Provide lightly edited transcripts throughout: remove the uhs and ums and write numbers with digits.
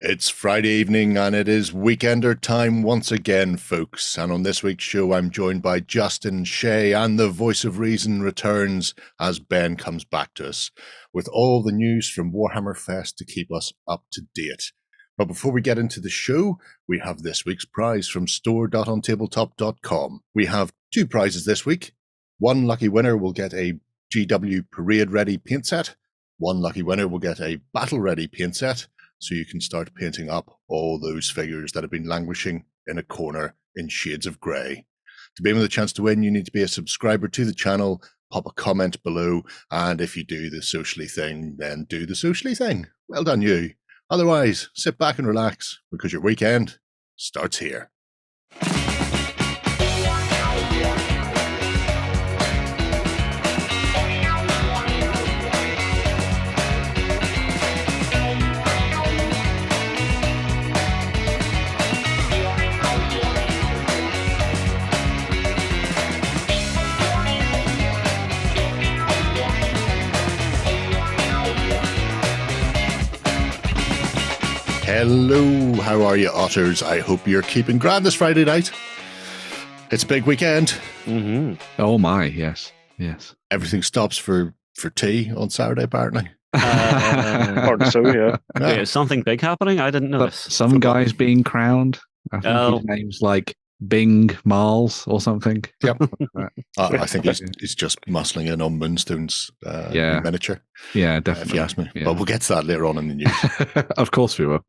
It's Friday evening and it is Weekender time once again, folks. And on this week's show, I'm joined by Justin Shea, and the voice of reason returns as Ben comes back to us with all the news from Warhammer Fest to keep us up to date. But before we get into the show, we have this week's prize from store.ontabletop.com. We have two prizes this week. One lucky winner will get a GW Parade Ready paint set. One lucky winner will get a Battle Ready paint set, so you can start painting up all those figures that have been languishing in a corner in shades of grey. To be able the chance to win, you need to be a subscriber to the channel, pop a comment below, and if you do the socially thing, then do the socially thing. Well done, you. Otherwise, sit back and relax, because your weekend starts here. Hello, how are you, otters? I hope you're keeping grand this Friday night. It's a big weekend. Mm-hmm. Oh my, yes. Everything stops for tea on Saturday, apparently. Pardon, so yeah. Wait, is something big happening? I didn't know But this. some guy's being crowned. I think his name's like Bing Marls or something. Yep. I think he's just muscling in on Moonstone's miniature. Yeah, If definitely. you ask me. Yeah. But we'll get to that later on in the news. Of course we will.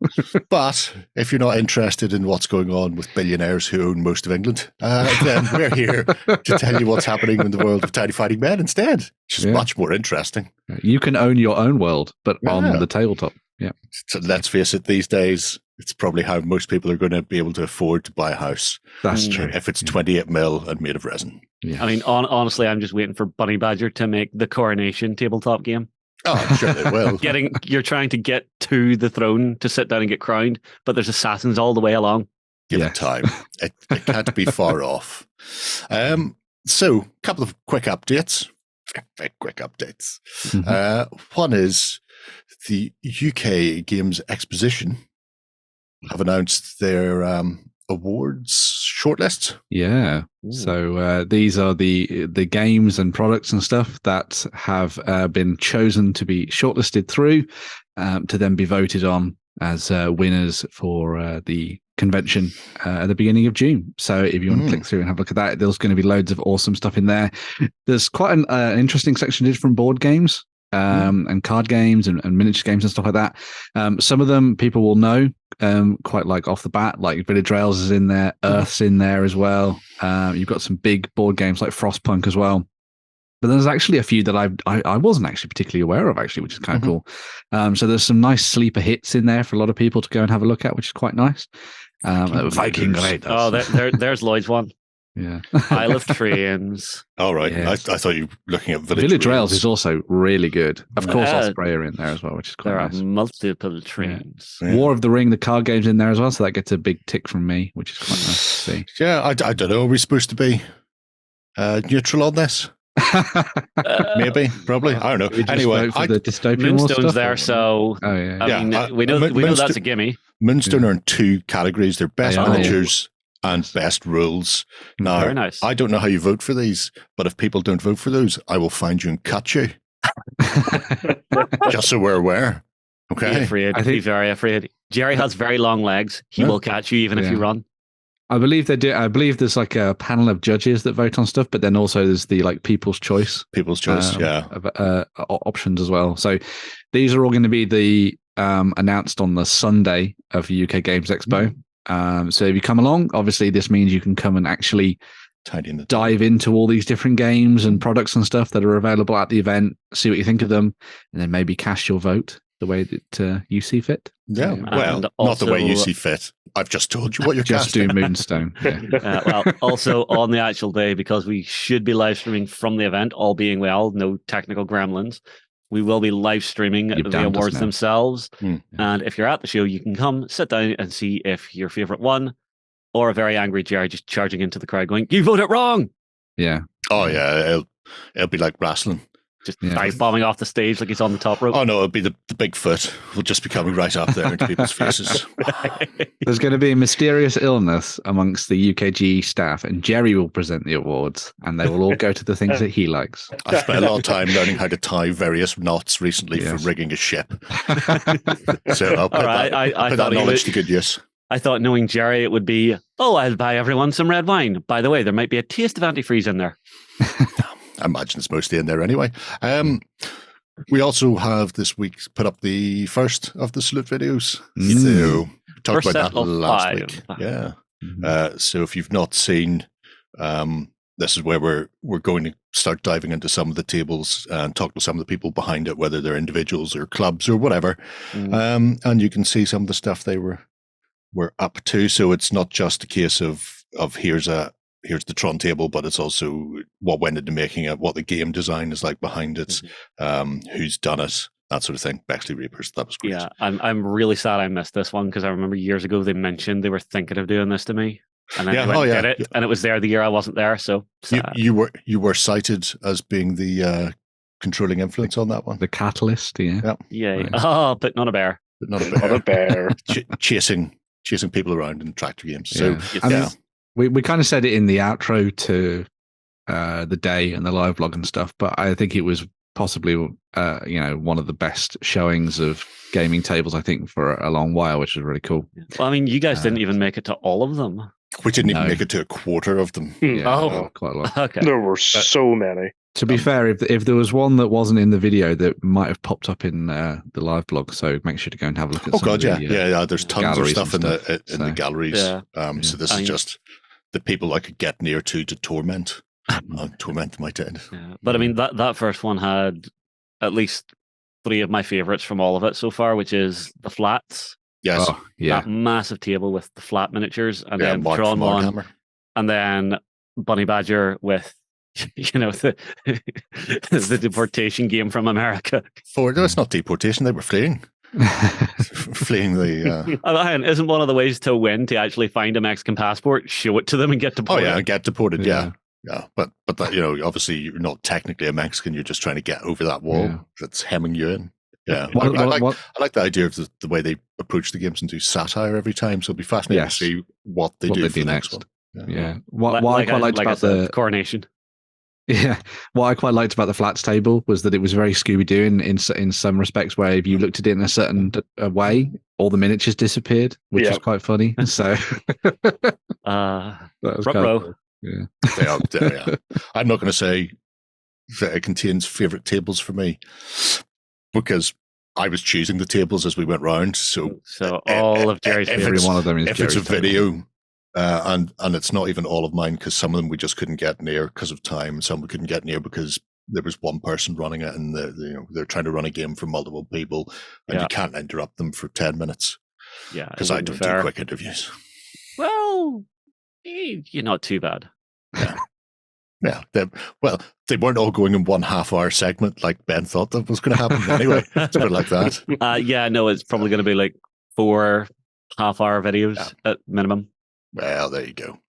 But if you're not interested in what's going on with billionaires who own most of England, then we're here to tell you what's happening in the world of tiny fighting men instead, which is much more interesting. You can own your own world, but on the tabletop. Yeah. So let's face it, these days, it's probably how most people are going to be able to afford to buy a house. That's true. If it's 28 mil and made of resin. Yeah. I mean, honestly, I'm just waiting for Bunny Badger to make the Coronation tabletop game. Oh, I'm sure they will. You're trying to get to the throne to sit down and get crowned, but there's assassins all the way along. Give it time. It can't be far off. So, a couple of quick updates. Very quick updates. Mm-hmm. One is the UK Games Exposition have announced their awards shortlist. Yeah. Ooh. So these are the games and products and stuff that have been chosen to be shortlisted through to then be voted on as winners for the convention at the beginning of June. So if you want to click through and have a look at that, there's going to be loads of awesome stuff in there. There's quite an interesting section did from board games and card games and miniature games and stuff like that. Some of them people will know quite like off the bat, like Village Rails is in there, Earth's in there as well. You've got some big board games like Frostpunk as well. But there's actually a few that I wasn't actually particularly aware of, actually, which is kind of cool. So there's some nice sleeper hits in there for a lot of people to go and have a look at, which is quite nice. Viking Raiders. Oh, there's Lloyd's one. Yeah. Isle of Trains. All right. Yes. I thought you were looking at Village Rails is also really good. Of course, Osprey are in there as well, which is quite there nice. are multiple trains. Yeah. War of the Ring, the card game's in there as well, so that gets a big tick from me, which is quite nice to see. Yeah, I don't know. Are we supposed to be neutral on this? Maybe, probably. I don't know. Anyway, the dystopian war Moonstone's stuff, there, so I mean, we know that's a gimme. Moonstone are in two categories. They're best They are, miniatures and best rules. Now, Very nice. I don't know how you vote for these, but if people don't vote for those, I will find you and cut you. Just so we're aware. Be Okay. afraid. Be very afraid. Jerry has very long legs. He will catch you even if you run. I believe they do. I believe there's like a panel of judges that vote on stuff, but then also there's the like people's choice. People's choice, of, options as well. So these are all going to be the announced on the Sunday of UK Games Expo. So if you come along, obviously this means you can come and actually dive into all these different games and products and stuff that are available at the event, see what you think of them, and then maybe cast your vote the way that you see fit. Yeah, well, not the way you see fit. I've just told you what you're just casting. do Moonstone. Yeah. Well, also on the actual day, because we should be live streaming from the event, all being well, no technical gremlins. We will be live streaming the awards themselves. And if you're at the show, you can come, sit down and see if your favorite won, or a very angry Jerry just charging into the crowd going, "You voted wrong!" Yeah. Oh, yeah. It'll be like wrestling. Just dive bombing off the stage like he's on the top rope. Oh no, it'll be the Bigfoot. Will just be coming right up there into people's faces. There's going to be a mysterious illness amongst the UKG staff, and Jerry will present the awards, and they will all go to the things that he likes. I've spent a lot of time learning how to tie various knots recently for rigging a ship. So I'll put that knowledge to good use. I thought, knowing Jerry, it would be, I'll buy everyone some red wine. By the way, there might be a taste of antifreeze in there. I imagine it's mostly in there anyway. We also have this week put up the first of the salute videos. So we talked about that last week. Yeah. So if you've not seen, this is where we're going to start diving into some of the tables and talk to some of the people behind it, whether they're individuals or clubs or whatever. And you can see some of the stuff they were up to. So it's not just a case of here's the Tron table, but it's also what went into making it, what the game design is like behind it, who's done it, that sort of thing. Bexley Reapers, that was great. Yeah, I'm really sad I missed this one because I remember years ago they mentioned they were thinking of doing this to me, and then they did it, and it was there the year I wasn't there. So you were cited as being the controlling influence on that one, the catalyst. Yeah. Right. Oh, but not a bear. But not a bear. Not a bear. chasing people around in tractor games. So We kind of said it in the outro to the day and the live blog and stuff, but I think it was possibly one of the best showings of gaming tables, I think, for a long while, which is really cool. Well, I mean, you guys didn't even make it to all of them. We didn't even make it to a quarter of them. Quite a lot. Okay. There were so many. To be fair, if there was one that wasn't in the video, that might have popped up in the live blog. So make sure to go and have a look at. There's tons of stuff in the galleries. So this is just the people I could get near to torment. Torment my dead. Yeah. But I mean, that first one had at least 3 of my favorites from all of it so far, which is the flats. Yes. That massive table with the flat miniatures, and then Tron one, and then Bunny Badger with the deportation game from America. No, it's not deportation. They were fleeing. Fleeing the. Isn't one of the ways to win to actually find a Mexican passport, show it to them, and get deported? Oh yeah, get deported. Yeah. But that, obviously you're not technically a Mexican. You're just trying to get over that wall that's hemming you in. Yeah, I like the idea of the way they approach the games and do satire every time. So it'll be fascinating to see what they do for the next one. Yeah. What I quite liked about the Coronation. Yeah, what I quite liked about the flats table was that it was very Scooby-Doo in some respects, where if you looked at it in a certain way, all the miniatures disappeared, which is quite funny. So, that was kind of cool. Yeah. They are. I'm not going to say that it contains favorite tables for me, because I was choosing the tables as we went round. So all of Jerry's every one of them is. If it's a video. And it's not even all of mine, because some of them we just couldn't get near because of time. Some we couldn't get near because there was one person running it, and they're trying to run a game for multiple people, and you can't interrupt them for 10 minutes. Yeah, because I don't do quick interviews. Well, you're not too bad. Yeah. They weren't all going in 1.5 hour segment like Ben thought that was going to happen. Anyway, it's a bit like that. It's probably going to be like 4 half-hour videos at minimum. Well, there you go.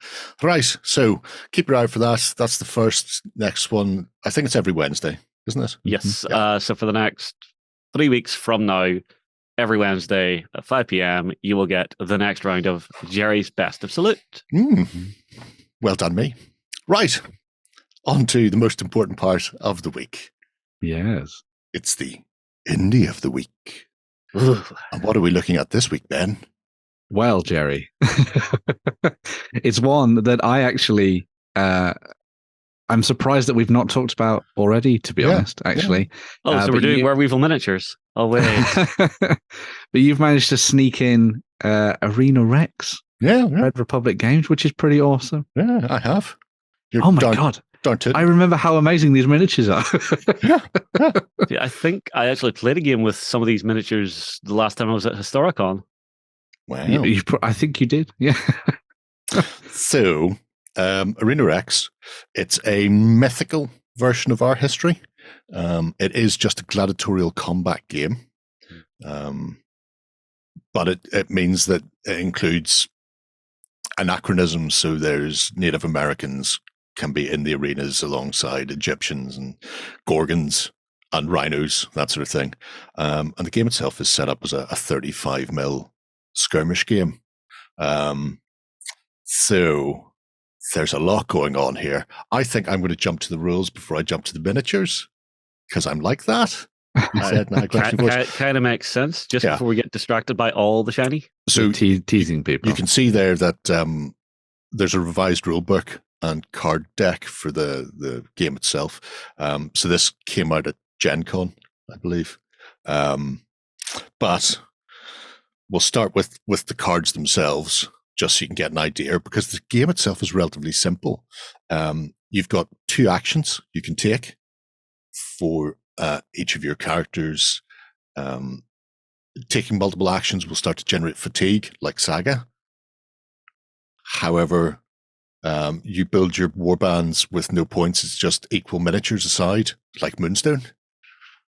Right, so keep your eye out for that. That's the first. Next one, I think it's every Wednesday, isn't it? Yes. So for the next 3 weeks from now, every Wednesday at 5 p.m, you will get the next round of Jerry's Best of Salute. Well done, me. Right, on to the most important part of the week. Yes. It's the Indie of the Week. And what are we looking at this week, Ben? Well, Jerry, it's one that I actually, I'm surprised that we've not talked about already, to be honest, actually. So we're doing Werewolf Miniatures. Oh, wait. But you've managed to sneak in Arena Rex. Red Republic Games, which is pretty awesome. Yeah, I have. Oh my God. I remember how amazing these miniatures are. I think I actually played a game with some of these miniatures the last time I was at Historicon. Wow. I think you did. Yeah. So, Arena Rex, it's a mythical version of our history. It is just a gladiatorial combat game. But it means that it includes anachronisms. So there's Native Americans can be in the arenas alongside Egyptians and Gorgons and rhinos, that sort of thing. And the game itself is set up as a 35mm skirmish game. So there's a lot going on here. I think I'm going to jump to the rules before I jump to the miniatures, because I'm like that. You said kind of makes sense, just before we get distracted by all the shiny. So teasing people. You can see there that there's a revised rule book and card deck for the game itself. So this came out at Gen Con, I believe. But we'll start with the cards themselves, just so you can get an idea, because the game itself is relatively simple. You've got 2 actions you can take for each of your characters. Taking multiple actions will start to generate fatigue, like Saga. However, you build your warbands with no points. It's just equal miniatures aside, like Moonstone.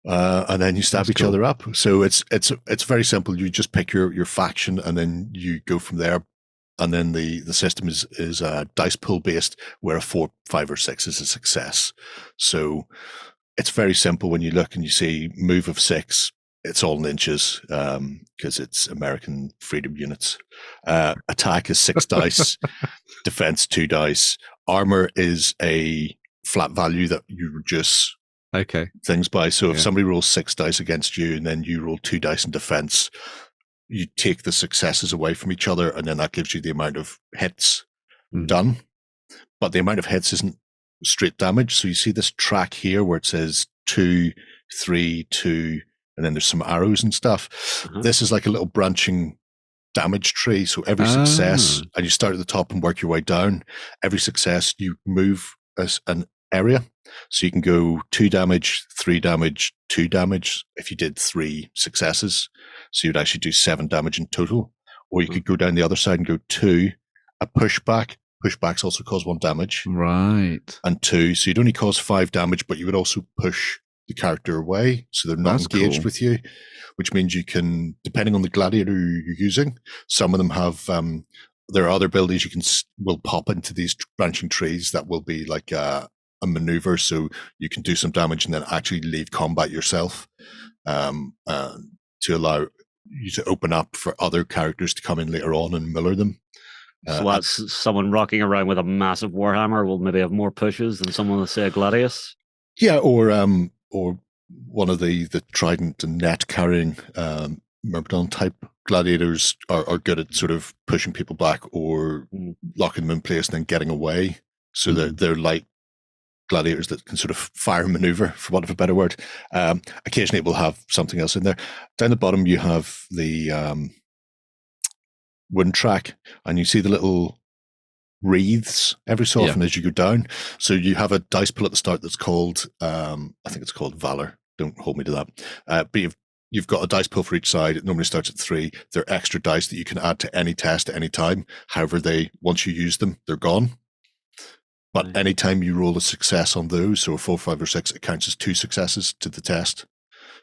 And then you stab each other up. So it's very simple. You just pick your faction, and then you go from there. And then the system is dice pool based, where a 4, 5, or 6 is a success. So it's very simple. When you look and you see move of 6, it's all in inches, because it's American freedom units. Attack is 6 dice, defense 2 dice. Armor is a flat value that you reduce things by. So if somebody rolls 6 dice against you, and then you roll 2 dice in defense, you take the successes away from each other, and then that gives you the amount of hits done. But the amount of hits isn't straight damage. So you see this track here where it says 2, 3, 2, and then there's some arrows and stuff. This is like a little branching damage tree. So every success, and you start at the top and work your way down. Every success, you move as an area. So you can go 2 damage, 3 damage, 2 damage if you did 3 successes. So you'd actually do 7 damage in total. Or you could go down the other side and go 2, a pushback. Pushbacks also cause 1 damage. Right. And 2. So you'd only cause 5 damage, but you would also push the character away. So they're not engaged with you, which means you can, depending on the gladiator you're using, some of them have, there are other abilities will pop into these branching trees that will be like a maneuver. So you can do some damage and then actually leave combat yourself, to allow you to open up for other characters to come in later on and miller them. So that's someone rocking around with a massive Warhammer will maybe have more pushes than someone with, say, a Gladius? Yeah, or one of the trident and net carrying Myrmidon type gladiators are good at sort of pushing people back or locking them in place and then getting away. So they're like gladiators that can sort of fire and maneuver, for want of a better word. Occasionally it will have something else in there. Down the bottom you have the wind track, and you see the little wreaths every so often as you go down. So you have a dice pool at the start that's called, I think it's called Valor. Don't hold me to that. But you've got a dice pool for each side. It normally starts at 3. They're extra dice that you can add to any test at any time. However, once you use them, they're gone. But anytime you roll a success on those, so a 4, 5, or 6, it counts as 2 successes to the test.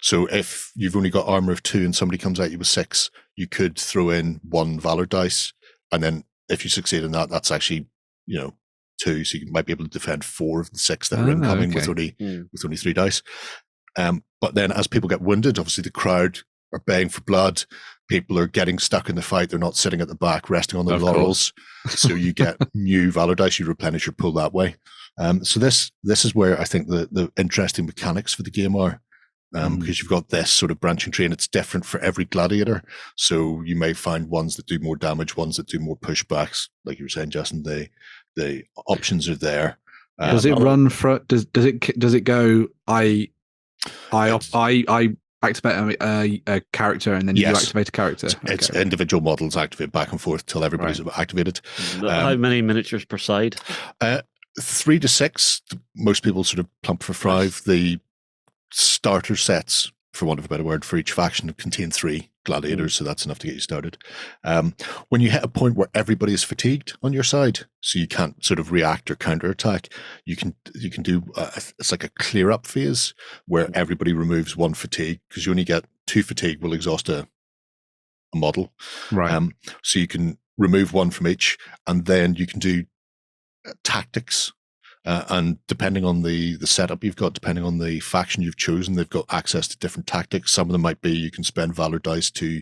So if you've only got armor of 2 and somebody comes at you with 6, you could throw in 1 Valor dice, and then if you succeed in that, that's actually 2. So you might be able to defend 4 of the 6 that are incoming with only 3 dice. But then as people get wounded, obviously the crowd are baying for blood. People are getting stuck in the fight. They're not sitting at the back resting on their laurels. So you get new Valor dice. You replenish your pool that way. So this is where I think the interesting mechanics for the game are. Because you've got this sort of branching tree, and it's different for every gladiator. So you may find ones that do more damage, ones that do more pushbacks. Like you were saying, Justin, the options are there. Does it run for? Does it go? I activate a character, and then you activate a character. It's individual models activate back and forth till everybody's activated. How many miniatures per side? 3 to 6. Most people sort of plump for 5. The starter sets, for want of a better word, for each faction contain 3 gladiators, so that's enough to get you started. When you hit a point where everybody is fatigued on your side, so you can't sort of react or counterattack, you can do it's like a clear up phase where everybody removes 1 fatigue, because you only get 2 fatigue will exhaust a model. Right. So you can remove 1 from each, and then you can do tactics. And depending on the setup you've got, depending on the faction you've chosen, they've got access to different tactics. Some of them might be you can spend Valor dice to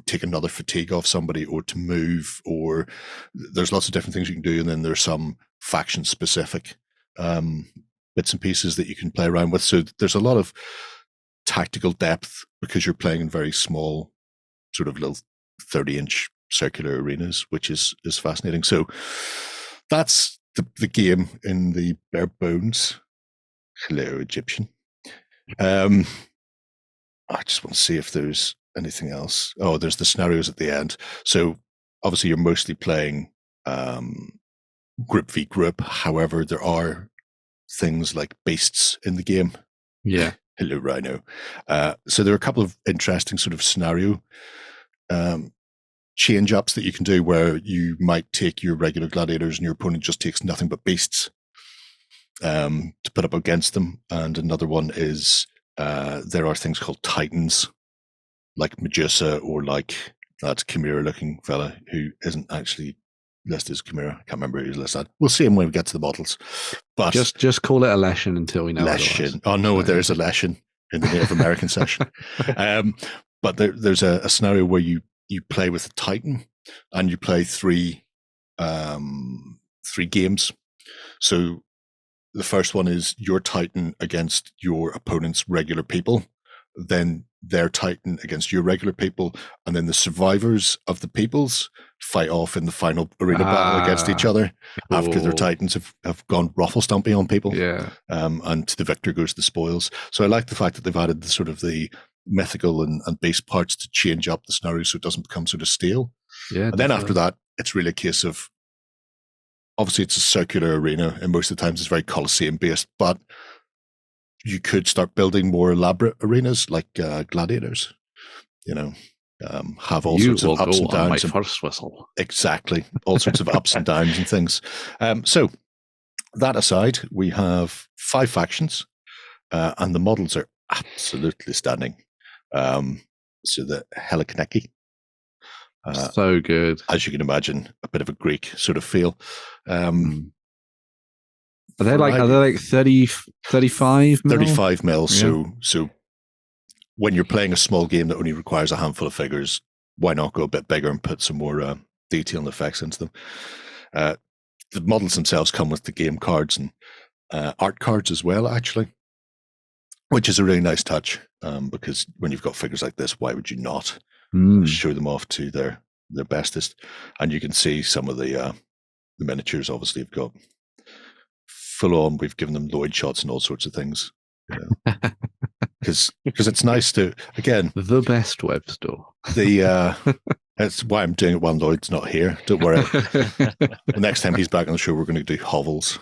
take another fatigue off somebody, or to move, or there's lots of different things you can do. And then there's some faction-specific bits and pieces that you can play around with. So there's a lot of tactical depth because you're playing in very small, sort of little 30-inch circular arenas, which is fascinating. So that's the game in the bare bones. Hello, Egyptian. I just want to see if there's anything else. Oh, there's the scenarios at the end. So obviously you're mostly playing group v group. However, there are things like beasts in the game. Yeah. Hello, Rhino. So there are a couple of interesting sort of scenario change ups that you can do, where you might take your regular gladiators and your opponent just takes nothing but beasts to put up against them. And another one is there are things called titans, like Medusa, or like that Chimera looking fella who isn't actually listed as Chimera. I can't remember who's listed. We'll see him when we get to the models. But just call it a Leshen until we know Leshen. Oh no, there's a Leshen in the Native American session. But there's a scenario where you play with a Titan, and you play three games. So the first one is your Titan against your opponent's regular people, then their Titan against your regular people, and then the survivors of the peoples fight off in the final arena battle against each other after their Titans have gone ruffle stomping on people. Yeah. And to the victor goes the spoils. So I like the fact that they've added the sort of the mythical and base parts to change up the scenario so it doesn't become sort of stale. Yeah. And then after that, it's really a case of, obviously it's a circular arena, and most of the times it's very Colosseum based, but you could start building more elaborate arenas like gladiators, have all sorts of ups and downs. My first whistle. Exactly. All sorts of ups and downs and things. So that aside, we have 5 factions, and the models are absolutely stunning. So the Helikaneki. So good. As you can imagine, a bit of a Greek sort of feel. Are they like 30, 35 mil? 35 mil. Yeah. So when you're playing a small game that only requires a handful of figures, why not go a bit bigger and put some more detail and effects into them? The models themselves come with the game cards and art cards as well, actually, which is a really nice touch, because when you've got figures like this, why would you not show them off to their bestest? And you can see some of the miniatures obviously have got full on. We've given them Lloyd shots and all sorts of things, because it's nice to, again, the best web store. That's why I'm doing it while Lloyd's not here. Don't worry. The next time he's back on the show, we're going to do Hovel's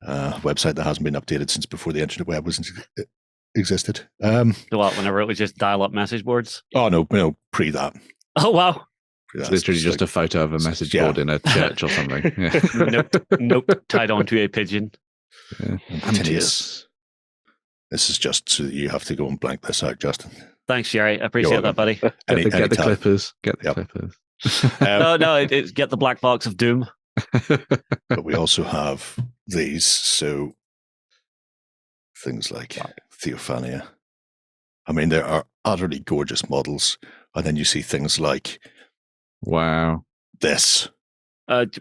website that hasn't been updated since before the internet web existed. Whenever it was just dial-up message boards? Oh no, pre that. Oh wow. It's literally just a photo of a message board in a church or something. Yeah. Nope. Tied onto a pigeon. Yeah. This is just so that you have to go and blank this out, Justin. Thanks, Sherry. I appreciate that, buddy. Get the clippers. Get the clippers. It's get the black box of doom. But we also have these, so things like Theophania. I mean, there are utterly gorgeous models, and then you see things like, wow, this. It's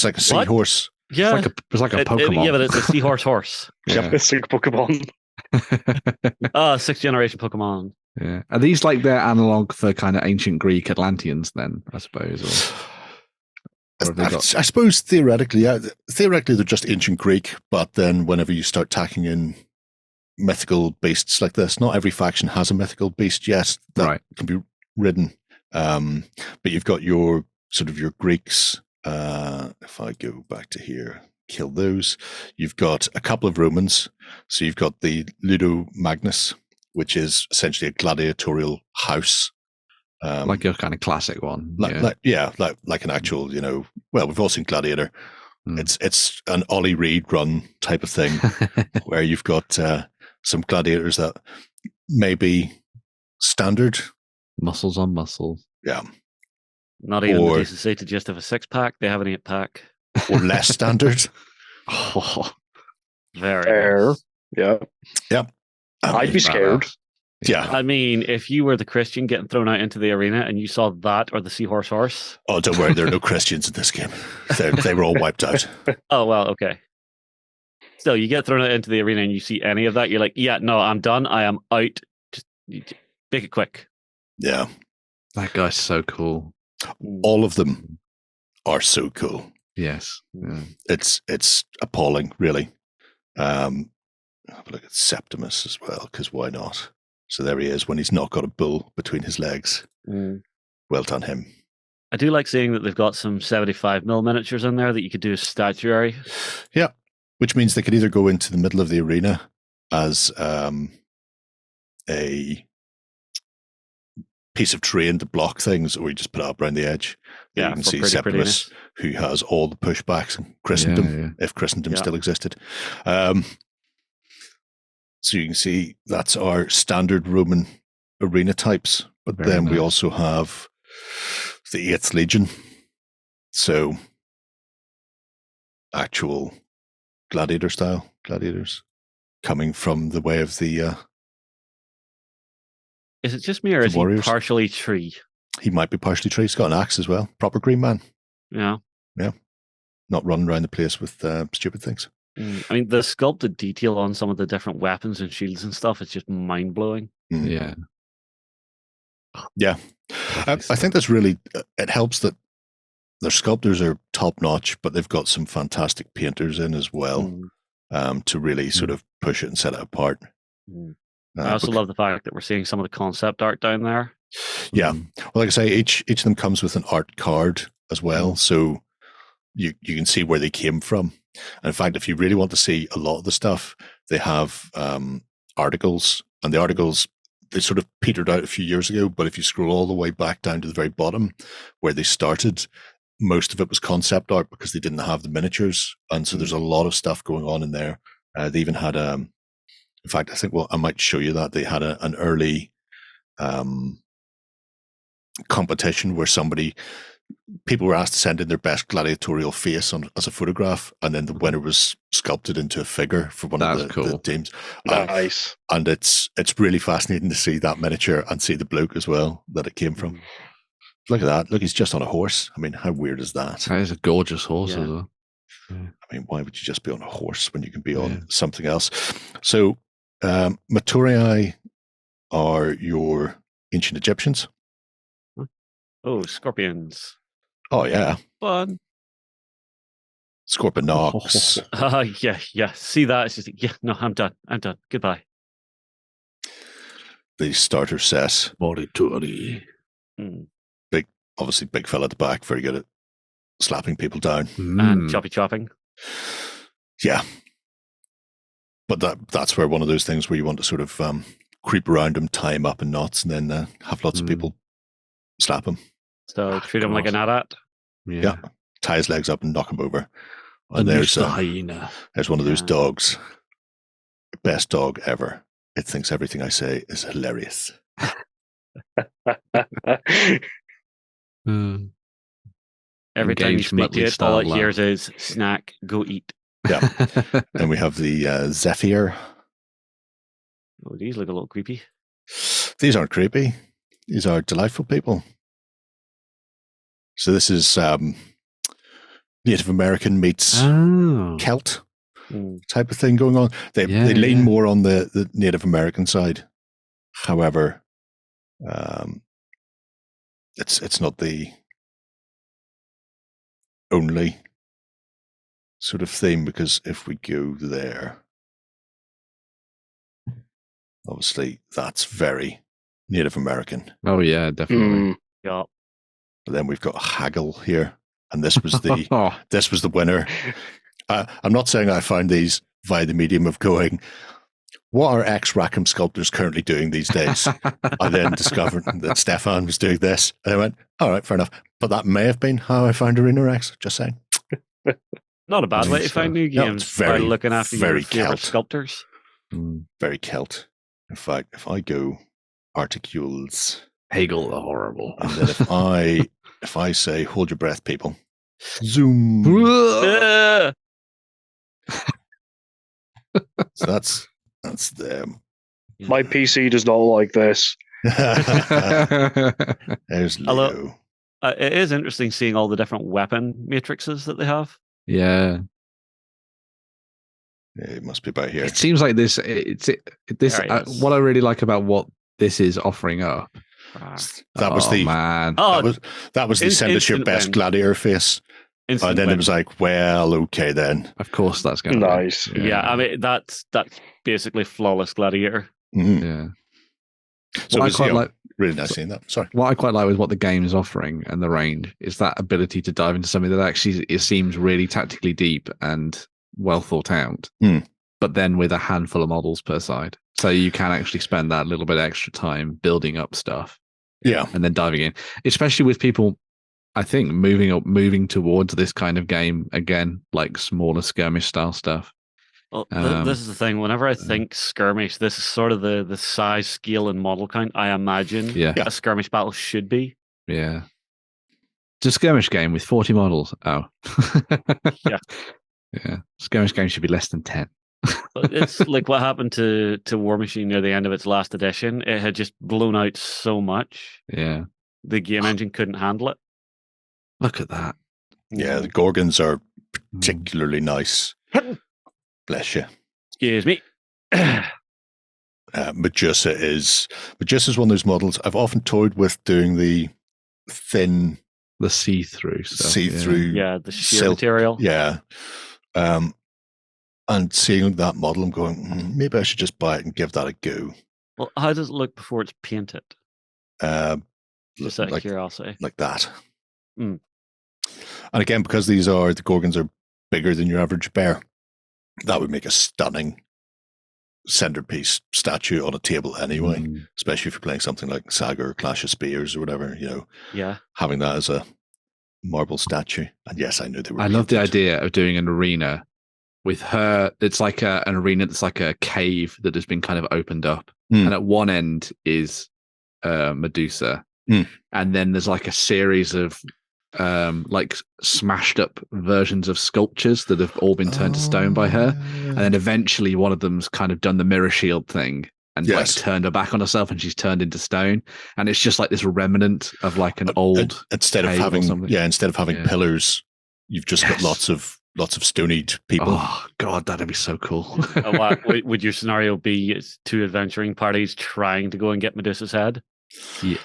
like a seahorse. Yeah, it's like a Pokemon. Yeah, but it's a seahorse horse. Yeah, it's like a Pokemon. 6th generation Pokemon. Yeah, are these like their analog for kind of ancient Greek Atlanteans? Then I suppose. I suppose theoretically, they're just ancient Greek. But then, whenever you start tacking in mythical beasts like this, not every faction has a mythical beast. Yes, that can be ridden. But you've got your sort of your Greeks. If I go back to here, kill those. You've got a couple of Romans. So you've got the Ludo Magnus, which is essentially a gladiatorial house. Like your kind of classic one. Like an actual, well, we've all seen Gladiator. It's an Ollie Reed run type of thing where you've got some gladiators that may be standard. Muscles on muscles. Yeah. Not even the decency to just have a 6-pack. They have an 8-pack. or less standard. Oh, very Fair. nice. Yeah. Yep. I'd be scared. Yeah. I mean, if you were the Christian getting thrown out into the arena and you saw that or the seahorse horse. Oh, don't worry. There are no Christians in this game. They were all wiped out. Oh, well, okay. Still, you get thrown out into the arena and you see any of that, you're like, yeah, no, I'm done. I am out. Just make it quick. Yeah. That guy's so cool. All of them are so cool. Yes. Yeah. It's appalling, really. Have a look at Septimus as well, because why not? So there he is when he's not got a bull between his legs. Well done, him. I do like seeing that they've got some 75mm miniatures in there that you could do as statuary. Yeah, which means they could either go into the middle of the arena as a piece of terrain to block things, or you just put it up around the edge. Yeah, you can see Septimus, who has all the pushbacks in Christendom, if Christendom still existed. So you can see that's our standard Roman arena types, but then we also have the 8th Legion. So actual gladiator style gladiators coming from the way of the is it just me or is he partially tree? He might be partially tree. He's got an axe as well. Proper green man. Yeah. Yeah. Not running around the place with stupid things. I mean, the sculpted detail on some of the different weapons and shields and stuff is just mind-blowing. Yeah. Yeah. I think that's really, it helps that their sculptors are top-notch, but they've got some fantastic painters in as well to really sort of push it and set it apart. I also love the fact that we're seeing some of the concept art down there. Yeah. Well, like I say, each of them comes with an art card as well, so you can see where they came from. And in fact, if you really want to see a lot of the stuff, they have articles, and the articles, they sort of petered out a few years ago, but if you scroll all the way back down to the very bottom where they started, most of it was concept art because they didn't have the miniatures. And so there's a lot of stuff going on in there. They even had, in fact, I think, well, I might show you that. They had an early competition where people were asked to send in their best gladiatorial face as a photograph, and then the winner was sculpted into a figure for one of the teams. Nice. And it's really fascinating to see that miniature and see the bloke as well that it came from. Look at that. Look, he's just on a horse. I mean, how weird is that? That is a gorgeous horse as well. I mean, why would you just be on a horse when you can be on something else? So, Maturii are your ancient Egyptians. Oh, scorpions. Oh, yeah. Fun. Scorpionox. Yeah. See that? It's just, no, I'm done. Goodbye. The starter set. Morituri. Obviously big fella at the back, very good at slapping people down. And chopping. Yeah. But that's where one of those things where you want to sort of creep around him, tie him up in knots, and then have lots of people slap him. So treat him like an AT-AT. Yeah. Tie his legs up and knock him over. And there's the hyena. There's one of those dogs. Best dog ever. It thinks everything I say is hilarious. Every time you speak to it, all it hears is snack, go eat. Yeah. And we have the Zephyr. Oh, these look a little creepy. These aren't creepy. These are delightful people. So this is Native American meets Celt type of thing going on. They lean more on the Native American side. However, it's not the only sort of theme, because if we go there, obviously that's very Native American. Oh yeah, definitely. Yeah. But then we've got Haggle here, and this was the winner. I'm not saying I found these via the medium of going, what are ex-Rackham sculptors currently doing these days? I then discovered that Stefan was doing this, and I went, all right, fair enough. But that may have been how I found Arena Rex, just saying. Not a bad way to find new games by looking after your favorite sculptors. Very Celt. In fact, if I go articles, Hegel the Horrible, and then if I say hold your breath, people, Zoom. So that's them. My PC does not like this. There's Leo. It is interesting seeing all the different weapon matrices that they have. Yeah. It must be about here. It seems like this. What I really like about what this is offering up. That was the man. That was the send us your best gladiator face. And then it was like, well, okay then. Of course, that's going to be nice. Yeah, I mean that's basically flawless gladiator. Mm-hmm. Yeah. So it's quite like really nice seeing that. Sorry. What I quite like with what the game is offering and the range is that ability to dive into something that actually it seems really tactically deep and well thought out, but then with a handful of models per side, so you can actually spend that little bit extra time building up stuff. Yeah, and then diving in, especially with people. I think moving towards this kind of game again, like smaller skirmish style stuff. Well, this is the thing. Whenever I think skirmish, this is sort of the size, scale, and model count I imagine a skirmish battle should be. Yeah. It's a skirmish game with 40 models. Oh. Yeah. Yeah. Skirmish game should be less than 10. But it's like what happened to War Machine near the end of its last edition. It had just blown out so much. Yeah. The game engine couldn't handle it. Look at that. Yeah, the Gorgons are particularly nice. Bless you. Excuse me. Medusa is one of those models. I've often toyed with doing the thin, the see-through stuff. The sheer material. Yeah. And seeing that model, I'm going, maybe I should just buy it and give that a go. Well, how does it look before it's painted? Just out of curiosity. Like that. And again, because the Gorgons are bigger than your average bear, that would make a stunning centerpiece statue on a table anyway, especially if you're playing something like Saga or Clash of Spears or whatever, having that as a marble statue. And yes, I knew they were. I love the idea of doing an arena with her. It's like an arena that's like a cave that has been kind of opened up. And at one end is Medusa. And then there's like a series of like smashed up versions of sculptures that have all been turned to stone by her, and then eventually one of them's kind of done the mirror shield thing and like turned her back on herself, and she's turned into stone, and it's just like this remnant of like an old instead of having pillars, you've just got lots of stonied people. Oh god, that'd be so cool. Would your scenario be two adventuring parties trying to go and get Medusa's head? You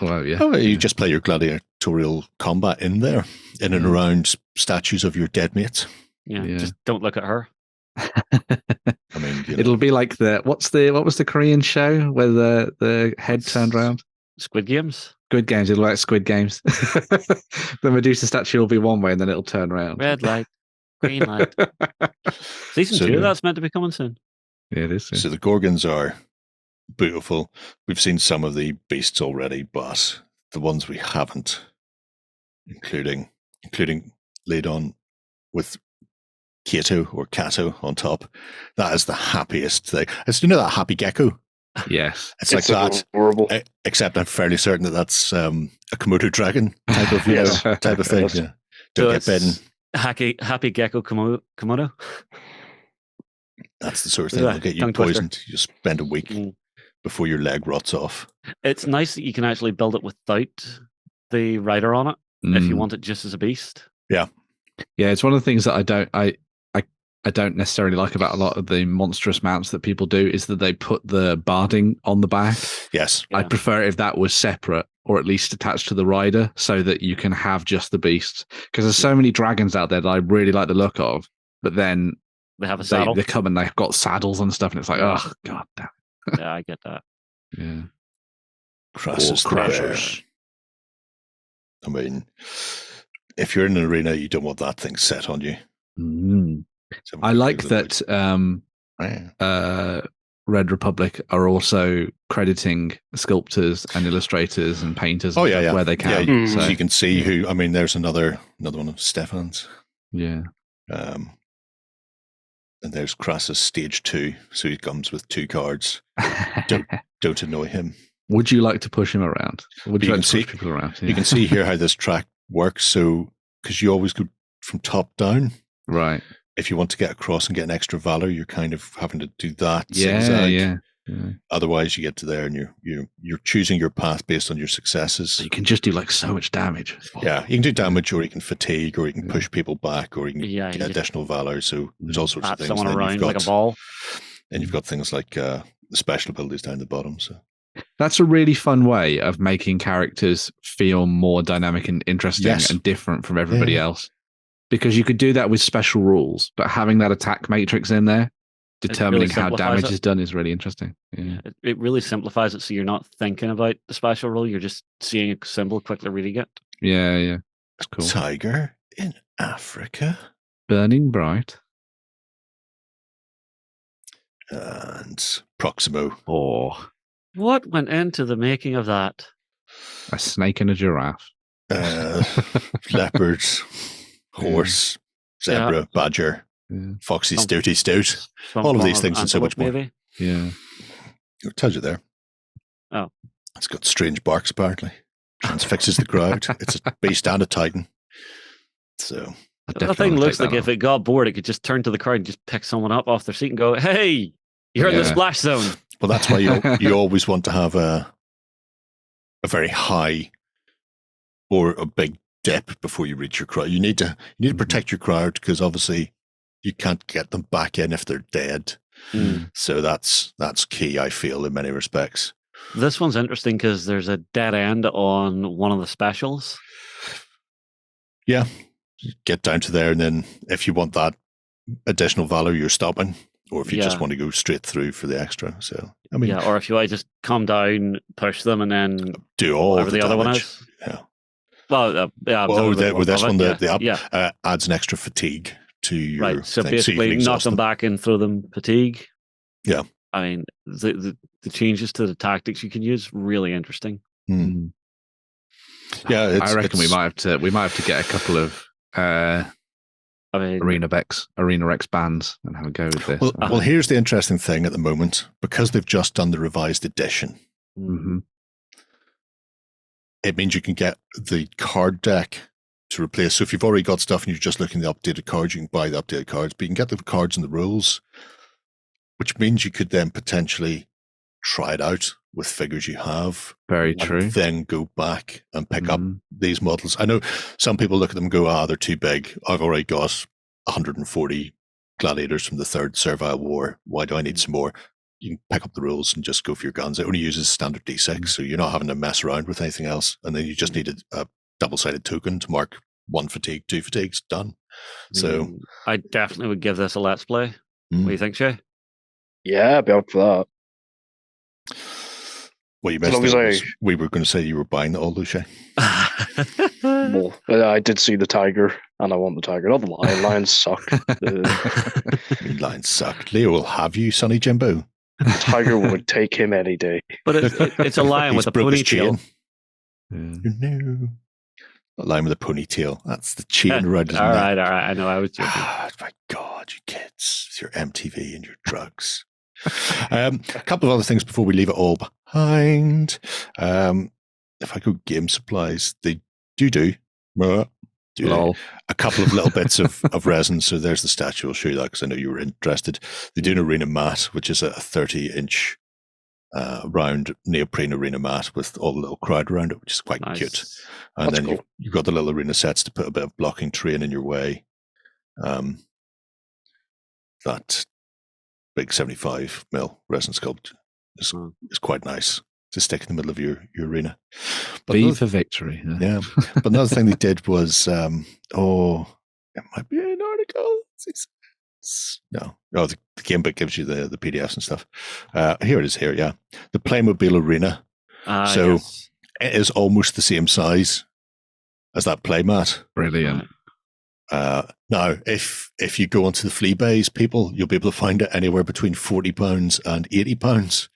just play your gladiatorial combat in there, in and around statues of your dead mates. Yeah. Just don't look at her. I mean, it'll be like what was the Korean show where the head turned around? Squid Games. Squid Games. It'll like Squid Games. The Medusa statue will be one way, and then it'll turn around. Red light, green light. Season 2. That's meant to be coming soon. Yeah, it is. So the Gorgons are beautiful. We've seen some of the beasts already, but the ones we haven't, including laid on with Kato on top, that is the happiest thing. It's that happy gecko. Yes, it's like that. Horrible. Except I'm fairly certain that that's a Komodo dragon type of type of thing. Yes. Yeah. Don't get bitten. Happy gecko Komodo. That's the sort of thing that'll get you poisoned. You spend a week before your leg rots off. It's nice that you can actually build it without the rider on it if you want it just as a beast. Yeah. Yeah, it's one of the things that I don't necessarily like about a lot of the monstrous mounts that people do is that they put the barding on the back. Yes. Yeah. I'd prefer if that was separate or at least attached to the rider so that you can have just the beasts. Because there's so many dragons out there that I really like the look of, but then they have a saddle. They come and they've got saddles and stuff, and it's like, oh, god damn it. Yeah, I get that. Yeah. Crashers. I mean, if you're in an arena, you don't want that thing set on you. I like that Red Republic are also crediting sculptors and illustrators and painters where they can. Yeah, so you can see who. I mean, there's another one of Stefan's. Yeah. And there's Crassus stage 2, so he comes with 2 cards. Don't annoy him. Would you like to push him around? Would you like to push people around? Yeah. You can see here how this track works. So, because you always go from top down. Right. If you want to get across and get an extra valor, you're kind of having to do that. Yeah. Otherwise, you get to there and you're choosing your path based on your successes. So you can just do like so much damage. Yeah, you can do damage, or you can fatigue, or you can push people back, or you can get additional valor. So there's all sorts of things. Someone around like a ball. And you've got things like the special abilities down the bottom. So that's a really fun way of making characters feel more dynamic and interesting and different from everybody else. Because you could do that with special rules, but having that attack matrix in there, determining how damage is done, is really interesting. Yeah. It really simplifies it, so you're not thinking about the special rule; you're just seeing a symbol, quickly reading it. Yeah, that's cool. Tiger in Africa, burning bright, and Proximo. Oh, what went into the making of that? A snake and a giraffe, leopards. Horse, zebra, badger, foxy, stouty, stout. All of these things and so much more. Maybe? Yeah. It tells you there. Oh. It's got strange barks, apparently. Transfixes the crowd. It's a beast and a titan. So. The thing looks like if it got bored, it could just turn to the crowd and just pick someone up off their seat and go, hey, you're in the splash zone. Well, that's why you always want to have a very high or a big dip before you reach your crowd. You need to protect your crowd, because obviously you can't get them back in if they're dead. So that's key, I feel, in many respects. This one's interesting because there's a dead end on one of the specials. Yeah, get down to there, and then if you want that additional valor, you're stopping, or if you just want to go straight through for the extra. So I mean, or if you want to just come down, push them, and then do all whatever the other one damage. is. Yeah. Well, with this one, the app adds an extra fatigue to your right. So thing, basically, so you knock them back and throw them fatigue. Yeah. I mean, the changes to the tactics you can use, really interesting. Yeah, I reckon we might have to get a couple of Arena X bands and have a go with this. Well, here's the interesting thing at the moment, because they've just done the revised edition. Mm-hmm. It means you can get the card deck to replace. So if you've already got stuff and you're just looking at the updated cards, you can buy the updated cards, but you can get the cards and the rules, which means you could then potentially try it out with figures you have. Very true. Then go back and pick up these models. I know some people look at them and go, they're too big. I've already got 140 gladiators from the Third Servile War. Why do I need some more? You can pick up the rules and just go for your guns. It only uses standard D6, so you're not having to mess around with anything else. And then you just need a double-sided token to mark 1 fatigue, 2 fatigues, done. So I definitely would give this a let's play. What do you think, Shay? Yeah, I'd be up for that. Well, you missed we were going to say you were buying the all, Shay. Well, I did see the tiger, and I want the tiger. Not the lion. Lions suck. Lions suck. Leo will have you, Sonny Jimbo. The tiger would take him any day. But it's a lion with a ponytail. No. A lion with a ponytail. That's the cheating right. All right. I know. I was joking. My God, you kids. It's your MTV and your drugs. A couple of other things before we leave it all behind. If I go game supplies, they do a couple of little bits of resin. So there's the statue. I'll show you that because I know you were interested. They do an arena mat, which is a 30-inch round neoprene arena mat with all the little crowd around it, which is quite cute. And that's then cool. You've got the little arena sets to put a bit of blocking terrain in your way. That big 75mm resin sculpt is quite nice to stick in the middle of your arena. But for victory. Yeah. But another thing they did was, it might be an article. No. Oh, the game book gives you the PDFs and stuff. Here it is here, yeah. The Playmobil Arena. Yes. It is almost the same size as that playmat. Brilliant. Now, if you go onto the flea bays, people, you'll be able to find it anywhere between £40 and £80.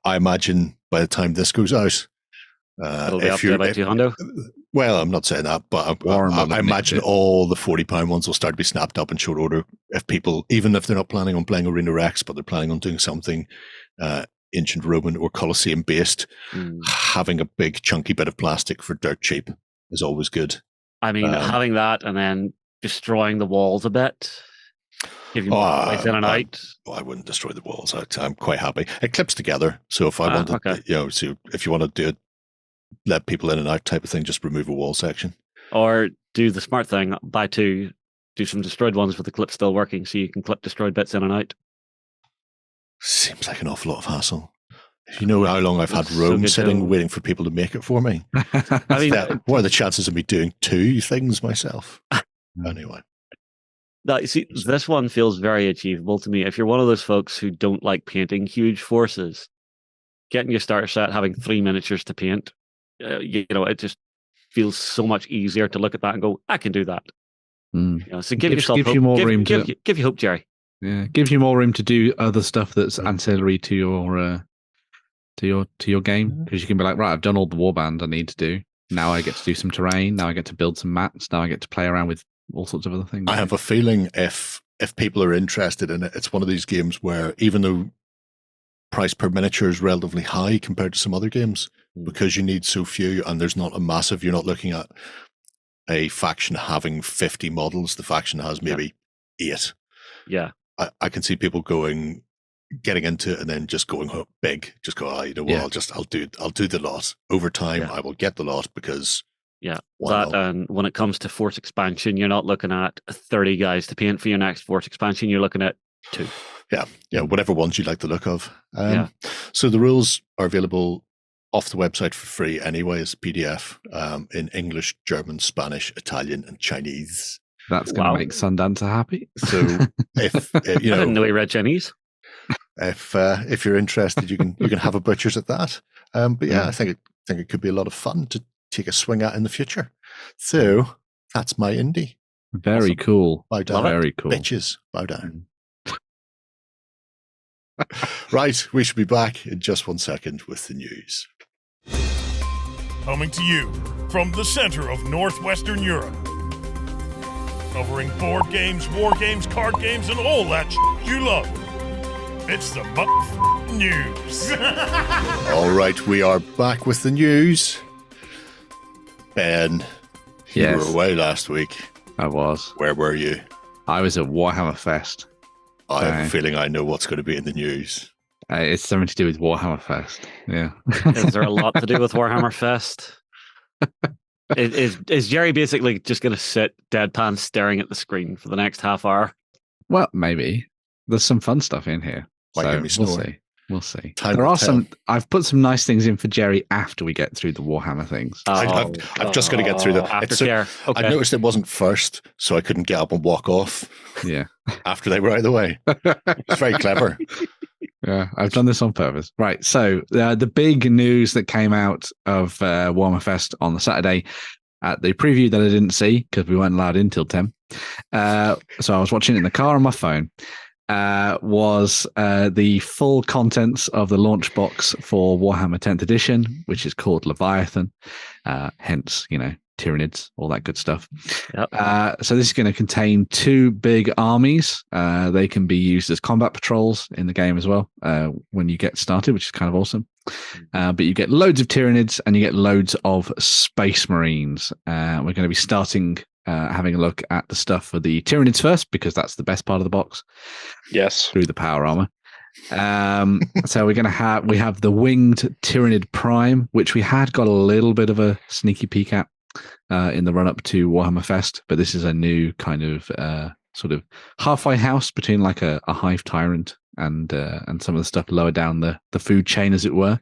I imagine by the time this goes out, it'll be up to about $200. Well, I'm not saying that, but I imagine all the £40 ones will start to be snapped up in short order. If people, even if they're not planning on playing Arena Rex, but they're planning on doing something ancient Roman or Colosseum based, having a big chunky bit of plastic for dirt cheap is always good. I mean, having that and then destroying the walls a bit, give you more place in and out. I wouldn't destroy the walls. I'm quite happy. It clips together. So if I wanted, so if you want to do it, let people in and out type of thing, just remove a wall section. Or do the smart thing, buy 2, do some destroyed ones with the clip still working, so you can clip destroyed bits in and out. Seems like an awful lot of hassle. You know how long I've had Rome sitting waiting for people to make it for me? I mean, what are the chances of me doing 2 things myself? Anyway. Now, you see, this one feels very achievable to me. If you're one of those folks who don't like painting huge forces, getting your starter set, having 3 miniatures to paint, it just feels so much easier to look at that and go, I can do that. So give yourself hope. You more room give you hope, Jerry. Yeah, gives you more room to do other stuff that's ancillary to your game, because you can be like, right, I've done all the warband I need to do. Now I get to do some terrain. Now I get to build some mats. Now I get to play around with all sorts of other things. I have a feeling if people are interested in it, it's one of these games where even though price per miniature is relatively high compared to some other games, because you need so few and there's not a massive, you're not looking at a faction having 50 models. The faction has maybe 8. Yeah. I can see people getting into it and then just going big, just go, I'll do the lot over time. I will get the lot because and when it comes to force expansion, you're not looking at 30 guys to paint for your next force expansion. You're looking at 2. Whatever ones you like the look of. So the rules are available off the website for free anyway as PDF in English, German, Spanish, Italian, and Chinese. That's going to make Sundancer happy. So if I didn't know he read Chinese. If you're interested, you can have a butcher's at that. But I think it could be a lot of fun to take a swing at in the future. So that's my indie. Very cool. Bow down. Very cool. Bitches, bow down. Right, we should be back in just 1 second with the news. Coming to you from the center of Northwestern Europe. Covering board games, war games, card games, and all that you love. It's the news. All right, we are back with the news. Ben, you were away last week. I was. Where were you? I was at Warhammer Fest. I have a feeling I know what's going to be in the news. It's something to do with Warhammer Fest. Yeah. Is there a lot to do with Warhammer Fest? Is Jerry basically just going to sit deadpan staring at the screen for the next half hour? Well, maybe. There's some fun stuff in here. We'll see. There are some. I've put some nice things in for Jerry after we get through the Warhammer things. I've just got to get through them. Aftercare. Okay. I noticed it wasn't first, so I couldn't get up and walk off. Yeah. After they were out of the way. It's very clever. Yeah, I've done this on purpose. Right. So the big news that came out of Warhammer Fest on the Saturday at the preview that I didn't see because we weren't allowed in till 10. So I was watching it in the car on my phone. Was the full contents of the launch box for Warhammer 10th edition, which is called Leviathan, hence, Tyranids, all that good stuff. Yep. So this is going to contain 2 big armies. They can be used as combat patrols in the game as well when you get started, which is kind of awesome. But you get loads of Tyranids and you get loads of Space Marines. We're going to be starting having a look at the stuff for the Tyranids first, because that's the best part of the box. Yes. Through the power armor. So we have the winged Tyranid Prime, which we had got a little bit of a sneaky peek at in the run up to Warhammer Fest, but this is a new kind of sort of halfway house between like a hive tyrant and some of the stuff lower down the food chain, as it were.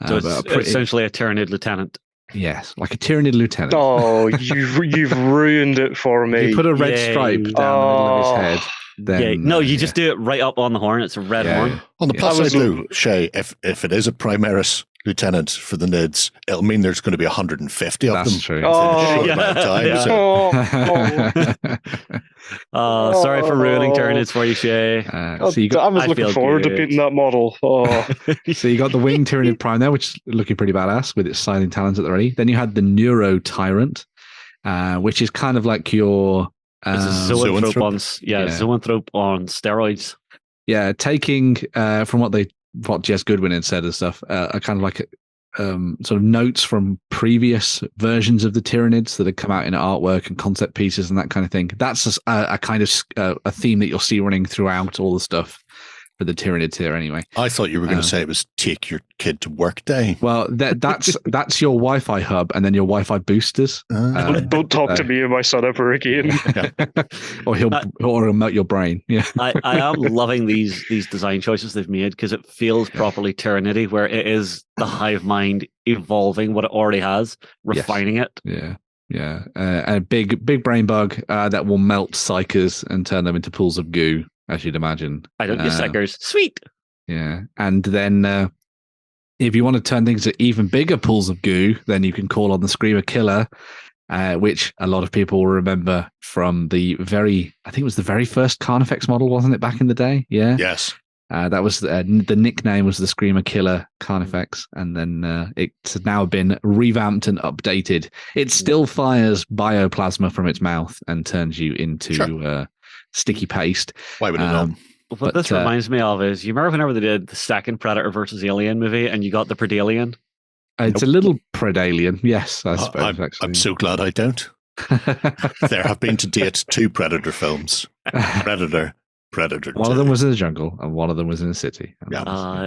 So it's essentially a Tyranid lieutenant. Yes, like a Tyranid lieutenant. Oh, you've ruined it for me. You put a red stripe down the middle of his head. Then, no, you just do it right up on the horn. It's a red horn. On the plus side, though, Shay, if it is a Primaris lieutenant for the Nids, it'll mean there's going to be 150 of them. That's true. Sorry for ruining Tyranids for you, Shay. I was looking forward to painting that model. So you got the winged Tyranid Prime there, which is looking pretty badass with its silent talons at the ready. Then you had the Neuro Tyrant, which is kind of like your it's a zoanthrope on steroids. Yeah, taking from what Jess Goodwin had said and stuff, a kind of like sort of notes from previous versions of the Tyranids that had come out in artwork and concept pieces and that kind of thing. That's a kind of a theme that you'll see running throughout all the stuff for the Tyranids here anyway. I thought you were going to say it was take your kid to work day. Well, that's your Wi-Fi hub and then your Wi-Fi boosters. Don't talk to me and my son ever again. or he'll melt your brain. Yeah, I am loving these design choices they've made because it feels properly Tyranidy, where it is the hive mind evolving what it already has, refining it. Yeah. A big brain bug that will melt psychers and turn them into pools of goo, as you'd imagine. I don't get psychers. Sweet. Yeah. And then if you want to turn things to even bigger pools of goo, then you can call on the Screamer Killer, which a lot of people will remember from I think it was the very first Carnifex model, wasn't it, back in the day? Yeah. Yes. That was the nickname was the Screamer Killer Carnifex, and then it's now been revamped and updated. It still fires bioplasma from its mouth and turns you into sticky paste. Why would it not? What this reminds me of is, you remember whenever they did the second Predator versus Alien movie and you got the Predalien? It's a little Predalien, yes, I suppose. I'm so glad I don't. There have been to date 2 Predator films. Predator. One of them was in the jungle and one of them was in the city.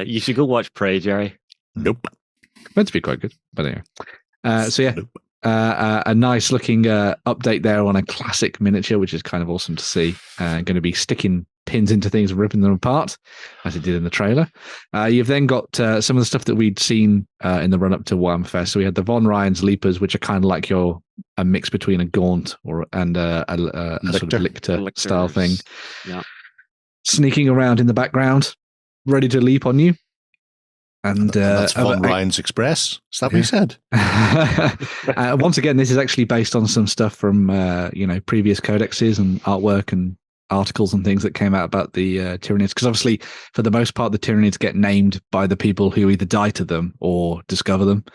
You should go watch Prey, Jerry. Nope. Meant to be quite good, but anyway. A nice looking update there on a classic miniature, which is kind of awesome to see. Going to be sticking pins into things and ripping them apart, as it did in the trailer. You've then got some of the stuff that we'd seen in the run-up to Warhammer Fest. So we had the Von Ryan's Leapers, which are kind of like a mix between a Gaunt and a sort of Lictor style thing. Yeah. Sneaking around in the background, ready to leap on you. And that's Von Ryan's Express. Is that what you said? Once again, this is actually based on some stuff from previous codexes and artwork and articles and things that came out about the Tyranids. Because obviously, for the most part, the Tyranids get named by the people who either die to them or discover them,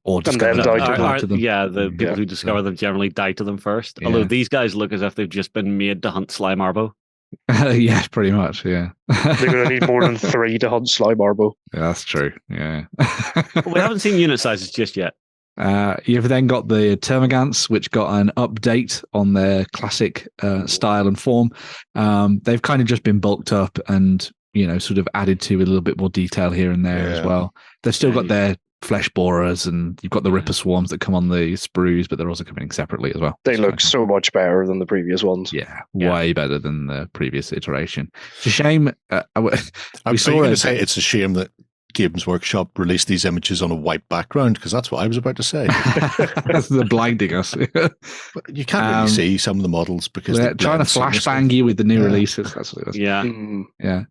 or discover them. Yeah, the people who discover them generally die to them first. Yeah. Although these guys look as if they've just been made to hunt Sly Marbo. Yeah, pretty much. Yeah, they're going to need more than 3 to hunt Sly Marbo. Yeah, that's true. Yeah, we haven't seen unit sizes just yet. You've then got the Termagants, which got an update on their classic style and form. They've kind of just been bulked up and sort of added to with a little bit more detail here and there as well. They've still got their flesh borers, and you've got the Ripper Swarms that come on the sprues, but they're also coming separing separately as well. They look so much better than the previous ones. Yeah, way better than the previous iteration. It's a shame. Say it's a shame that Games Workshop released these images on a white background, because that's what I was about to say. They're blinding us. You can't really see some of the models because they're trying to flashbang you with the new releases. That's what it was. Yeah. Yeah.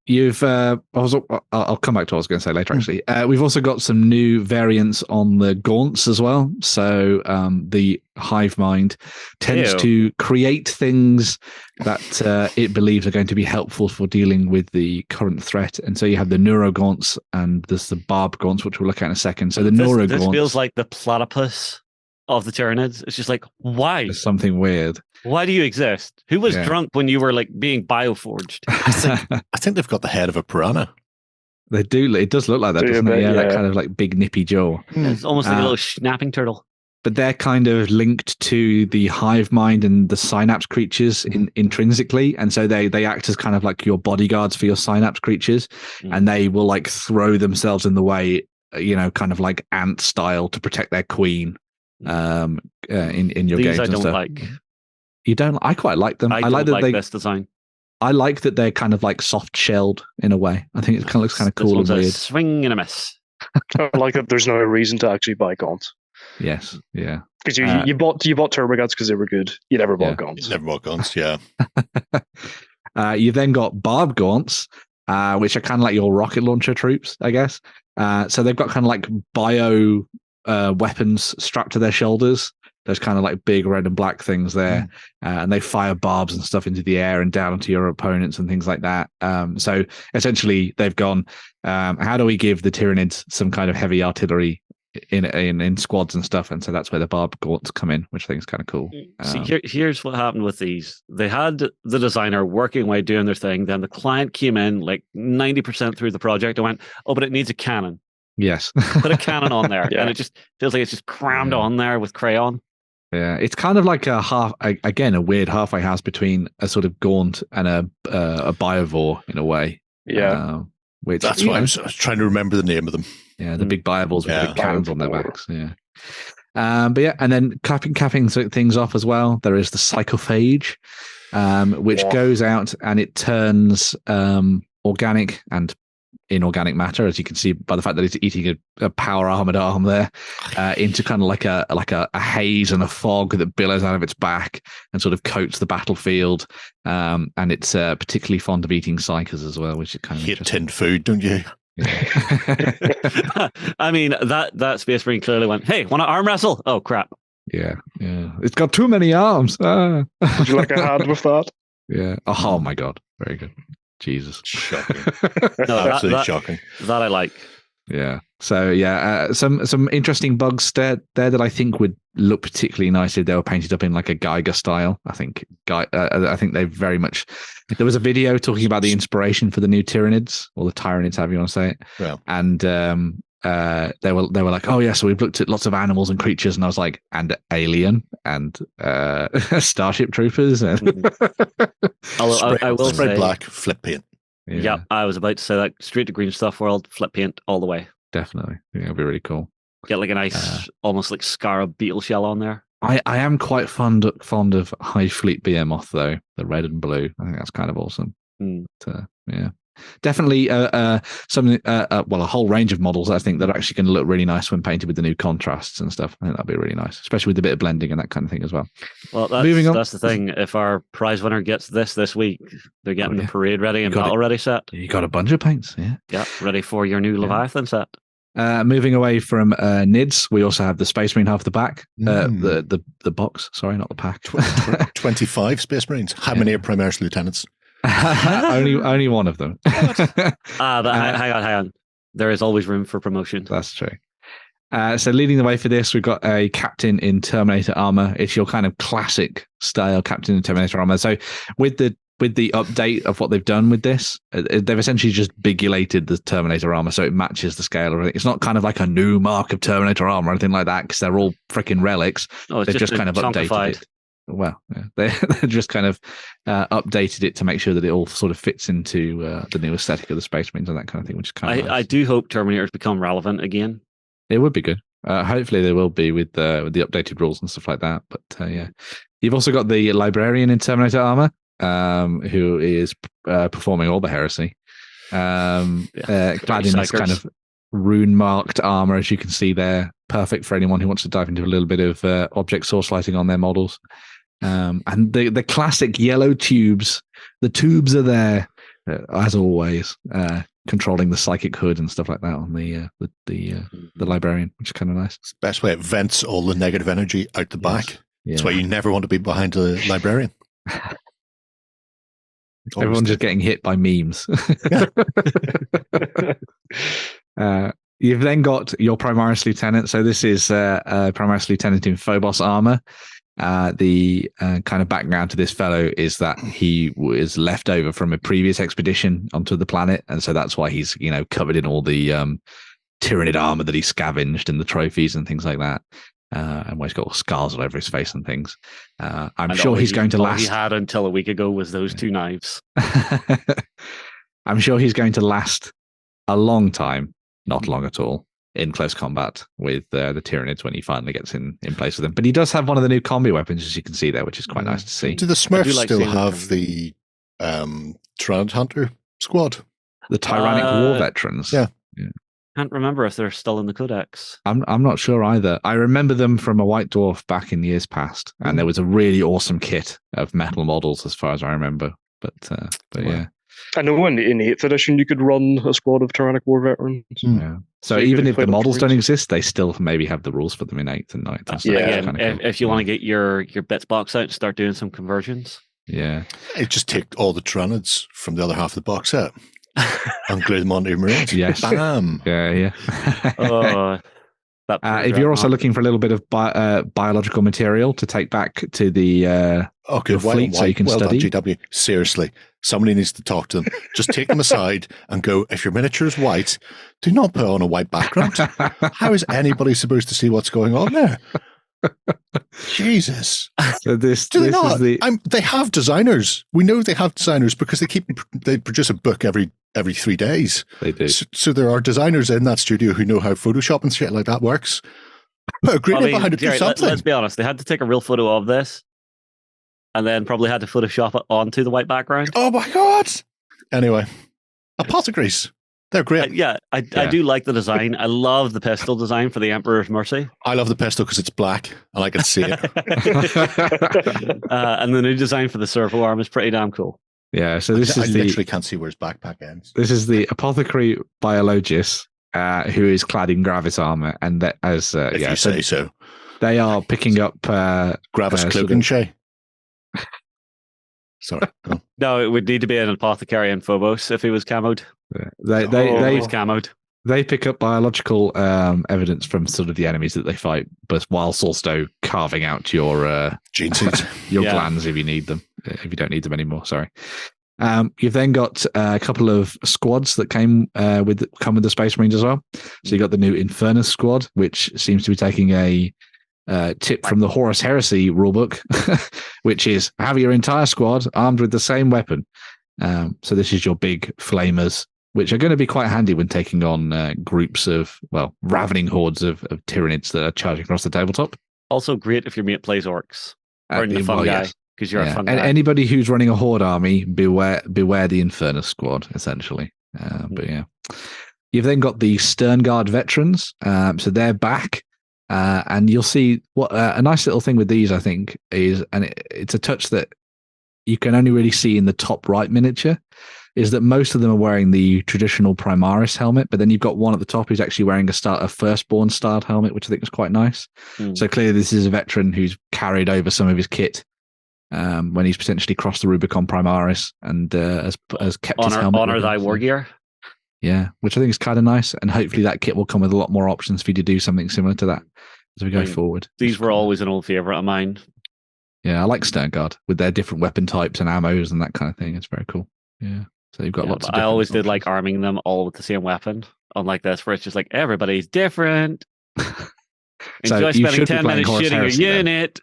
You've I'll come back to what I was going to say later. Actually, we've also got some new variants on the gaunts as well. So the hive mind tends to create things that it believes are going to be helpful for dealing with the current threat. And so you have the neuro gaunts and there's the barb gaunts, which we'll look at in a second. So the neuro gaunts, this feels like the platypus of the Tyranids. It's just like, why? There's something weird. Why do you exist? Who was drunk when you were like being bioforged? I think they've got the head of a piranha. They do. It does look like that, doesn't it? Yeah, that kind of like big nippy jaw. It's almost like a little snapping turtle. But they're kind of linked to the hive mind and the synapse creatures intrinsically, and so they act as kind of like your bodyguards for your synapse creatures, and they will like throw themselves in the way, kind of like ant style to protect their queen. In your These games I and don't stuff. like. You don't? I quite like them. I like that this design. I like that they're kind of like soft shelled in a way. I think it kind of looks kind of cool and weird. Swing and a miss. I like that. There's no reason to actually buy gaunts. Yes, yeah. Because you bought Termagants because they were good. You never bought gaunts. Never bought gaunts. Yeah. You've then got barb gaunts, which are kind of like your rocket launcher troops, I guess. So they've got kind of like bio weapons strapped to their shoulders. There's kind of like big red and black things there, and they fire barbs and stuff into the air and down onto your opponents and things like that. So essentially, they've gone, how do we give the Tyranids some kind of heavy artillery in squads and stuff? And so that's where the barb gaunts come in, which I think is kind of cool. See, here's what happened with these. They had the designer working away doing their thing. Then the client came in like 90% through the project and went, oh, but it needs a cannon. Yes. Put a cannon on there, and it just feels like it's just crammed on there with crayon. Yeah, it's kind of like a weird halfway house between a sort of Gaunt and a Biovore in a way. Yeah. Which that's why I was trying to remember the name of them. Yeah, the big Biovores with the big cannons on their backs. Yeah. But yeah, and then capping things off as well, there is the Psychophage, which goes out and it turns organic and inorganic matter, as you can see by the fact that it's eating a power armored arm there, into kind of like a haze and a fog that billows out of its back and sort of coats the battlefield. And it's particularly fond of eating psychers as well, which is kind of hate tinned food, don't you? I mean, that Space Marine clearly went, "Hey, want to arm wrestle?" Oh crap! Yeah. It's got too many arms. Would you like a hand with that? Yeah. Oh my god, very good. Jesus, shocking. No, absolutely shocking. That I like. Yeah. So yeah, some interesting bugs there that I think would look particularly nice if they were painted up in like a Geiger style. I think they very much. There was a video talking about the inspiration for the new Tyranids, or the Tyranids, however you want to say it. Yeah. And they were like, oh yeah, so we've looked at lots of animals and creatures, and I was like, and Alien and Starship Troopers. And I will spray say, black, flip paint. Yeah, I was about to say that. Straight to Green Stuff World, flip paint all the way. Definitely, yeah, it'll be really cool. Get like a nice, almost like scarab beetle shell on there. I am quite fond of High Fleet Behemoth though, the red and blue. I think that's kind of awesome. But, yeah. Definitely something. A whole range of models I think that are actually going to look really nice when painted with the new contrasts and stuff. I think that'd be really nice, especially with a bit of blending and that kind of thing as well. Well, that's the thing. If our prize winner gets this week, they're getting the parade ready and battle ready set. You got a bunch of paints, yeah, ready for your new Leviathan set. Moving away from NIDS, we also have the Space Marine half the back, the box. Sorry, not the pack. 25 Space Marines. How many are Primaris Lieutenants? only one of them. But hang on. There is always room for promotion. That's true. So leading the way for this, we've got a captain in Terminator armor. It's your kind of classic style captain in Terminator armor. So with the update of what they've done with this, they've essentially just bigulated the Terminator armor so it matches the scale of it. It's not kind of like a new mark of Terminator armor or anything like that, because they're all freaking relics. They've just kind of updated it. Well, yeah, they just kind of updated it to make sure that it all sort of fits into the new aesthetic of the Space Marines and that kind of thing, which is kind of nice. I do hope Terminators become relevant again. It would be good. Hopefully they will be with the updated rules and stuff like that. But yeah, you've also got the Librarian in Terminator armor, who is performing all the heresy, clad in this kind of rune-marked armor, as you can see there. Perfect for anyone who wants to dive into a little bit of object source lighting on their models. And the classic yellow tubes, the tubes are there, as always, controlling the psychic hood and stuff like that on the Librarian, which is kind of nice. It's the best way it vents all the negative energy out the back. Yeah. That's why you never want to be behind a Librarian. Everyone's just getting hit by memes. You've then got your Primaris Lieutenant. So this is Primaris Lieutenant in Phobos armor. The kind of background to this fellow is that he was left over from a previous expedition onto the planet, and so that's why he's covered in all the Tyranid armor that he scavenged and the trophies and things like that. And where he's got all scars all over his face and things. I'm sure he's going to last. All he had until a week ago was those two knives. I'm sure he's going to last a long time, not long at all, in close combat with the Tyranids when he finally gets in place with them. But he does have one of the new combi weapons, as you can see there, which is quite nice to see. Do the Smurfs still have the Tyranid Hunter squad? The Tyrannic War Veterans? Yeah. Can't remember if they're still in the Codex. I'm not sure either. I remember them from a White Dwarf back in years past, and there was a really awesome kit of metal models as far as I remember. But yeah. I know in 8th edition you could run a squad of Tyrannic War Veterans. Yeah. So even if the models don't exist, they still maybe have the rules for them in 8th and 9th. And again, if you want to get your bits box out and start doing some conversions. Yeah. Just take all the Tyranids from the other half of the box set and glue them onto your Marines. Yes. Bam. Yeah. But If you're also looking for a little bit of biological material to take back to the fleet so you can study. Done, GW. Seriously, somebody needs to talk to them. Just take them aside and go, if your miniature is white, do not put on a white background. How is anybody supposed to see what's going on there? Jesus. So they have designers. We know they have designers because they produce a book every 3 days. They do. So there are designers in that studio who know how Photoshop and shit like that works. Put a grenade behind it, do something. Let's be honest. They had to take a real photo of this and then probably had to Photoshop it onto the white background. Oh my God. Anyway, apothecaries. They're great. I do like the design. I love the pistol design for the Emperor's Mercy. I love the pistol because it's black and I can see it. And the new design for the servo arm is pretty damn cool. Yeah, so I literally can't see where his backpack ends. This is the Apothecary Biologist, who is clad in Gravis armor, and that as if you say so, they are picking up Gravis cloaking Shay. Sorry. No, it would need to be an apothecary in Phobos if he was camoed. They was camoed. They pick up biological evidence from sort of the enemies that they fight, but whilst also carving out your gene seeds, your glands if you need them. If you don't need them anymore, sorry. You've then got a couple of squads that come with the Space Marines as well. So you got the new Infernus squad, which seems to be taking a tip from the Horus Heresy rulebook, which is have your entire squad armed with the same weapon. So this is your big flamers, which are going to be quite handy when taking on groups of, ravening hordes of Tyranids that are charging across the tabletop. Also great if your mate plays orcs. Or the fun guy, because you're a fun guy. And anybody who's running a horde army, beware the Infernus squad, essentially. But yeah. You've then got the Sternguard veterans. So they're back. And you'll see what a nice little thing with these, I think, is, and it's a touch that you can only really see in the top right miniature, is that most of them are wearing the traditional Primaris helmet, but then you've got one at the top who's actually wearing a Firstborn styled helmet, which I think is quite nice. So clearly this is a veteran who's carried over some of his kit when he's potentially crossed the Rubicon Primaris and has kept his helmet. Honor thy war gear. Yeah, which I think is kind of nice, and hopefully that kit will come with a lot more options for you to do something similar to that as we go forward. These were always an old favourite of mine. Yeah, I like Sternguard with their different weapon types and ammos and that kind of thing. It's very cool. Yeah, so you've got lots of. I always did like arming them all with the same weapon, unlike this, where it's just like everybody's different. Enjoy spending 10 minutes shooting your unit.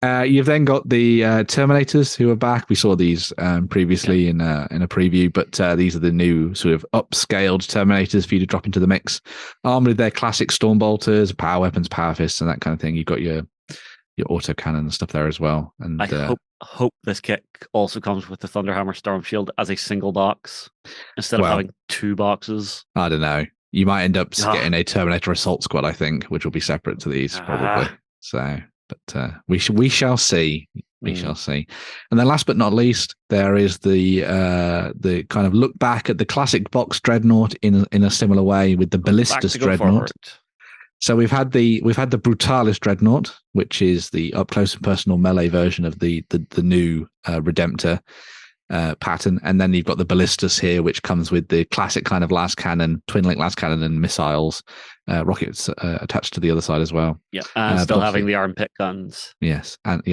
You've then got the Terminators who are back. We saw these previously in a preview, but these are the new sort of upscaled Terminators for you to drop into the mix, armed with their classic Stormbolters, power weapons, power fists, and that kind of thing. You've got your autocannon and stuff there as well. And I hope this kit also comes with the Thunderhammer Storm Shield as a single box instead of having 2 boxes. I don't know. You might end up getting a Terminator Assault Squad, I think, which will be separate to these probably. So. But we shall see. We shall see. And then last but not least, there is the kind of look back at the classic box Dreadnought in a similar way with the Ballistus Dreadnought. Forward. So we've had the Brutalis Dreadnought, which is the up close and personal melee version of the new Redemptor pattern, and then you've got the Ballistus here, which comes with the classic kind of las cannon, twin link las cannon, and missiles, rockets attached to the other side as well. Yeah, and still having the armpit guns. Yes, and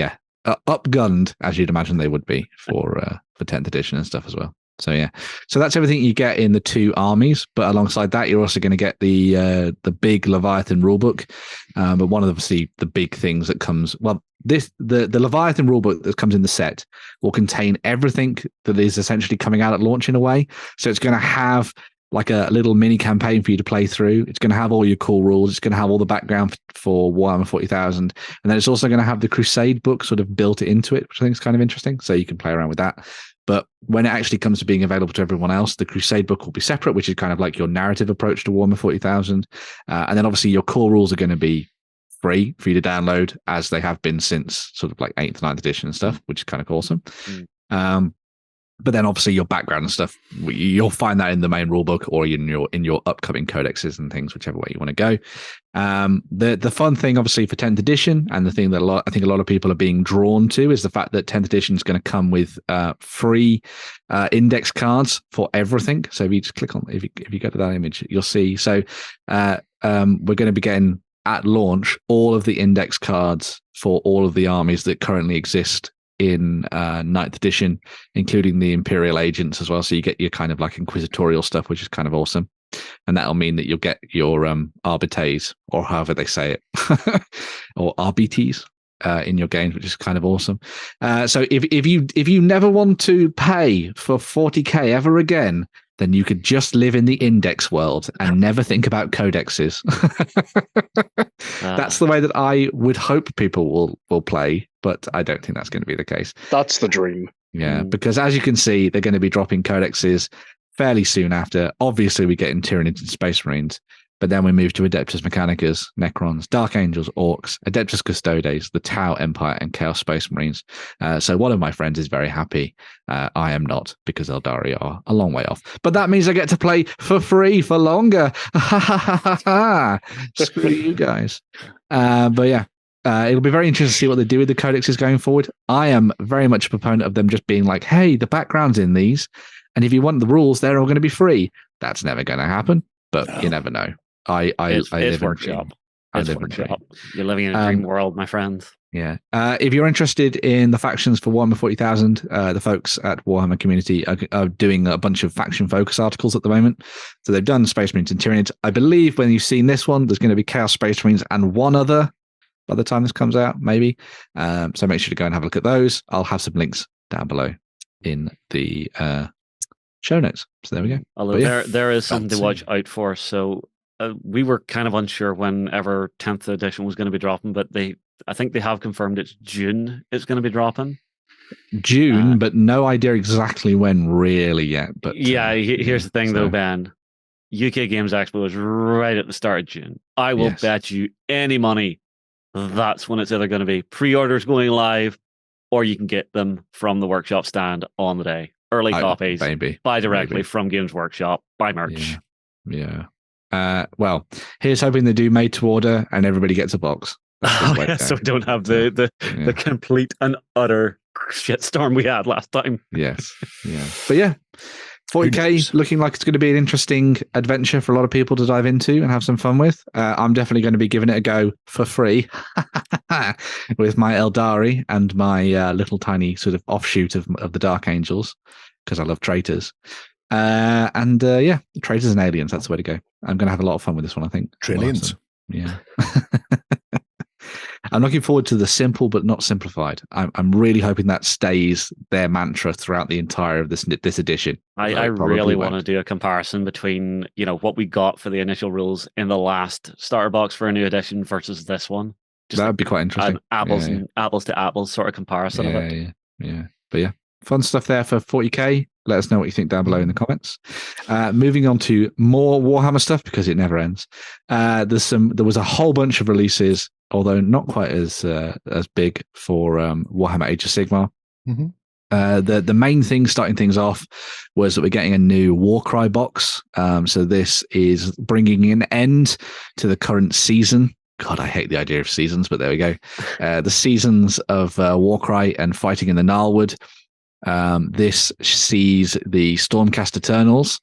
upgunned as you'd imagine they would be for 10th edition and stuff as well. So yeah, so that's everything you get in the 2 armies. But alongside that, you're also going to get the big Leviathan rulebook. But one of the big things that comes, the Leviathan rulebook that comes in the set will contain everything that is essentially coming out at launch in a way. So it's going to have like a little mini campaign for you to play through. It's going to have all your cool rules. It's going to have all the background for Warhammer 40,000. And then it's also going to have the Crusade book sort of built into it, which I think is kind of interesting. So you can play around with that. But when it actually comes to being available to everyone else, the Crusade book will be separate, which is kind of like your narrative approach to Warhammer 40,000. And then obviously your core rules are going to be free for you to download, as they have been since sort of like 8th, 9th edition and stuff, which is kind of awesome. But then obviously your background and stuff, you'll find that in the main rulebook or in your upcoming codexes and things, whichever way you want to go. The fun thing, obviously, for 10th edition, and the thing that I think a lot of people are being drawn to, is the fact that 10th edition is going to come with free index cards for everything. So if you just click on, if you go to that image, you'll see. So we're going to be getting at launch all of the index cards for all of the armies that currently exist in 9th edition, including the Imperial agents as well. So you get your kind of like inquisitorial stuff, which is kind of awesome. And that'll mean that you'll get your arbites, or however they say it, or RBTs in your games, which is kind of awesome. So if you never want to pay for 40k ever again, then you could just live in the index world and never think about codexes. That's the way that I would hope people will play, but I don't think that's going to be the case. That's the dream. Yeah, because as you can see, they're going to be dropping codexes fairly soon after. Obviously, we get in Tyranids and Space Marines, but then we move to Adeptus Mechanicus, Necrons, Dark Angels, Orcs, Adeptus Custodes, the Tau Empire, and Chaos Space Marines. So one of my friends is very happy. I am not, because Eldari are a long way off. But that means I get to play for free for longer. Screw you guys. But yeah, it'll be very interesting to see what they do with the codexes going forward. I am very much a proponent of them just being like, hey, the background's in these, and if you want the rules, they're all going to be free. That's never going to happen, but you never know. I live Workshop. I live Workshop. You're living in a dream world, my friend. Yeah. If you're interested in the factions for Warhammer 40,000, the folks at Warhammer Community are doing a bunch of faction focus articles at the moment. So they've done Space Marines and Tyranids. I believe when you've seen this one, there's going to be Chaos Space Marines and one other by the time this comes out, maybe. So make sure to go and have a look at those. I'll have some links down below in the show notes. So there we go. Although there is something to watch out for. So we were kind of unsure whenever 10th edition was going to be dropping, but I think they have confirmed it's June it's going to be dropping. June, but no idea exactly when really yet. But yeah, here's the thing though, Ben. UK Games Expo is right at the start of June. I will bet you any money that's when it's either going to be pre-orders going live, or you can get them from the workshop stand on the day. Early copies, buy directly from Games Workshop, buy merch. Yeah. Well, here's hoping they do made to order and everybody gets a box. So we don't have the complete and utter shitstorm we had last time. Yes. Yeah. But yeah, 40k looking like it's going to be an interesting adventure for a lot of people to dive into and have some fun with. I'm definitely going to be giving it a go for free with my Eldari and my little tiny sort of offshoot of the Dark Angels, because I love traitors. Yeah, traitors and aliens, that's the way to go. I'm going to have a lot of fun with this one, I think. Trillions. Yeah. I'm looking forward to the simple but not simplified. I'm really hoping that stays their mantra throughout the entire of this edition. I really want to do a comparison between what we got for the initial rules in the last starter box for a new edition versus this one. That would be quite interesting. Apples to apples sort of comparison of it. Yeah. But yeah, fun stuff there for 40k. Let us know what you think down below in the comments. Moving on to more Warhammer stuff, because it never ends. There was a whole bunch of releases, although not quite as big for Warhammer Age of Sigmar. Mm-hmm. The main thing starting things off was that we're getting a new Warcry box. So this is bringing an end to the current season. God, I hate the idea of seasons, but there we go. The seasons of Warcry and fighting in the Gnarlwood. This sees the Stormcast Eternals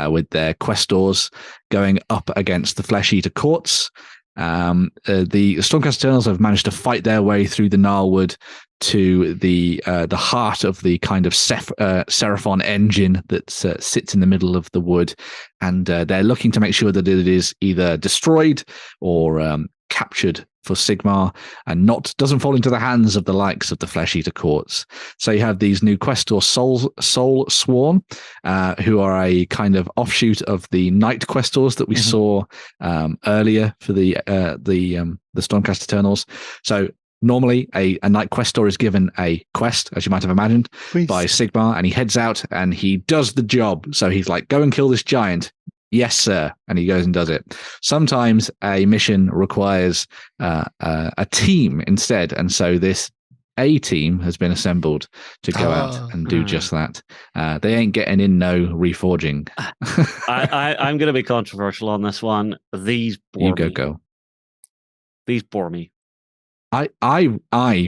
with their Questors going up against the Flesh Eater Courts. The Stormcast Eternals have managed to fight their way through the Gnarlwood to the heart of the kind of Seraphon engine that sits in the middle of the wood, and they're looking to make sure that it is either destroyed or captured for Sigmar and doesn't fall into the hands of the likes of the Flesh Eater Courts. So you have these new Questor Soul Sworn, who are a kind of offshoot of the Night Questors that we saw earlier for the Stormcast Eternals. So normally a Night Questor is given a quest, as you might have imagined, by Sigmar, and he heads out and he does the job. So he's like, go and kill this giant. Yes, sir. And he goes and does it. Sometimes a mission requires a team instead. And so this a team has been assembled to go out and do just that. They ain't getting in no reforging. I'm going to be controversial on this one. These bore me. Go. These bore me. I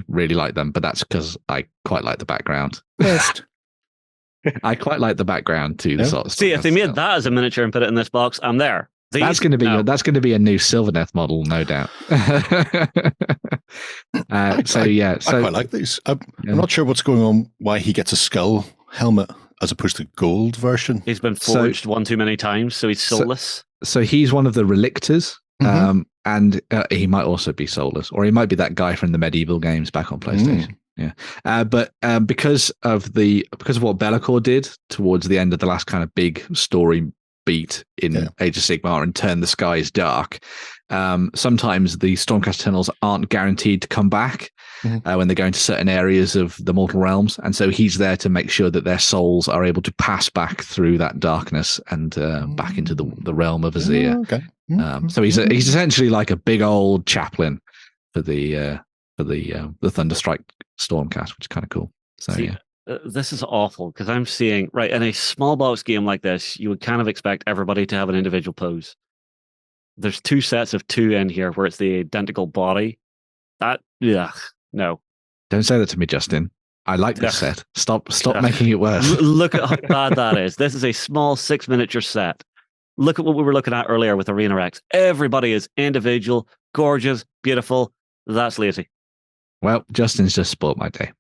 really like them, but that's because I quite like the background. Best. I quite like the background to the sort of See, if they made that as a miniature and put it in this box, I'm there. That's going to be a new Sylvaneth model, no doubt. I quite like these. I'm not sure what's going on. Why he gets a skull helmet as opposed to gold version? He's been forged one too many times, so he's soulless. So he's one of the relictors. And he might also be soulless, or he might be that guy from the medieval games back on PlayStation. Yeah, but because of what Be'lakor did towards the end of the last kind of big story beat in Age of Sigmar and turn the skies dark, sometimes the Stormcast Eternals aren't guaranteed to come back when they go into certain areas of the mortal realms, and so he's there to make sure that their souls are able to pass back through that darkness and back into the realm of Azir. Okay. So he's essentially like a big old chaplain for the Thunderstrike Stormcast, which is kind of cool. So this is awful because I'm seeing in a small box game like this, you would kind of expect everybody to have an individual pose. There's 2 sets of 2 in here where it's the identical body. No. Don't say that to me, Justin. I like this set. Stop making it worse. Look at how bad that is. This is a small 6 miniature set. Look at what we were looking at earlier with Arena Rex. Everybody is individual, gorgeous, beautiful. That's lazy. Well, Justin's just spoiled my day.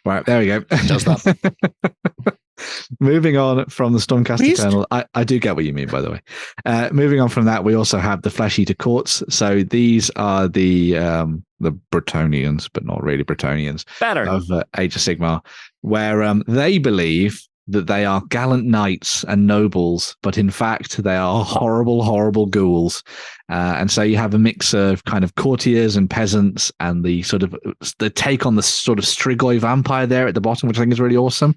Right, there we go. Does that. Moving on from the Stormcast Eternal, I do get what you mean, by the way. Moving on from that, we also have the Flesh Eater Courts. So these are the Bretonnians, but not really Bretonnians, of Age of Sigmar, where they believe that they are gallant knights and nobles, but in fact they are horrible, horrible ghouls. And so you have a mix of kind of courtiers and peasants, and the take on the sort of Strigoi vampire there at the bottom, which I think is really awesome.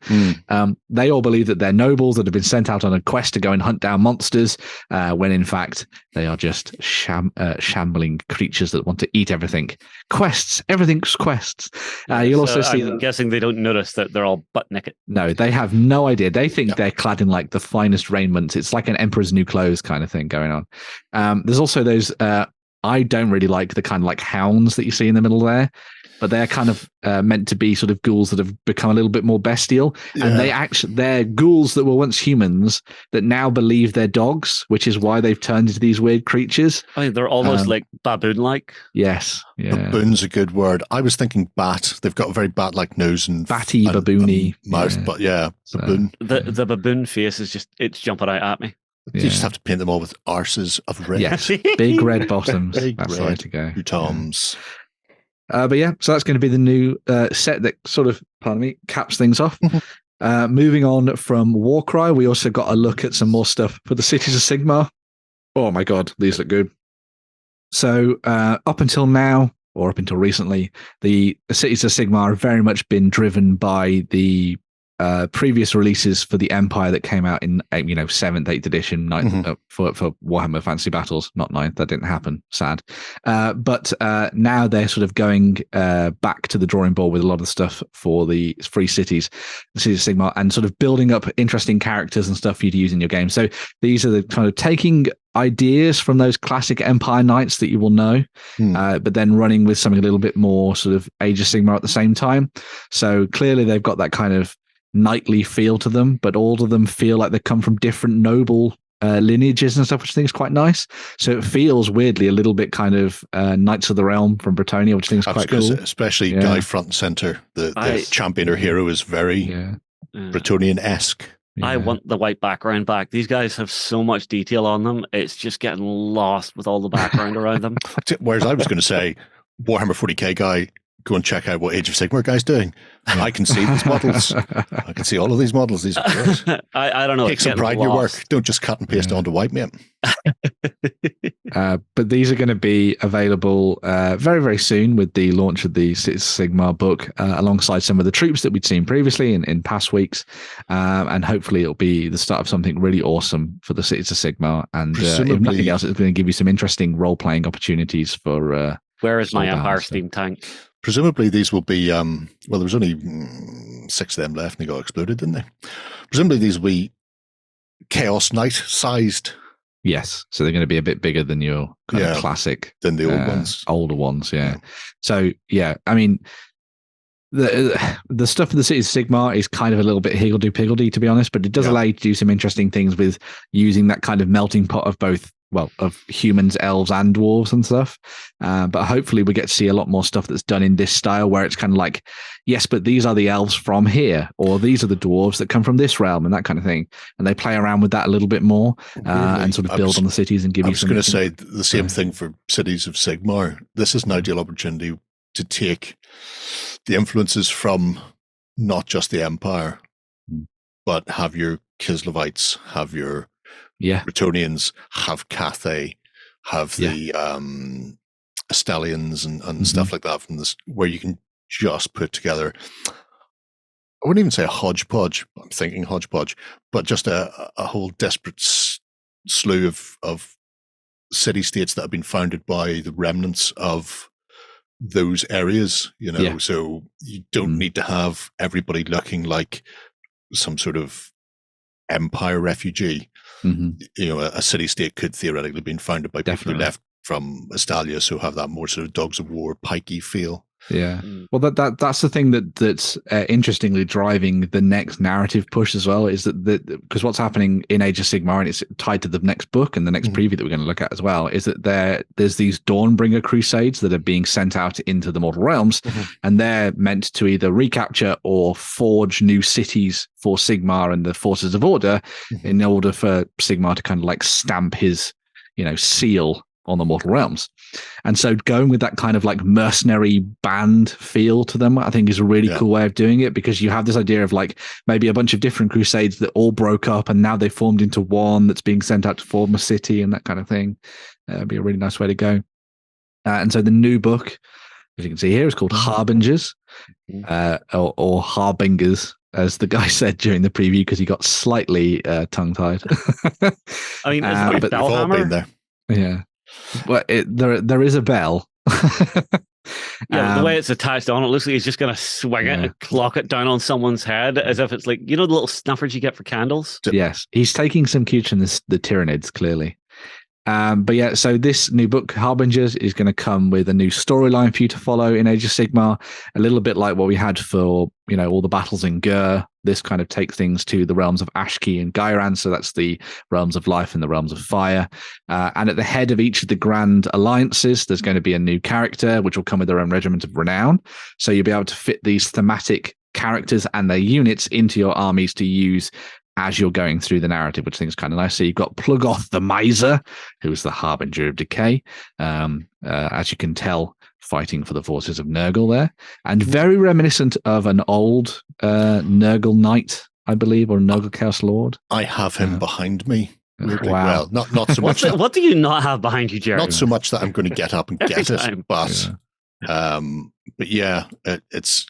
They all believe that they're nobles that have been sent out on a quest to go and hunt down monsters, when in fact they are just shambling creatures that want to eat everything. Quests, everything's quests. You'll also see. I'm guessing they don't notice that they're all butt naked. No, they have no idea. They think they're clad in like the finest raiment. It's like an emperor's new clothes kind of thing going on. There's also those. I don't really like the kind of like hounds that you see in the middle there, but they're kind of meant to be sort of ghouls that have become a little bit more bestial, and they're ghouls that were once humans that now believe they're dogs, which is why they've turned into these weird creatures. I mean, they're almost like baboon-like. Yes, baboon's a good word. I was thinking bat. They've got a very bat-like nose and batty, baboony mouth, but baboon. The baboon face is it's jumping out at me. You just have to paint them all with arses of red. Yes, big red bottoms. That's the way to go. Toms. But so that's going to be the new set that sort of, caps things off. Moving on from Warcry, we also got a look at some more stuff for the Cities of Sigmar. Oh my god, these look good. So up until now, or up until recently, the Cities of Sigmar have very much been driven by the previous releases for the Empire that came out in 7th, 8th edition, 9th, for Warhammer Fantasy Battles, not 9th, that didn't happen, sad. But now they're sort of going back to the drawing board with a lot of the stuff for the free cities, the Cities of Sigmar, and sort of building up interesting characters and stuff for you to use in your game. So these are the kind of taking ideas from those classic Empire Knights that you will know, but then running with something a little bit more sort of Age of Sigmar at the same time. So clearly they've got that kind of knightly feel to them, but all of them feel like they come from different noble lineages and stuff, which I think is quite nice. So it feels weirdly a little bit kind of Knights of the Realm from Britannia, which I think is quite cool. Especially Guy front and center. The champion or hero is very Bretonnian-esque. I want the white background back. These guys have so much detail on them. It's just getting lost with all the background around them. Whereas I was going to say, Warhammer 40k guy, go and check out what Age of Sigmar guy's doing. I can see these models. I can see all of these models. These are great. I don't know. Take some pride in your work. Don't just cut and paste onto white, mate. But these are going to be available very, very soon with the launch of the Cities of Sigmar book, alongside some of the troops that we'd seen previously in past weeks. And hopefully it'll be the start of something really awesome for the Cities of Sigmar. And if nothing else, it's going to give you some interesting role-playing opportunities for... Where is my Empire steam tank? presumably these will be, well, there was only 6 of them left and they got exploded, didn't they? Presumably these will be Chaos Knight sized. Yes, so they're going to be a bit bigger than your kind of classic, than the old ones, older ones. Yeah. So I mean, the stuff in the Cities of Sigmar is kind of a little bit higgledy-piggledy, to be honest, but it does allow you to do some interesting things with using that kind of melting pot of both, well, of humans, elves, and dwarves and stuff. But hopefully we get to see a lot more stuff that's done in this style, where it's kind of like, yes, but these are the elves from here, or these are the dwarves that come from this realm, and that kind of thing. And they play around with that a little bit more, and sort of build on the cities and give you some. I was going to say the same thing for Cities of Sigmar. This is an ideal opportunity to take the influences from not just the Empire, but have your Kislevites, have your Bretonnians, have Cathay, have the Estelians and stuff like that from this, where you can just put together, I wouldn't even say a hodgepodge, I'm thinking hodgepodge, but just a whole desperate slew of city-states that have been founded by the remnants of those areas, so you don't need to have everybody looking like some sort of empire refugee. A city-state could theoretically have been founded by people who left from Estalia, so have that more sort of Dogs of War, pikey feel. Yeah. Well, that's the thing that's interestingly driving the next narrative push as well, is that because what's happening in Age of Sigmar, and it's tied to the next book and the next preview that we're going to look at as well, is that there's these Dawnbringer crusades that are being sent out into the mortal realms, and they're meant to either recapture or forge new cities for Sigmar and the forces of order, in order for Sigmar to kind of like stamp his, seal on the mortal realms. And so going with that kind of like mercenary band feel to them, I think is a really cool way of doing it, because you have this idea of like maybe a bunch of different crusades that all broke up and now they formed into one that's being sent out to form a city and that kind of thing. It'd be a really nice way to go. And so the new book, as you can see here, is called Harbingers, or Harbingers, as the guy said during the preview, because he got slightly tongue-tied. I mean, but we've all been there. Yeah. Well, there is a bell. The way it's attached on, it looks like he's just going to swing it and clock it down on someone's head, as if it's like, the little snuffers you get for candles. Yes, he's taking some cues from the Tyranids, clearly. But so this new book, Harbingers, is going to come with a new storyline for you to follow in Age of Sigmar, a little bit like what we had for, all the battles in Gur. This kind of takes things to the realms of Ashki and Gairan, so that's the realms of life and the realms of fire. And at the head of each of the grand alliances, there's going to be a new character, which will come with their own regiment of renown. So you'll be able to fit these thematic characters and their units into your armies to use as you're going through the narrative, which I think is kind of nice. So you've got Plugoth the Miser, who's the Harbinger of Decay, as you can tell, fighting for the forces of Nurgle there, and very reminiscent of an old Nurgle Knight, I believe, or Nurgle Chaos Lord. I have him behind me. Weirdly. Wow. Well, not so much. What do you not have behind you, Jerry? Not so much that I'm going to get up and get it, but it's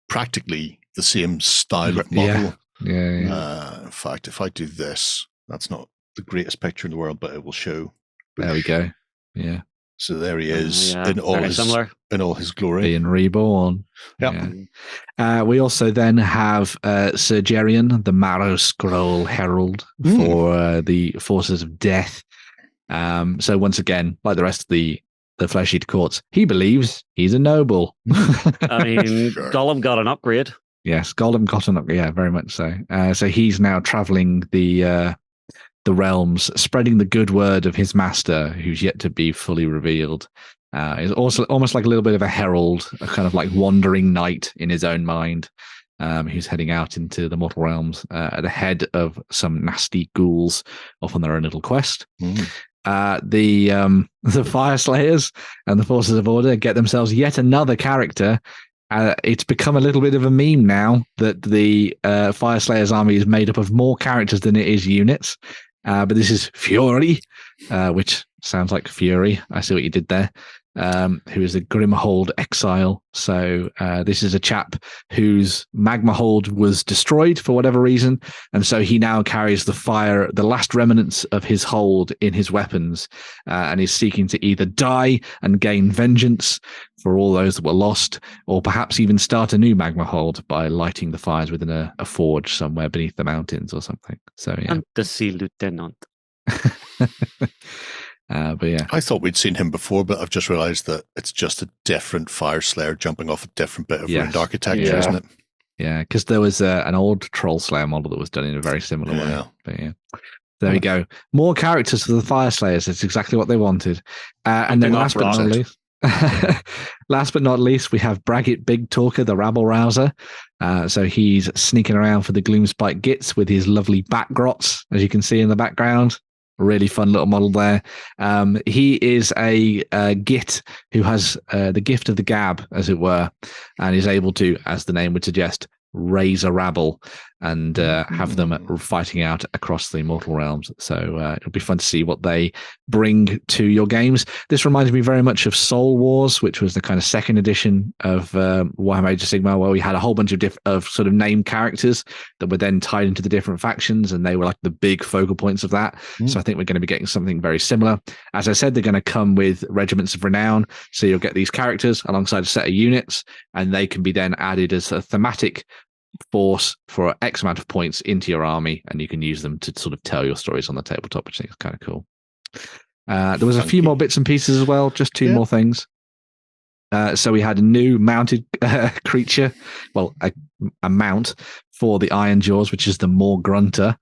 practically the same style of model. In fact, if I do this, that's not the greatest picture in the world, but it will show. There we go. Yeah. So there he is in all his glory. Being reborn. Yeah. We also then have Sir Gerion, the Marrow Scroll Herald for the forces of death. So once again, like the rest of the flesh-eater courts, he believes he's a noble. I mean, Gollum got an upgrade. Yes, Gollum got an upgrade. Yeah, very much so. So he's now traveling the realms, spreading the good word of his master, who's yet to be fully revealed. He's also almost like a little bit of a herald, a kind of like wandering knight in his own mind, who's heading out into the mortal realms at the head of some nasty ghouls off on their own little quest. The Fire Slayers and the Forces of Order get themselves yet another character. It's become a little bit of a meme now that the Fire Slayers army is made up of more characters than it is units. But this is Fury, which sounds like Fury. I see what you did there. who is a Grimhold exile. So this is a chap whose magma hold was destroyed for whatever reason, and so he now carries the last remnants of his hold in his weapons, and is seeking to either die and gain vengeance for all those that were lost, or perhaps even start a new magma hold by lighting the fires within a forge somewhere beneath the mountains or something. So yeah. And the sea lieutenant. But yeah, I thought we'd seen him before, but I've just realized that it's just a different Fire Slayer jumping off a different bit of ruined architecture, isn't it? Yeah, because there was an old Troll Slayer model that was done in a very similar way. But yeah, there we go. More characters for the Fire Slayers. It's exactly what they wanted. And then last but not least, we have Braggett Big Talker, the Rabble Rouser. So he's sneaking around for the Gloomspike Gits with his lovely bat grots, as you can see in the background. Really fun little model there. He is a Git who has the gift of the gab, as it were, and is able to, as the name would suggest, raise a rabble and have them fighting out across the mortal realms. So it'll be fun to see what they bring to your games. This reminds me very much of Soul Wars, which was the kind of second edition of Warhammer Age of Sigmar, where we had a whole bunch of sort of named characters that were then tied into the different factions, and they were like the big focal points of that. So I think we're going to be getting something very similar. As I said, they're going to come with regiments of renown, so you'll get these characters alongside a set of units, and they can be then added as a thematic force for X amount of points into your army, and you can use them to sort of tell your stories on the tabletop, which I think is kind of cool. There was a few more bits and pieces as well, just two more things. So we had a new mounted creature, well, a mount for the Iron Jaws, which is the Maw Grunter,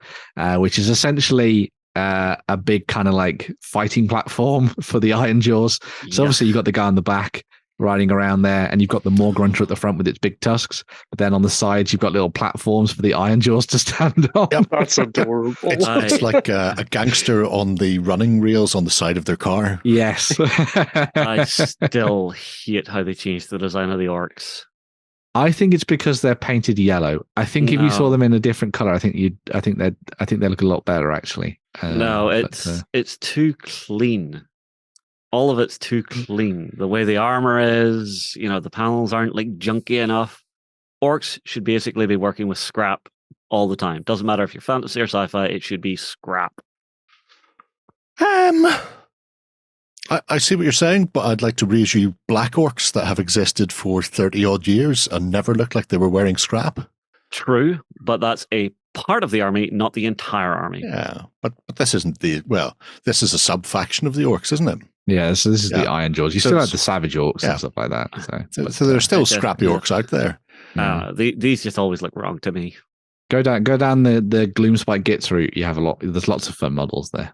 which is essentially a big kind of like fighting platform for the Iron Jaws. So obviously you've got the guy on the back riding around there, and you've got the Maw Grunter at the front with its big tusks, but then on the sides you've got little platforms for the Iron Jaws to stand on. Yep, that's adorable. It's like a gangster on the running rails on the side of their car. Yes. I still hate how they changed the design of the orcs. I think it's because they're painted yellow. I think if you saw them in a different color, I think they look a lot better actually. It's too clean. All of it's too clean. The way the armor is, the panels aren't like junky enough. Orcs should basically be working with scrap all the time. Doesn't matter if you're fantasy or sci-fi, it should be scrap. I see what you're saying, but I'd like to raise you black orcs that have existed for 30 odd years and never looked like they were wearing scrap. True, but that's a part of the army, not the entire army. Yeah, but this isn't this is a sub-faction of the orcs, isn't it? Yeah, so this is the Iron Jaws. You still have the Savage Orcs and stuff like that. So there's still scrappy orcs out there. These just always look wrong to me. Go down the Gloomspike Gits route. You have there's lots of fun models there.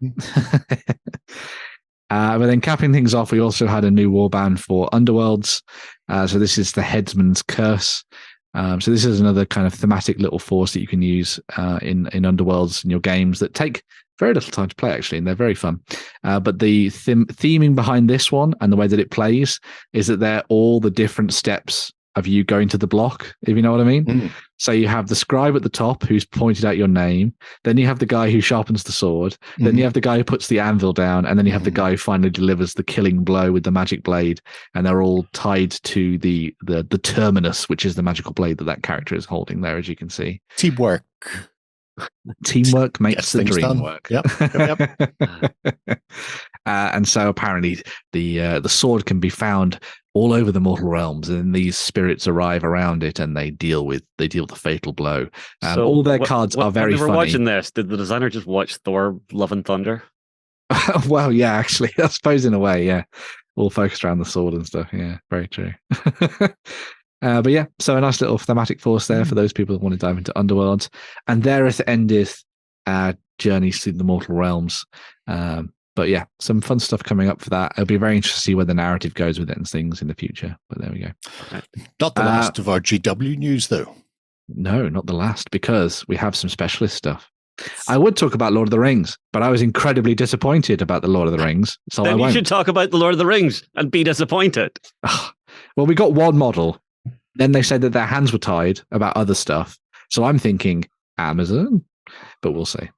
But then capping things off, we also had a new warband for Underworlds. So this is the Headsman's Curse. So this is another kind of thematic little force that you can use in Underworlds in your games that take very little time to play, actually, and they're very fun. But the theming behind this one and the way that it plays is that they're all the different steps of you going to the block, if you know what I mean. So you have the scribe at the top who's pointed out your name, then you have the guy who sharpens the sword, then you have the guy who puts the anvil down, and then you have the guy who finally delivers the killing blow with the magic blade, and they're all tied to the terminus, which is the magical blade that character is holding there, as you can see. Teamwork makes the dream work. Yep. And so apparently the sword can be found all over the mortal realms, and these spirits arrive around it and they deal with the fatal blow. So all their cards are very funny. When we were watching this, did the designer just watch Thor Love and Thunder? Well, yeah, actually, I suppose in a way, yeah. All focused around the sword and stuff. Yeah, very true. But yeah, so a nice little thematic force there for those people who want to dive into Underworlds. And thereth endeth our journeys through the mortal realms. But yeah, some fun stuff coming up for that. It'll be very interesting to see where the narrative goes with it and things in the future. But there we go. Not the last of our GW news, though. No, not the last, because we have some specialist stuff. I would talk about Lord of the Rings, but I was incredibly disappointed about the Lord of the Rings. So then you should talk about the Lord of the Rings and be disappointed. Well, we got one model. Then they said that their hands were tied about other stuff. So I'm thinking Amazon, but we'll see.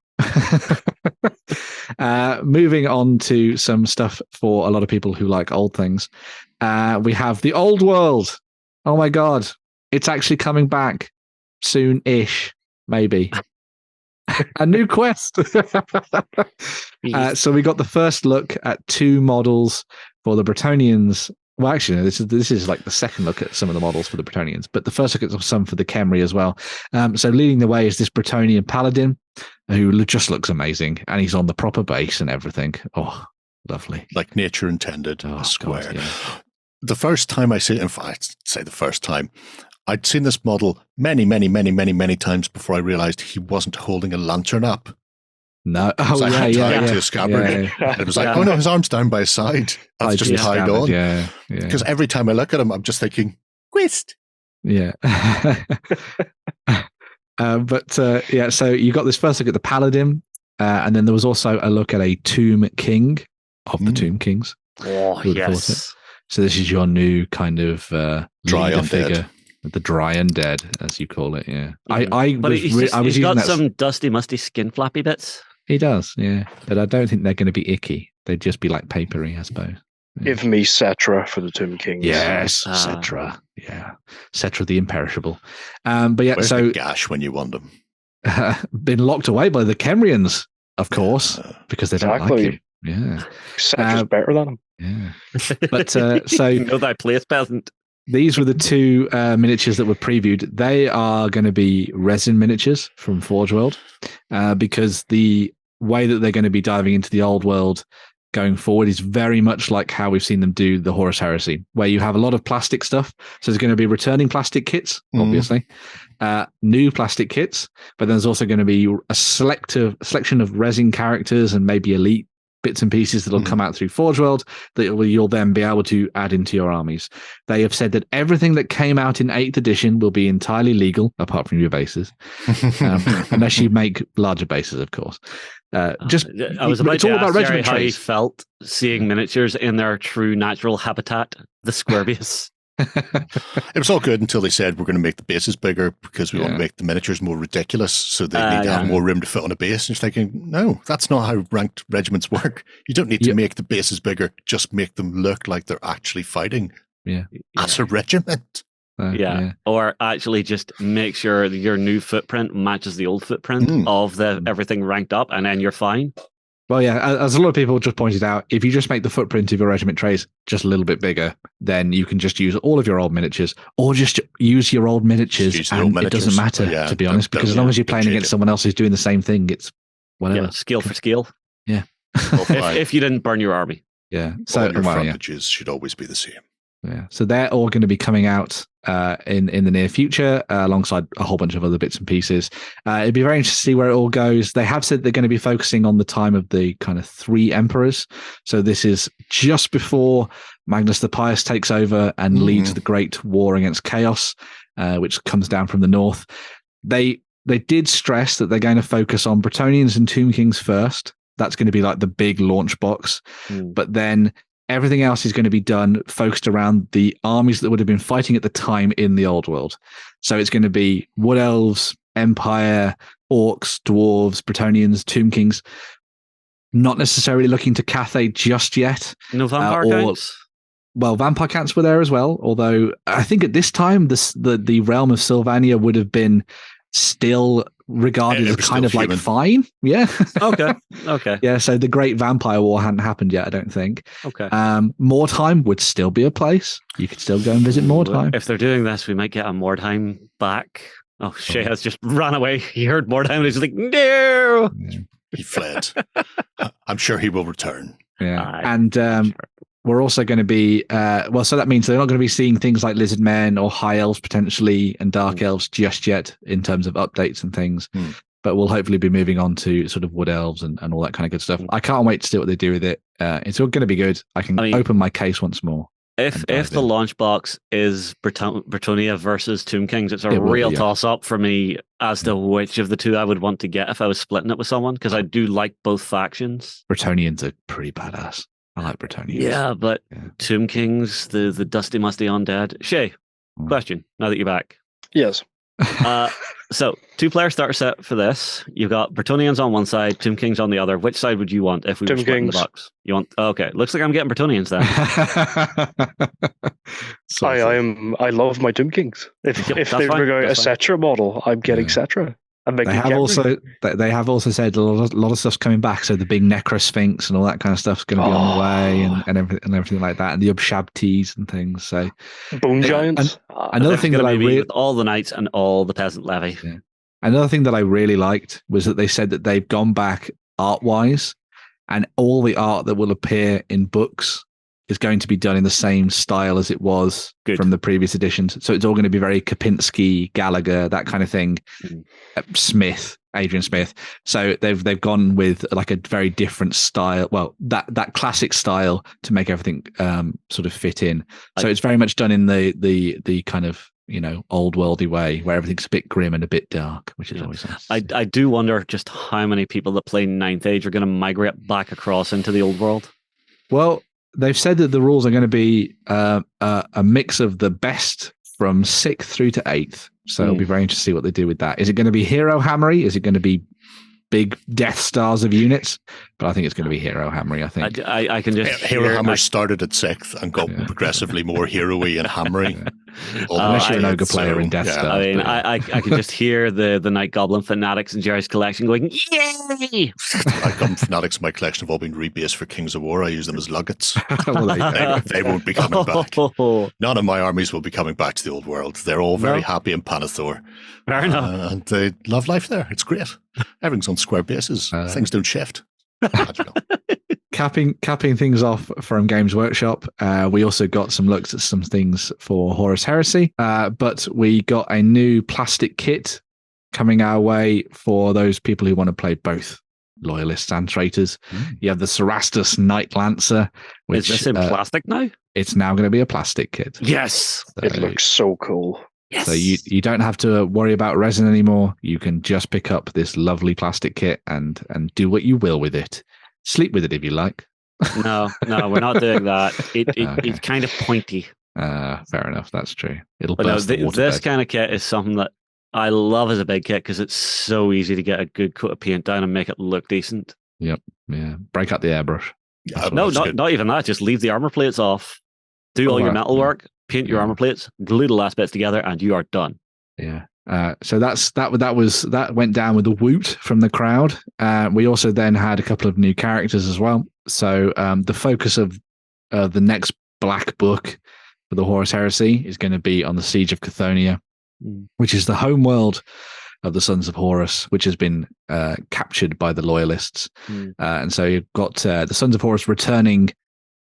Moving on to some stuff for a lot of people who like old things. We have the Old World. Oh my God. It's actually coming back soon-ish, maybe. A new quest. So we got the first look at 2 models for the Bretonnians. Well, actually, no, this is like the second look at some of the models for the Bretonnians, but the first look at some for the Khemri as well. So leading the way is this Bretonnian paladin who just looks amazing, and he's on the proper base and everything. Oh, lovely. Like nature intended, a square. God, yeah. The first time I see it, in fact, I'd say the first time, I'd seen this model many times before I realized he wasn't holding a lantern up. No. Oh, tied to a scabbard. Yeah. It was like, oh no, his arm's down by his side. That's just tied on. Yeah. Because every time I look at him, I'm just thinking, quest. Yeah. So you got this first look at the Paladin, and then there was also a look at a Tomb King of the Tomb Kings. Oh, yes. So this is your new kind of dry undead figure. The dry undead, as you call it, yeah. He's got some dusty, musty skin flappy bits. He does, yeah. But I don't think they're going to be icky. They'd just be like papery, I suppose. Yeah. Give me Cetra for the Tomb Kings. Yes, Cetra. Yeah. Cetra the Imperishable. But yeah, where's the gash when you want them? Been locked away by the Khemrians, of course, because they don't like him. Yeah. Cetra's better than him. Yeah. But so you know that place, peasant. These were the 2 miniatures that were previewed. They are going to be resin miniatures from Forge World, because the way that they're going to be diving into the Old World going forward is very much like how we've seen them do the Horus Heresy, where you have a lot of plastic stuff. So there's going to be returning plastic kits, obviously, new plastic kits, but then there's also going to be a selection of resin characters and maybe elite bits and pieces that'll come out through Forge World that you'll then be able to add into your armies. They have said that everything that came out in 8th edition will be entirely legal, apart from your bases, unless you make larger bases, of course. I was about to ask Jerry how he felt seeing miniatures in their true natural habitat, the square base. It was all good until they said we're going to make the bases bigger because we want to make the miniatures more ridiculous, so they need to have more room to fit on a base. And you're thinking, no, that's not how ranked regiments work. You don't need to make the bases bigger, just make them look like they're actually fighting as a regiment. Or actually just make sure that your new footprint matches the old footprint of everything ranked up, and then you're fine. Well, yeah, as a lot of people just pointed out, if you just make the footprint of your regiment trays just a little bit bigger, then you can just use all of your old miniatures, or just use your old miniatures, and it doesn't matter, to be honest, because as long as you're playing against someone else who's doing the same thing, it's whatever. Yeah, skill for skill. Yeah. if you didn't burn your army. Yeah. So your frontages should always be the same. Yeah, so they're all going to be coming out in the near future, alongside a whole bunch of other bits and pieces. It'd be very interesting to see where it all goes. They have said they're going to be focusing on the time of the kind of 3 emperors. So this is just before Magnus the Pious takes over and leads the great war against chaos, which comes down from the north. They did stress that they're going to focus on Bretonnians and Tomb Kings first. That's going to be like the big launch box. But then everything else is going to be done focused around the armies that would have been fighting at the time in the Old World. So it's going to be Wood Elves, Empire, Orcs, Dwarves, Bretonnians, Tomb Kings. Not necessarily looking to Cathay just yet. No vampire counts? Well, vampire counts were there as well, although I think at this time the realm of Sylvania would have been still regarded as kind of like fine. Yeah. Okay. Yeah. So the Great Vampire War hadn't happened yet, I don't think. Okay. Mordheim would still be a place. You could still go and visit Mordheim. If they're doing this, we might get a Mordheim back. Oh, Shay has just ran away. He heard Mordheim and he's like, no. Yeah. He fled. I'm sure he will return. Yeah. And we're also going to be, so that means they're not going to be seeing things like Lizard Men or High Elves potentially and Dark Elves just yet in terms of updates and things. But we'll hopefully be moving on to sort of Wood Elves and all that kind of good stuff. I can't wait to see what they do with it. It's all going to be good. I can open my case once more. If the launch box is Bretonnia versus Tomb Kings, it's a real toss-up for me as to which of the two I would want to get if I was splitting it with someone, because I do like both factions. Bretonnians are pretty badass. I like Bretonnians. Yeah, but Tomb Kings, the dusty musty undead. Shay, question, now that you're back. Yes. So 2-player starter set for this. You've got Bretonnians on one side, Tomb Kings on the other. Which side would you want if we were splitting the box? You want? Okay, looks like I'm getting Bretonnians then. I love my Tomb Kings. If they were going a Cetra model, I'm getting Cetra. They have also said a lot of stuff's coming back. So the big Necrosphinx and all that kind of stuff's going to be on the way, and everything like that, and the Ubshabtis and things. So Bone Giants. Another thing that I really with all the knights and all the peasant levy. Yeah. Another thing that I really liked was that they said that they've gone back art wise, and all the art that will appear in books is going to be done in the same style as it was from the previous editions. So it's all going to be very Kapinski, Gallagher, that kind of thing. Adrian Smith. So they've gone with like a very different style. Well, that classic style to make everything sort of fit in. So it's very much done in the kind of, old worldy way where everything's a bit grim and a bit dark, which is always nice. I do wonder just how many people that play 9th Age are going to migrate back across into the old world. Well, they've said that the rules are going to be a mix of the best from 6th through to 8th. So it'll be very interesting to see what they do with that. Is it going to be hero hammery? Is it going to be big Death Stars of units? But I think it's going to be hero hammery, I think. I can just Hero hammer started at 6th and got progressively more hero-y and hammery. Unless you're an ogre player in Death Stars. I mean, I can just hear the Night Goblin fanatics in Jerry's collection going, yay! Night Goblin fanatics in my collection have all been rebased for Kings of War. I use them as luggets. They won't be coming back. None of my armies will be coming back to the old world. They're all very happy in Panathor. Fair enough. And they love life there. It's great. Everything's on square bases. Things don't shift. Capping things off from Games Workshop, we also got some looks at some things for Horus Heresy, but we got a new plastic kit coming our way for those people who want to play both Loyalists and Traitors. You have the Cerastus Night Lancer, which is this in plastic now? It's now going to be a plastic kit. Yes, so, it looks so cool. Yes. So you don't have to worry about resin anymore. You can just pick up this lovely plastic kit and do what you will with it. Sleep with it if you like. No, we're not doing that. It's kind of pointy. Fair enough. That's true. It'll but burst the water this bed. kind of kit is something that I love as a big kit because it's so easy to get a good coat of paint down and make it look decent. Yep. Yeah. Break out the airbrush. No, not even that. Just leave the armor plates off. Do all your metal work. Paint your armor plates, glue the last bits together, and you are done. Yeah. So that went down with a woot from the crowd. We also then had a couple of new characters as well. So the focus of the next black book for the Horus Heresy is going to be on the Siege of Chthoniya, which is the home world of the Sons of Horus, which has been captured by the Loyalists. And so you've got the Sons of Horus returning,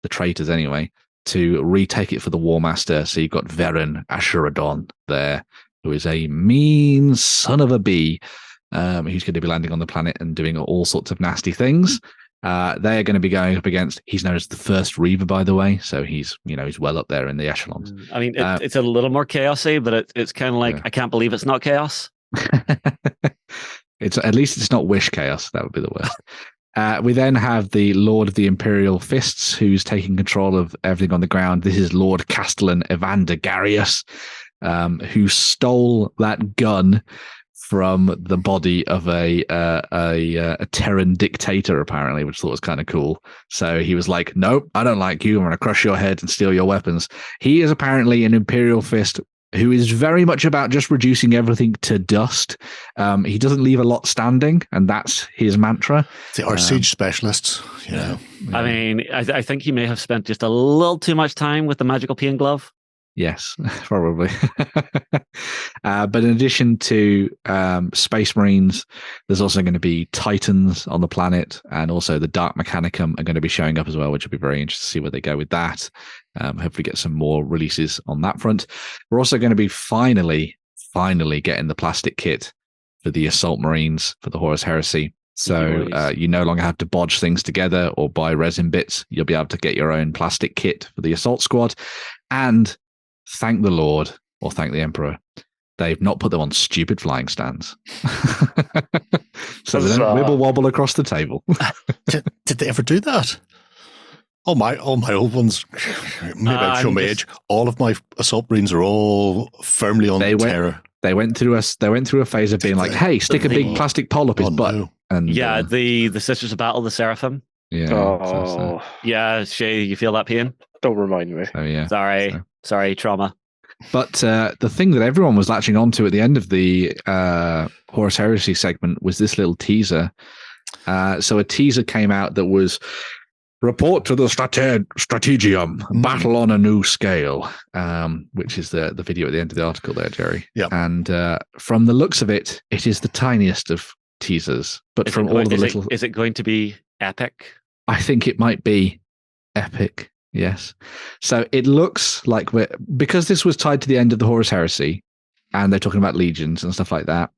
the traitors anyway, to retake it for the War Master. So you've got Veren Asherodon there, who is a mean son of a bee, who's going to be landing on the planet and doing all sorts of nasty things. They are going to be going up against, he's known as the First Reaver, by the way, so he's well up there in the echelons. I mean, it's a little more chaosy, but it's kind of like, I can't believe it's not chaos. At least it's not Wish chaos. That would be the worst. We then have the Lord of the Imperial Fists, who's taking control of everything on the ground. This is Lord Castellan Evander Garius, who stole that gun from the body of a Terran dictator, apparently, which I thought was kind of cool. So he was like, nope, I don't like you. I'm going to crush your head and steal your weapons. He is apparently an Imperial Fist who is very much about just reducing everything to dust. He doesn't leave a lot standing, and that's his mantra. They are siege specialists, Yeah. I mean, I think he may have spent just a little too much time with the magical pain glove. Yes, probably. But in addition to Space Marines, there's also going to be Titans on the planet, and also the Dark Mechanicum are going to be showing up as well, which will be very interesting to see where they go with that. Hopefully get some more releases on that front. We're also going to be finally getting the plastic kit for the Assault Marines for the Horus Heresy. So you no longer have to bodge things together or buy resin bits. You'll be able to get your own plastic kit for the Assault Squad. And thank the Lord, or thank the Emperor, they've not put them on stupid flying stands. So they don't wibble wobble across the table. Did they ever do that? All my old ones, maybe I've shown my age. All of my Assault Marines are all firmly on Terra. They went through a phase of being like, "Hey, stick a big plastic pole up his butt." No. And the Sisters of Battle, the Seraphim. Yeah. Oh, yeah. Shay, you feel that pain? Don't remind me. So, yeah. Sorry, trauma. But the thing that everyone was latching onto at the end of the Horus Heresy segment was this little teaser. So a teaser came out that was report to the Strategium, battle on a new scale, which is the video at the end of the article there, Jerry. Yeah. And from the looks of it, it is the tiniest of teasers. But from all the little... Is it going to be epic? I think it might be epic, yes. So it looks like because this was tied to the end of the Horus Heresy, and they're talking about legions and stuff like that,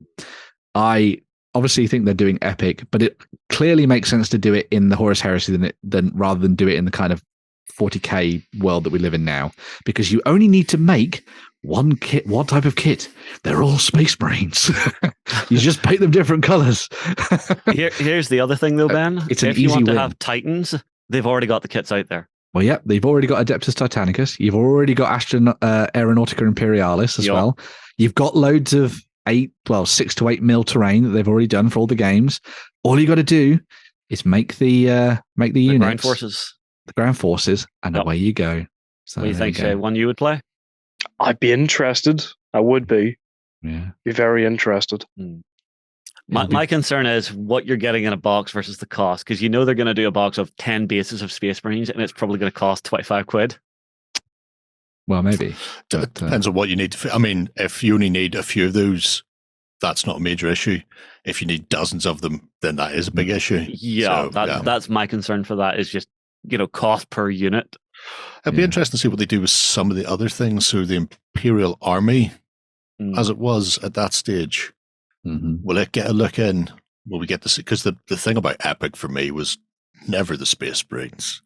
I obviously think they're doing epic, but it clearly makes sense to do it in the Horus Heresy than rather than do it in the kind of 40k world that we live in now, because you only need to make one type of kit. They're all Space Marines. You just paint them different colors. Here's the other thing though, Ben. It's an if easy you want win. to have Titans, they've already got the kits out there. Well, yeah, they've already got Adeptus Titanicus. You've already got Aeronautica Imperialis as well. You've got loads of 6 to 8 mil terrain that they've already done for all the games. All you got to do is make the units, the ground forces, and away you go. So what do you think, Shay? One you would play? I'd be interested. I would be. Yeah. Be very interested. My concern is what you're getting in a box versus the cost, because they're going to do a box of 10 bases of Space Marines, and it's probably going to cost 25 quid. Well, maybe. It depends on what you need to. I mean, if you only need a few of those, that's not a major issue. If you need dozens of them, then that is a big issue. Yeah, that's my concern for that, is just cost per unit. It'd be interesting to see what they do with some of the other things. So the Imperial Army, as it was at that stage, will it get a look in? Will we get to see? Because the thing about Epic for me was never the Space Marines.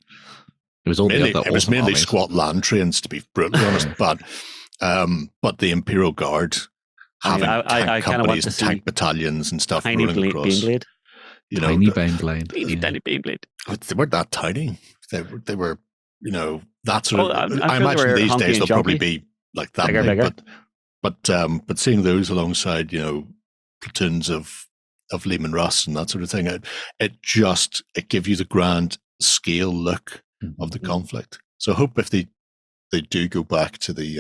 It was all it was mainly squat land trains, to be brutally honest. But the Imperial Guard having tank companies and tank battalions and stuff tiny rolling across. Baneblade. Tiny Baneblade. Tiny Baneblade. They weren't that tiny. They were, that sort of. I sure imagine these days they'll probably chunky. be like that bigger. But seeing those alongside, platoons of Lehman Russ and that sort of thing, it gives you the grand scale look of the conflict. So I hope if they do go back to the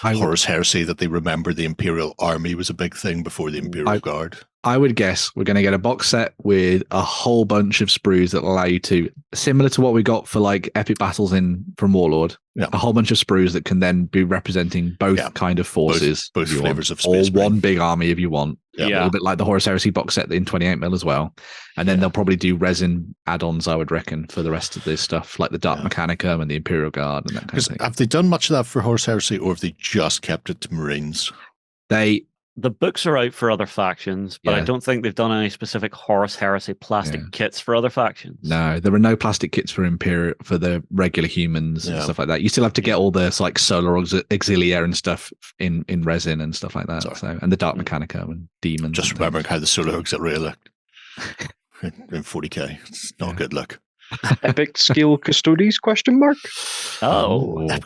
Horus Heresy, that they remember the Imperial Army was a big thing before the Imperial Guard. I would guess we're going to get a box set with a whole bunch of sprues that allow you to, similar to what we got for like epic battles from Warlord, a whole bunch of sprues that can then be representing both kind of forces, both flavors of Space or one big army if you want. Yeah. A little bit like the Horus Heresy box set in 28 mil as well. And then they'll probably do resin add-ons, I would reckon, for the rest of this stuff, like the Dark Mechanicum and the Imperial Guard and that kind of thing. Have they done much of that for Horus Heresy, or have they just kept it to Marines? The books are out for other factions, but I don't think they've done any specific Horus Heresy plastic kits for other factions. No, there are no plastic kits for the regular humans and stuff like that. You still have to get all the Solar Auxilia and stuff in resin and stuff like that. So, and the Dark Mechanica and Demons. Just remembering how the Solar Auxilia looked in 40k. It's not a good look. Epic Scale Custodes ? Epic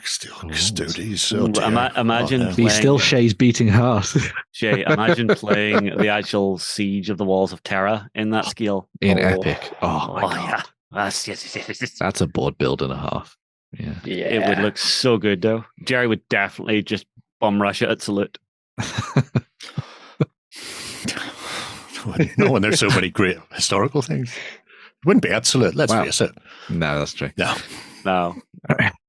Scale Custodes. Imagine he's still Shay's beating heart. Shay, imagine playing the actual Siege of the Walls of Terra in that scale. In Epic. Oh my God. Yeah. That's a board build and a half. Yeah. It would look so good though. Jerry would definitely just bum rush it at Salute. No, when there's so many great historical things. It wouldn't be absolute, let's face it. No, that's true. No.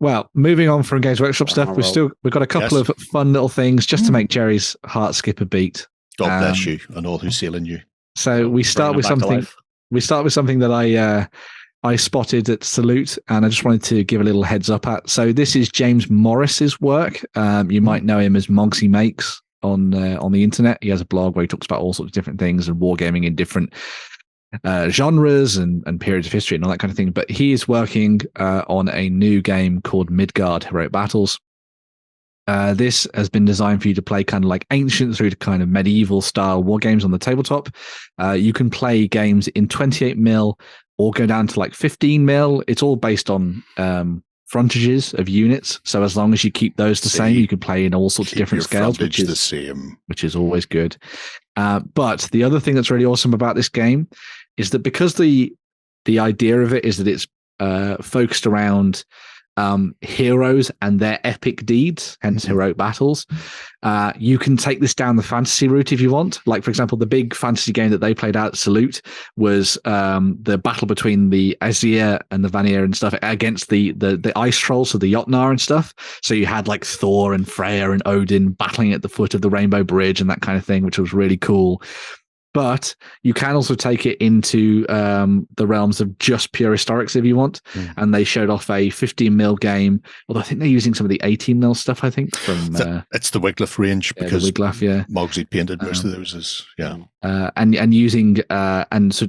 Well, moving on from Games Workshop stuff, we've got a couple of fun little things just to make Jerry's heart skip a beat. God bless you and all who sail in you. So we start with something. We start with something that I spotted at Salute, and I just wanted to give a little heads up at. So this is James Morris's work. You might know him as Mogsy Makes on the internet. He has a blog where he talks about all sorts of different things and wargaming in different genres and periods of history and all that kind of thing. But he is working on a new game called Midgard Heroic Battles. This has been designed for you to play kind of like ancient through to kind of medieval style war games on the tabletop. You can play games in 28 mil or go down to like 15 mil. It's all based on frontages of units. So as long as you keep those the same, you can play in all sorts of different scales, which is the same, which is always good. But the other thing that's really awesome about this game is that because the idea of it is that it's focused around heroes and their epic deeds, hence heroic battles, you can take this down the fantasy route if you want. Like, for example, the big fantasy game that they played out at Salute was the battle between the Azir and the Vanir and stuff against the ice trolls, so the Jotnar and stuff. So you had like Thor and Freya and Odin battling at the foot of the Rainbow Bridge and that kind of thing, which was really cool. But you can also take it into the realms of just pure historics if you want. And they showed off a 15mm game, although I think they're using some of the 18mm stuff, I think. It's the Wiglaf range, because Wiglaf, Mogsy painted most of those. And using, and so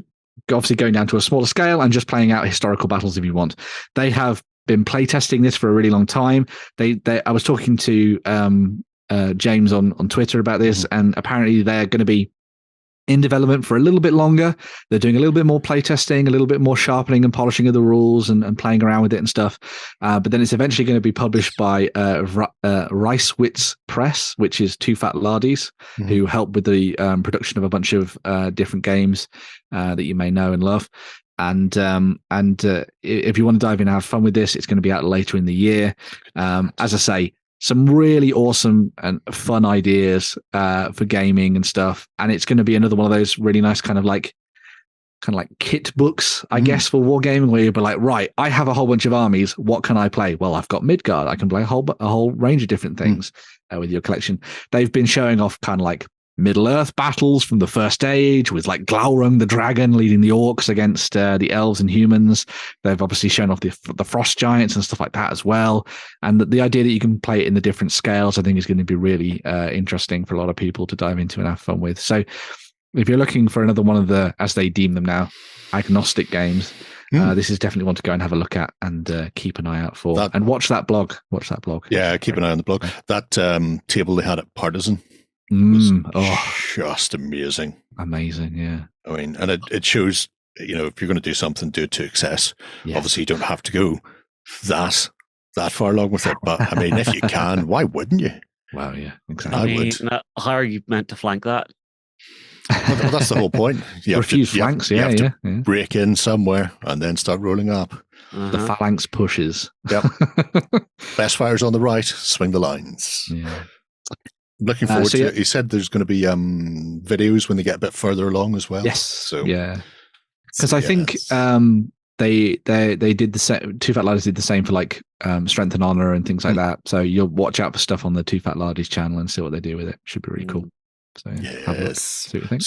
obviously going down to a smaller scale and just playing out historical battles if you want. They have been playtesting this for a really long time. I was talking to James on Twitter about this, and apparently they're going to be in development for a little bit longer. They're doing a little bit more playtesting, a little bit more sharpening and polishing of the rules and playing around with it and stuff. But then it's eventually going to be published by Ricewitz Press, which is Two Fat Lardies, who help with the production of a bunch of different games that you may know and love. And if you want to dive in and have fun with this, it's going to be out later in the year. As I say, some really awesome and fun ideas for gaming and stuff, and it's going to be another one of those really nice kind of like kit books, I guess, for wargaming, where you'll be like, right, I have a whole bunch of armies. What can I play? Well, I've got Midgard. I can play a whole range of different things with your collection. They've been showing off kind of like Middle Earth battles from the First Age, with like Glaurung the dragon leading the orcs against the elves and humans. They've obviously shown off the frost giants and stuff like that as well. And the idea that you can play it in the different scales, I think, is going to be really interesting for a lot of people to dive into and have fun with. So if you're looking for another one of the, as they deem them now, agnostic games, this is definitely one to go and have a look at and keep an eye out for. And watch that blog. Yeah, keep an eye on the blog. That table they had at Partisan was just amazing. Yeah. I mean, and it shows, if you're going to do something, do it to excess. Yes. Obviously, you don't have to go that far along with it, but I mean, if you can, why wouldn't you? Well, yeah, exactly. How are you meant to flank that? Well, that's the whole point. You have flanks, you have to break in somewhere and then start rolling up. The phalanx pushes. Yep. Best fires on the right, swing the lines. Yeah. Looking forward to it. You said there's going to be videos when they get a bit further along as well. Yes. So because I think they did the same. Two Fat Lardies did the same for like Strength and Honor and things like that. So you'll watch out for stuff on the Two Fat Lardies channel and see what they do with it. Should be really cool. So have a look, see what you think.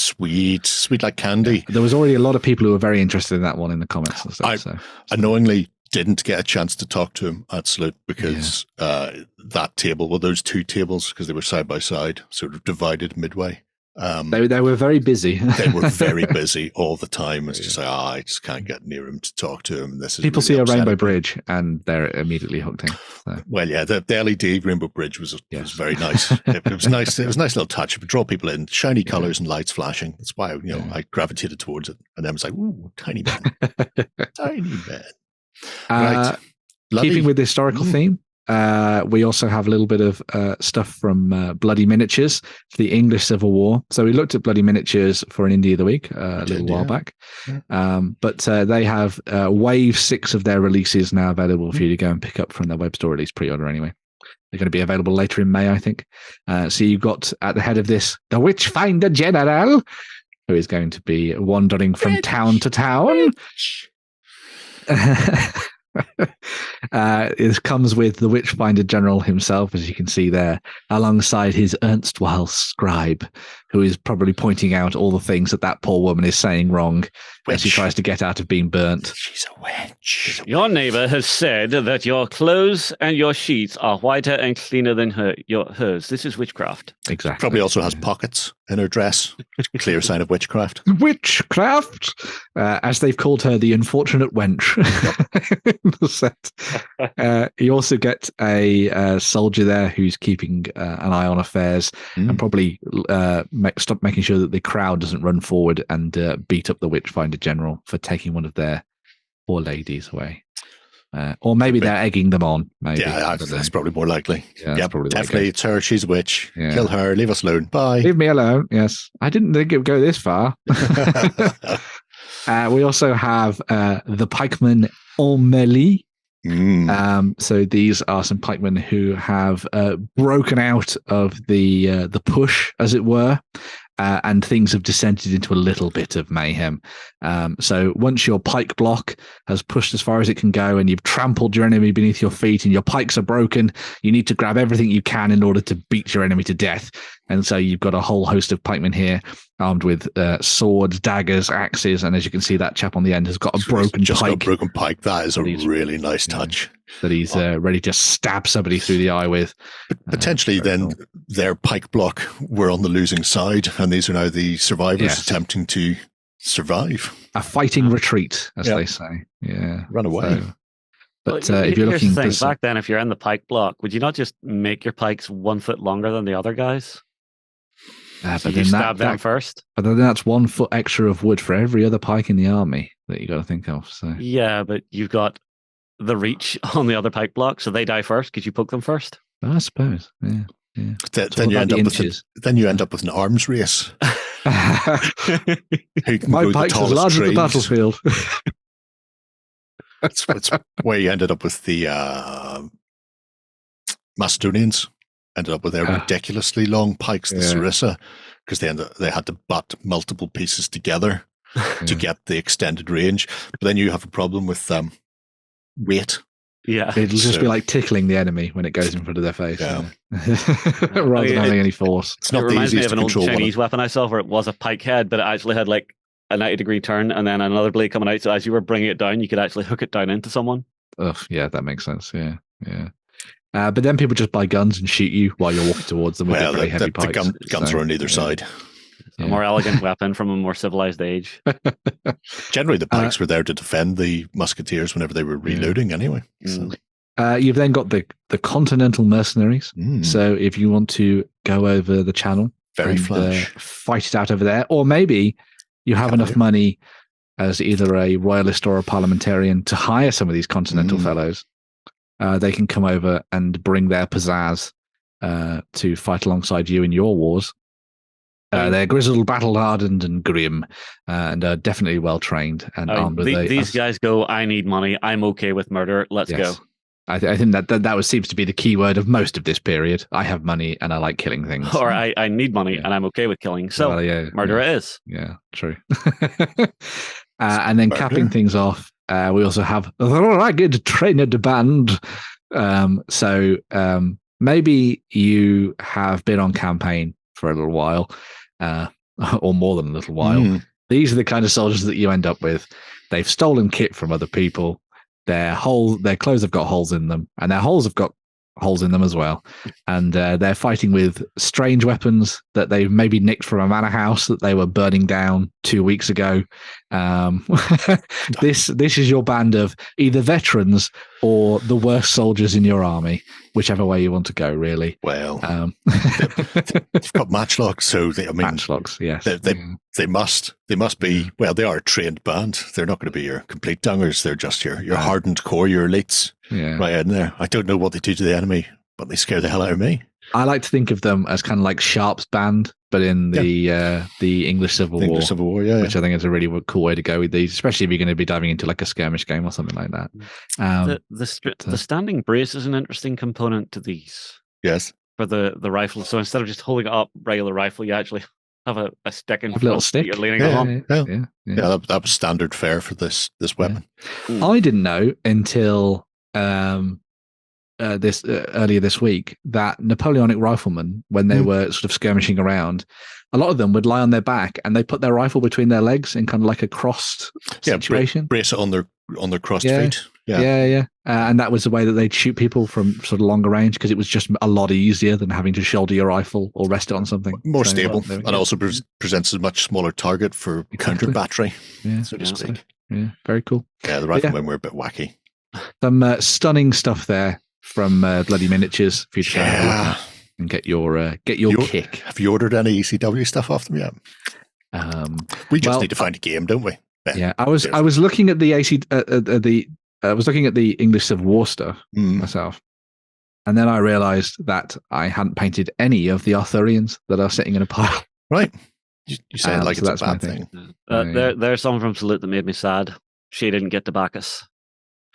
Sweet like candy. There was already a lot of people who were very interested in that one in the comments and stuff. Annoyingly didn't get a chance to talk to him at Salute because that table, well, those two tables, because they were side by side, sort of divided midway. They were very busy. They were very busy all the time. It's just like, I just can't get near him to talk to him. This is people really see a Rainbow Bridge and they're immediately hooked in. So. Well, yeah, the LED Rainbow Bridge was very nice. It was nice. It was a nice little touch. It would draw people in, shiny colors and lights flashing. That's why I gravitated towards it. And then I was like, ooh, tiny man, tiny man. Right. Keeping with the historical theme, we also have a little bit of stuff from Bloody Miniatures for the English Civil War. So we looked at Bloody Miniatures for an Indie of the Week a little while back. But they have Wave 6 of their releases now available for you to go and pick up from their web store, at least pre-order anyway. They're going to be available later in May, I think. So you've got at the head of this, the Witchfinder General, who is going to be wandering from town to town. It comes with the Witchfinder General himself, as you can see there, alongside his erstwhile scribe, who is probably pointing out all the things that poor woman is saying wrong as she tries to get out of being burnt. She's a witch. Your neighbor has said that your clothes and your sheets are whiter and cleaner than hers. This is witchcraft. Exactly. Probably also has pockets in her dress. Clear sign of witchcraft. Witchcraft! As they've called her, the unfortunate wench. In the set. You also get a soldier there who's keeping an eye on affairs and probably stop making sure that the crowd doesn't run forward and beat up the Witchfinder General for taking one of their poor ladies away. Or maybe they're egging them on. Maybe. Yeah, that's probably more likely. Yeah, probably definitely. It's her. She's a witch. Yeah. Kill her. Leave us alone. Bye. Leave me alone. Yes. I didn't think it would go this far. We also have the pikemen en melee. So these are some pikemen who have broken out of the push, as it were, and things have descended into a little bit of mayhem. So once your pike block has pushed as far as it can go and you've trampled your enemy beneath your feet and your pikes are broken, you need to grab everything you can in order to beat your enemy to death. And so you've got a whole host of pikemen here armed with swords, daggers, axes, and as you can see, that chap on the end has got a broken pike. Got a broken pike. That is a really nice touch. That he's ready to stab somebody through the eye with. Potentially then their pike block were on the losing side, and these are now the survivors attempting to survive. A fighting retreat, as they say. Yeah. Run away. So, but if you're looking back then, if you're in the pike block, would you not just make your pikes 1 foot longer than the other guys? But then you stab them first. But then that's 1 foot extra of wood for every other pike in the army that you got to think of. So yeah, but you've got the reach on the other pike block, so they die first. Could you poke them first? I suppose. Yeah. Then you end up with an arms race. My pike's as large as the battlefield. That's where you ended up with the Macedonians. Ended up with their ridiculously long pikes, the Sarissa, because they had to butt multiple pieces together to get the extended range. But then you have a problem with weight. Yeah, it'll just be like tickling the enemy when it goes in front of their face, rather than having any force. It's not it the reminds me easiest of an to old control Chinese weapon I saw where it was a pike head, but it actually had like a 90-degree turn and then another blade coming out. So as you were bringing it down, you could actually hook it down into someone. Oh, yeah, that makes sense. Yeah. But then people just buy guns and shoot you while you're walking towards them with their very heavy pikes. The guns are on either side. A more elegant weapon from a more civilized age. Generally, the pikes were there to defend the musketeers whenever they were reloading anyway. So. You've then got the continental mercenaries. So if you want to go over the channel and fight it out over there, or maybe you have enough money as either a royalist or a parliamentarian to hire some of these continental fellows, they can come over and bring their pizzazz to fight alongside you in your wars. They're grizzled, battle-hardened, and grim, and are definitely well-trained and armed with these guys go, I need money, I'm okay with murder, let's go. I think that seems to be the key word of most of this period. I have money and I like killing things. Or I need money and I'm okay with killing. So murder it is. Yeah, true. And then capping things off, we also have the Ragged Trained Band. So maybe you have been on campaign for a little while, or more than a little while. These are the kind of soldiers that you end up with. They've stolen kit from other people. Their clothes have got holes in them, and their holes have got holes in them as well. And they're fighting with strange weapons that they've maybe nicked from a manor house that they were burning down 2 weeks ago. This is your band of either veterans or the worst soldiers in your army, whichever way you want to go, really. Well, they've got matchlocks, so matchlocks, yes. They must be, well, they are a trained band. They're not going to be your complete dungers. They're just your hardened core, your elites right in there. I don't know what they do to the enemy, but they scare the hell out of me. I like to think of them as kind of like Sharp's band, but in the English Civil War. English Civil War, yeah. Which I think is a really cool way to go with these, especially if you're going to be diving into like a skirmish game or something like that. The standing brace is an interesting component to these. Yes. For the rifle. So instead of just holding it up, regular rifle, you actually have a stick in front. A little stick. You're leaning on. Yeah, that was standard fare for this weapon. Yeah. I didn't know until earlier this week that Napoleonic riflemen, when they were sort of skirmishing around, a lot of them would lie on their back and they put their rifle between their legs in kind of like a crossed situation. Brace it on their crossed feet. Yeah. And that was the way that they'd shoot people from sort of longer range, because it was just a lot easier than having to shoulder your rifle or rest it on something. More stable, and also presents a much smaller target for counter battery, so to speak. Yeah, very cool. Yeah, the riflemen were a bit wacky. Some stunning stuff there from Bloody Miniatures for you to have a look at and get your kick. Have you ordered any ECW stuff off them yet? We just need to find a game, don't we? Yeah, I was looking at the I was looking at the English Civil War stuff myself, and then I realised that I hadn't painted any of the Arthurians that are sitting in a pile. Right. You say it like it's a bad thing. There's someone from Salute that made me sad. She didn't get to back us.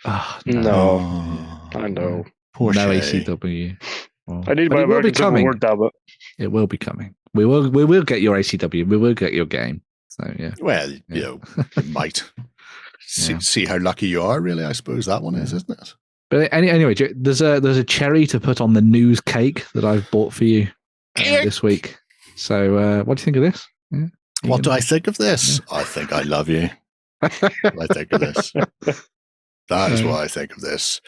Oh, no. I know. Poor no ACW. Well, I need my American Civil War, damn it. It will be coming. We will get your ACW. We will get your game. So yeah. Well, you know, you might see how lucky you are. Really, I suppose that one is, isn't it? But anyway, there's a cherry to put on the news cake that I've bought for you this week. So what do you think of this? Yeah. What do I think of this? Yeah. I think I love you. I think of this. That is what I think of this.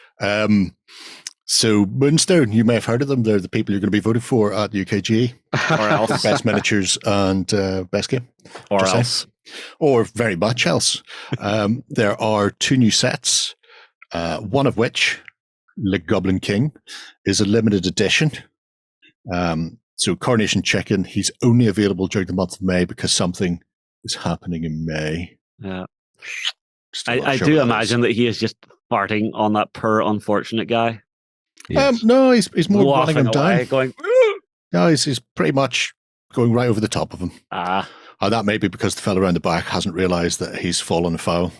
So Moonstone, you may have heard of them. They're the people you're going to be voting for at UKG. Or else. Best miniatures and best game. Or else. Or very much else. There are 2 new sets, one of which, Le Goblin King, is a limited edition. So Coronation check-in, he's only available during the month of May because something is happening in May. Yeah. I do imagine that he is just farting on that poor unfortunate guy. Yes. No, he's more running him down. Going, no, he's pretty much going right over the top of him. That may be because the fellow around the back hasn't realised that he's fallen foul.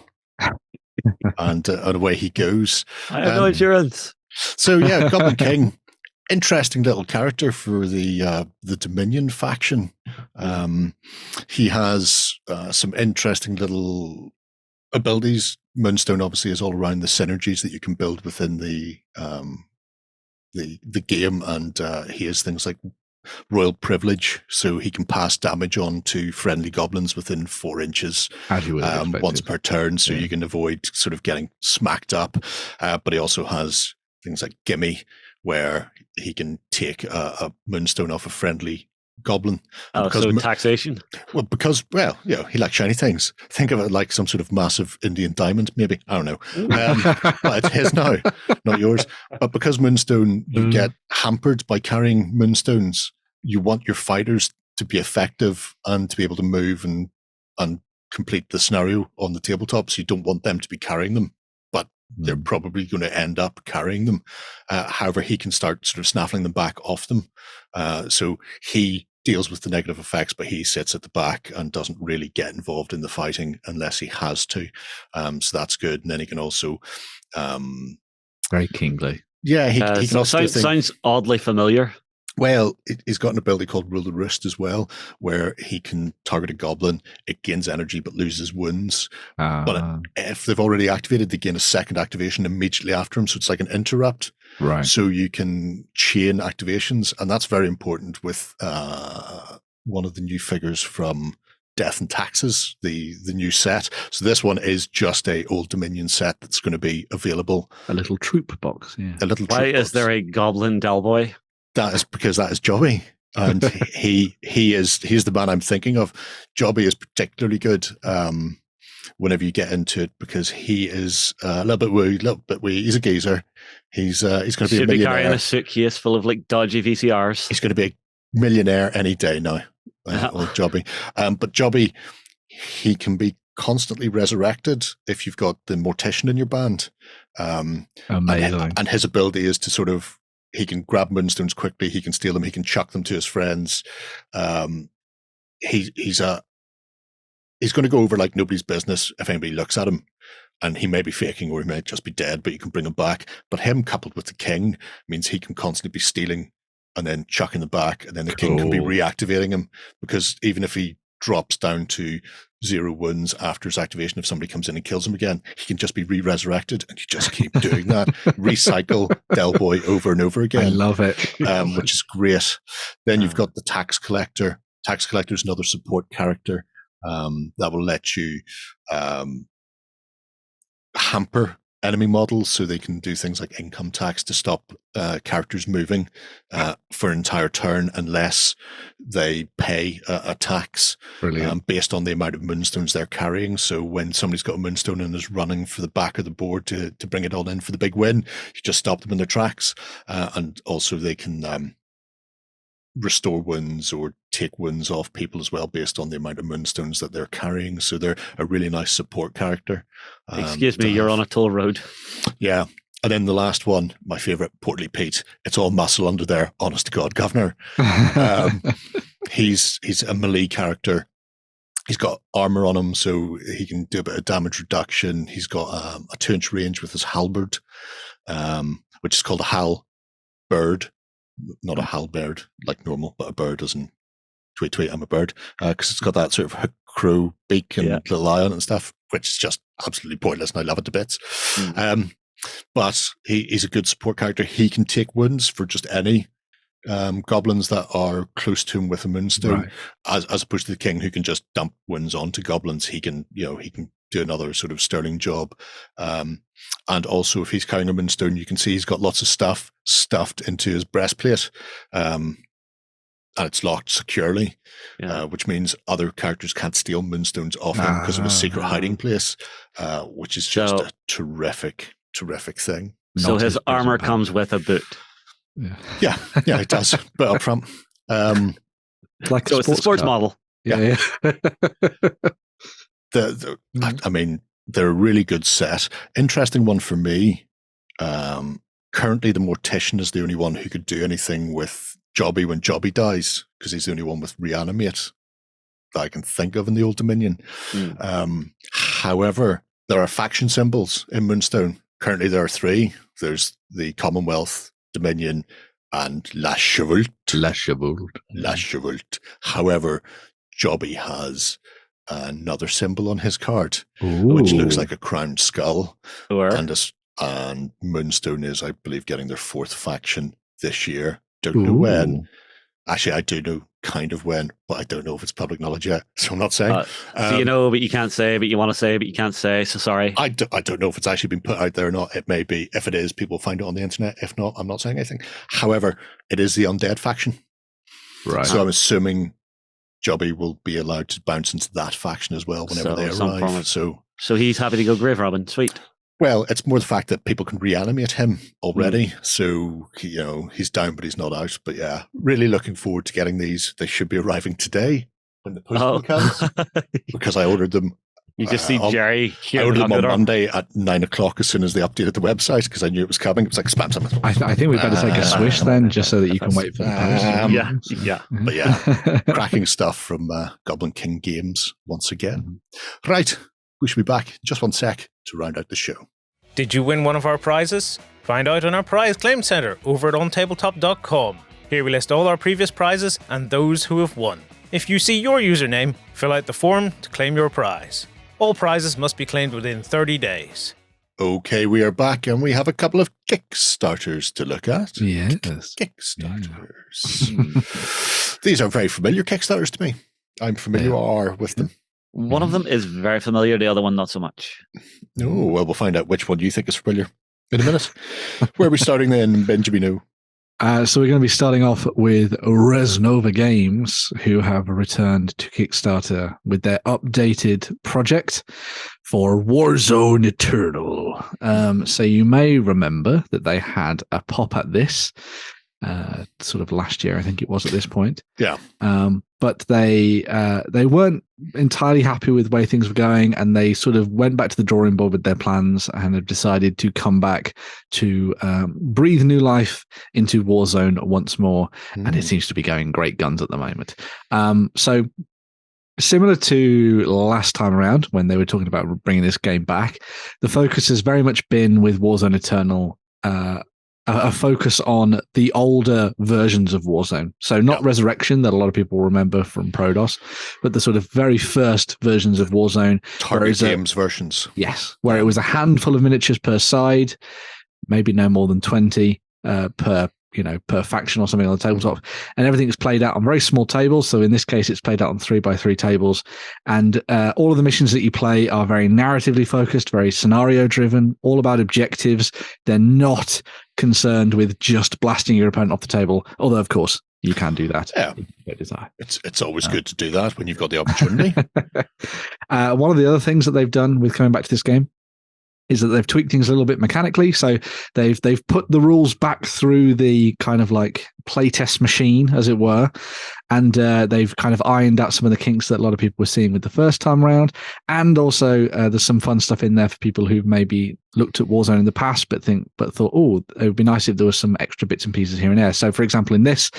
and away he goes. I have no insurance. So yeah, Goblin King, interesting little character for the Dominion faction. He has some interesting little abilities. Moonstone obviously is all around the synergies that you can build within the game, and he has things like royal privilege, so he can pass damage on to friendly goblins within 4 inches once per turn, so you can avoid sort of getting smacked up. But he also has things like gimme, where he can take a moonstone off a friendly goblin. So taxation? Well, because, he likes shiny things. Think of it like some sort of massive Indian diamond, maybe. I don't know. But it's his now, not yours. But because Moonstone, you get hampered by carrying Moonstones, you want your fighters to be effective and to be able to move and complete the scenario on the tabletop. So you don't want them to be carrying them, but they're probably going to end up carrying them. However, he can start sort of snaffling them back off them. So he deals with the negative effects, but he sits at the back and doesn't really get involved in the fighting unless he has to. So that's good. And then he can also... very kingly. Yeah, he can also sounds oddly familiar. Well, he's got an ability called Rule the Roost as well, where he can target a goblin. It gains energy but loses wounds. But if they've already activated, they gain a second activation immediately after him. So it's like an interrupt. Right. So you can chain activations, and that's very important with one of the new figures from Death and Taxes, the new set. So this one is just a Old Dominion set that's going to be available. A little troop box, yeah. Why is there a Goblin Delboy? That is because that is Jobby, and he's the man I'm thinking of. Jobby is particularly good whenever you get into it because he is a little bit wee. He's a geezer. He's going to be a millionaire. Should be carrying a suitcase full of like dodgy VCRs. He's going to be a millionaire any day now. Old Jobby, but Jobby, he can be constantly resurrected if you've got the Mortician in your band. Amazing. And his ability is to sort of. He can grab moonstones quickly. He can steal them. He can chuck them to his friends. He's going to go over like nobody's business if anybody looks at him, and he may be faking or he may just be dead, but you can bring him back. But him coupled with the king means he can constantly be stealing and then chucking them back, and then the king can be reactivating him, because even if he drops down to 0 wounds after his activation, if somebody comes in and kills him again, he can just be re-resurrected, and you just keep doing that. Recycle Del Boy over and over again. I love it. Which is great. Then you've got the Tax Collector. Tax Collector is another support character that will let you hamper enemy models so they can do things like income tax to stop characters moving for an entire turn unless they pay a tax based on the amount of moonstones they're carrying. So when somebody's got a moonstone and is running for the back of the board to bring it all in for the big win, you just stop them in their tracks. And also they can restore wounds or take wounds off people as well based on the amount of moonstones that they're carrying. So they're a really nice support character. Excuse me, you're on a toll road. Yeah. And then the last one, my favourite, Portly Pete. It's all muscle under there, honest to God, governor. He's a melee character. He's got armour on him, so he can do a bit of damage reduction. He's got a 2-inch range with his halberd, which is called a halberd. Not a halberd like normal, but a bird as in tweet, tweet, I'm a bird. Because it's got that sort of crow beak and little eye on it and stuff, which is just absolutely pointless, and I love it to bits. But he's a good support character. He can take wounds for just any goblins that are close to him with a moonstone, as opposed to the king who can just dump wounds onto goblins. He can do another sort of sterling job. And also, if he's carrying a moonstone, you can see he's got lots of stuff stuffed into his breastplate, and it's locked securely, which means other characters can't steal moonstones off him because of his secret hiding place, which is just a terrific thing. So his armor comes with a boot. Yeah, it does. But up front, like so it's a sports model. Yeah. I mean, they're a really good set. Interesting one for me. Currently, the Mortician is the only one who could do anything with Jobby when Jobby dies, because he's the only one with Reanimate that I can think of in the Old Dominion. However, there are faction symbols in Moonstone. Currently, there are 3. There's the Commonwealth, Dominion, and La Chevault. However, Jobby has another symbol on his card, which looks like a crowned skull. And Moonstone is, I believe, getting their 4th faction this year. Don't know when. Actually, I do know kind of when, but I don't know if it's public knowledge yet. So I'm not saying. So you know, but you can't say, but you want to say, but you can't say. So sorry. I don't know if it's actually been put out there or not. It may be. If it is, people find it on the internet. If not, I'm not saying anything. However, it is the undead faction. Right. So I'm assuming Jobby will be allowed to bounce into that faction as well whenever they arrive. So he's happy to go grave robbing. Sweet. Well, it's more the fact that people can reanimate him already. So, he's down, but he's not out. But yeah, really looking forward to getting these. They should be arriving today when the postman comes, because I ordered them. You just see Jerry. I ordered them on Monday at 9:00 as soon as they updated the website, because I knew it was coming. It was like spam. I think we better take a swish then, just so that you can wait for the post. Yeah. But yeah, cracking stuff from Goblin King Games once again. Right. We should be back just one sec to round out the show. Did you win one of our prizes? Find out on our prize claim center over at OnTableTop.com. Here we list all our previous prizes and those who have won. If you see your username, fill out the form to claim your prize. All prizes must be claimed within 30 days. Okay, we are back and we have a couple of Kickstarters to look at. Yes. Kickstarters. These are very familiar Kickstarters to me. I'm familiar with them. One of them is very familiar, the other one not so much. Oh, well, we'll find out which one you think is familiar in a minute. Where are we starting then, Benjamin? So we're going to be starting off with Resnova Games, who have returned to Kickstarter with their updated project for Warzone Eternal. So you may remember that they had a pop at this sort of last year, I think it was at this point. Yeah. But they weren't entirely happy with the way things were going, and they sort of went back to the drawing board with their plans and have decided to come back to breathe new life into Warzone once more. And it seems to be going great guns at the moment. So similar to last time around when they were talking about bringing this game back, the focus has very much been with Warzone Eternal, a focus on the older versions of Warzone. So not Resurrection that a lot of people remember from Prodos, but the sort of very first versions of Warzone. Target Games versions. Yes, where it was a handful of miniatures per side, maybe no more than 20 per faction or something on the tabletop, and everything is played out on very small tables. So in this case, it's played out on 3x3 tables, and all of the missions that you play are very narratively focused, very scenario driven, all about objectives. They're not concerned with just blasting your opponent off the table, although of course you can do that. Yeah, it's always good to do that when you've got the opportunity. One of the other things that they've done with coming back to this game is that they've tweaked things a little bit mechanically. So they've put the rules back through the kind of like playtest machine, as it were. And they've kind of ironed out some of the kinks that a lot of people were seeing with the first time round. And also there's some fun stuff in there for people who've maybe looked at Warzone in the past, but thought, oh, it would be nice if there was some extra bits and pieces here and there. So, for example, in this,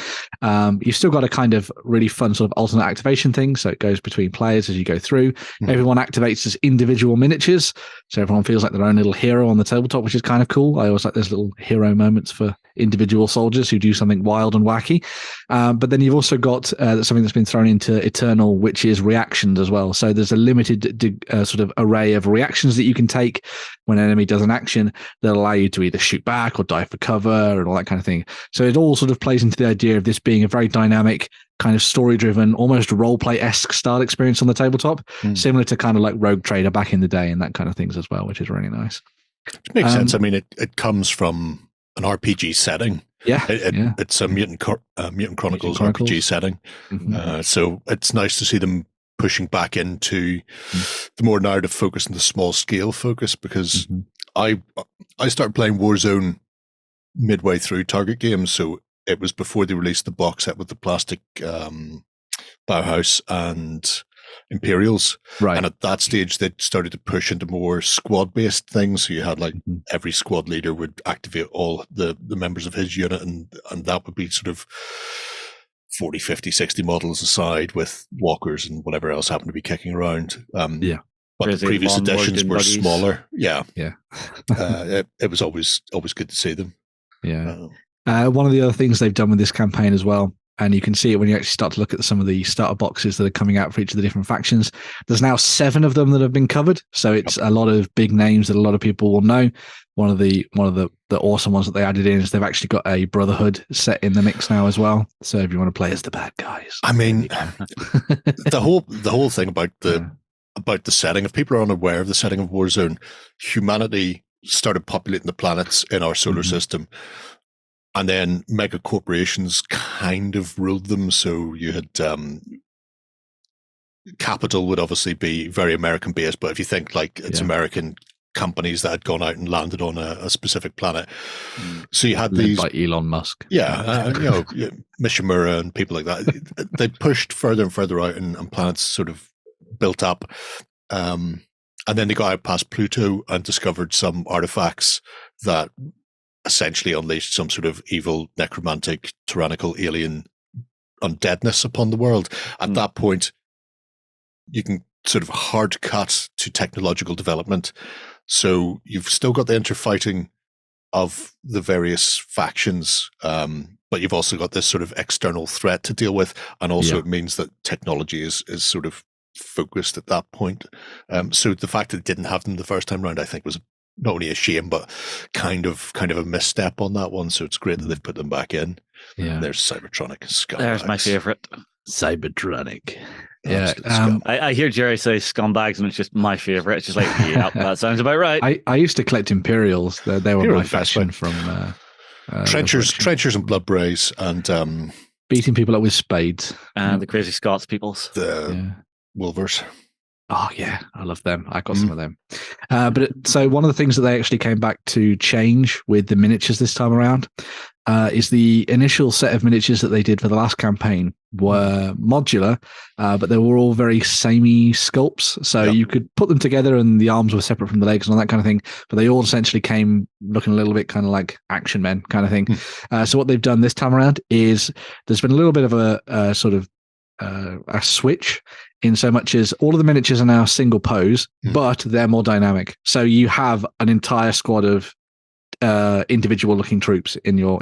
you've still got a kind of really fun sort of alternate activation thing. So it goes between players as you go through. Mm-hmm. Everyone activates as individual miniatures. So everyone feels like their own little hero on the tabletop, which is kind of cool. I always like those little hero moments for individual soldiers who do something wild and wacky. But then you've also got something that's been thrown into Eternal, which is reactions as well. So there's a limited sort of array of reactions that you can take when an enemy does an action that allow you to either shoot back or dive for cover and all that kind of thing. So it all sort of plays into the idea of this being a very dynamic, kind of story-driven, almost role-play-esque style experience on the tabletop, similar to kind of like Rogue Trader back in the day and that kind of things as well, which is really nice. It makes sense. I mean, it comes from an RPG setting. Yeah, it's a Mutant Chronicles RPG setting. Mm-hmm. So it's nice to see them pushing back into the more narrative focus and the small scale focus, because I started playing Warzone midway through Target Games, so it was before they released the box set with the plastic Bauhaus and Imperials. Right. And at that stage, they started to push into more squad-based things. So you had like every squad leader would activate all the members of his unit, and that would be sort of 40, 50, 60 models aside with walkers and whatever else happened to be kicking around. But the previous editions were smaller. Yeah. It was always good to see them. Yeah. One of the other things they've done with this campaign as well, and you can see it when you actually start to look at some of the starter boxes that are coming out for each of the different factions. There's now 7 of them that have been covered, so it's a lot of big names that a lot of people will know. One of the awesome ones that they added in is they've actually got a Brotherhood set in the mix now as well. So if you want to play as the bad guys, I mean, the whole thing about the setting, if people are unaware of the setting of Warzone, humanity started populating the planets in our solar system. And then mega corporations kind of ruled them. So you had Capital would obviously be very American based, but if you think like it's American companies that had gone out and landed on a specific planet. So you had these by Elon Musk. Mishimura and people like that. They pushed further and further out, and planets sort of built up. And then they got out past Pluto and discovered some artifacts that essentially unleashed some sort of evil, necromantic, tyrannical alien undeadness upon the world. At that point, you can sort of hard cut to technological development. So you've still got the interfighting of the various factions, but you've also got this sort of external threat to deal with. And also it means that technology is sort of focused at that point. So the fact that it didn't have them the first time round, I think, was not only a shame, but kind of a misstep on that one. So it's great that they've put them back in. Yeah. There's Cybertronic. Scumbags. There's my favorite. Cybertronic. Yeah. I hear Jerry say scumbags, and it's just my favorite. It's just like, yeah, that sounds about right. I used to collect Imperials. They were my fashion from trenchers and blood brays, and beating people up with spades. And the crazy Scots peoples. The Wolvers. Oh yeah, I love them. I got some of them. So one of the things that they actually came back to change with the miniatures this time around is the initial set of miniatures that they did for the last campaign were modular, but they were all very samey sculpts. So you could put them together and the arms were separate from the legs and all that kind of thing, but they all essentially came looking a little bit kind of like action men kind of thing. So what they've done this time around is there's been a little bit of a sort of a switch in so much as all of the miniatures are now single pose, but they're more dynamic. So you have an entire squad of individual looking troops in your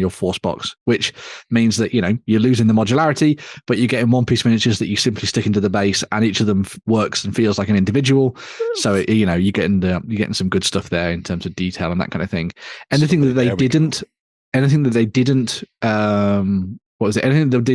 force box, which means that you're losing the modularity, but you're getting one piece miniatures that you simply stick into the base, and each of them works and feels like an individual. So you're getting some good stuff there in terms of detail and that kind of thing. Anything that they didn't anything that they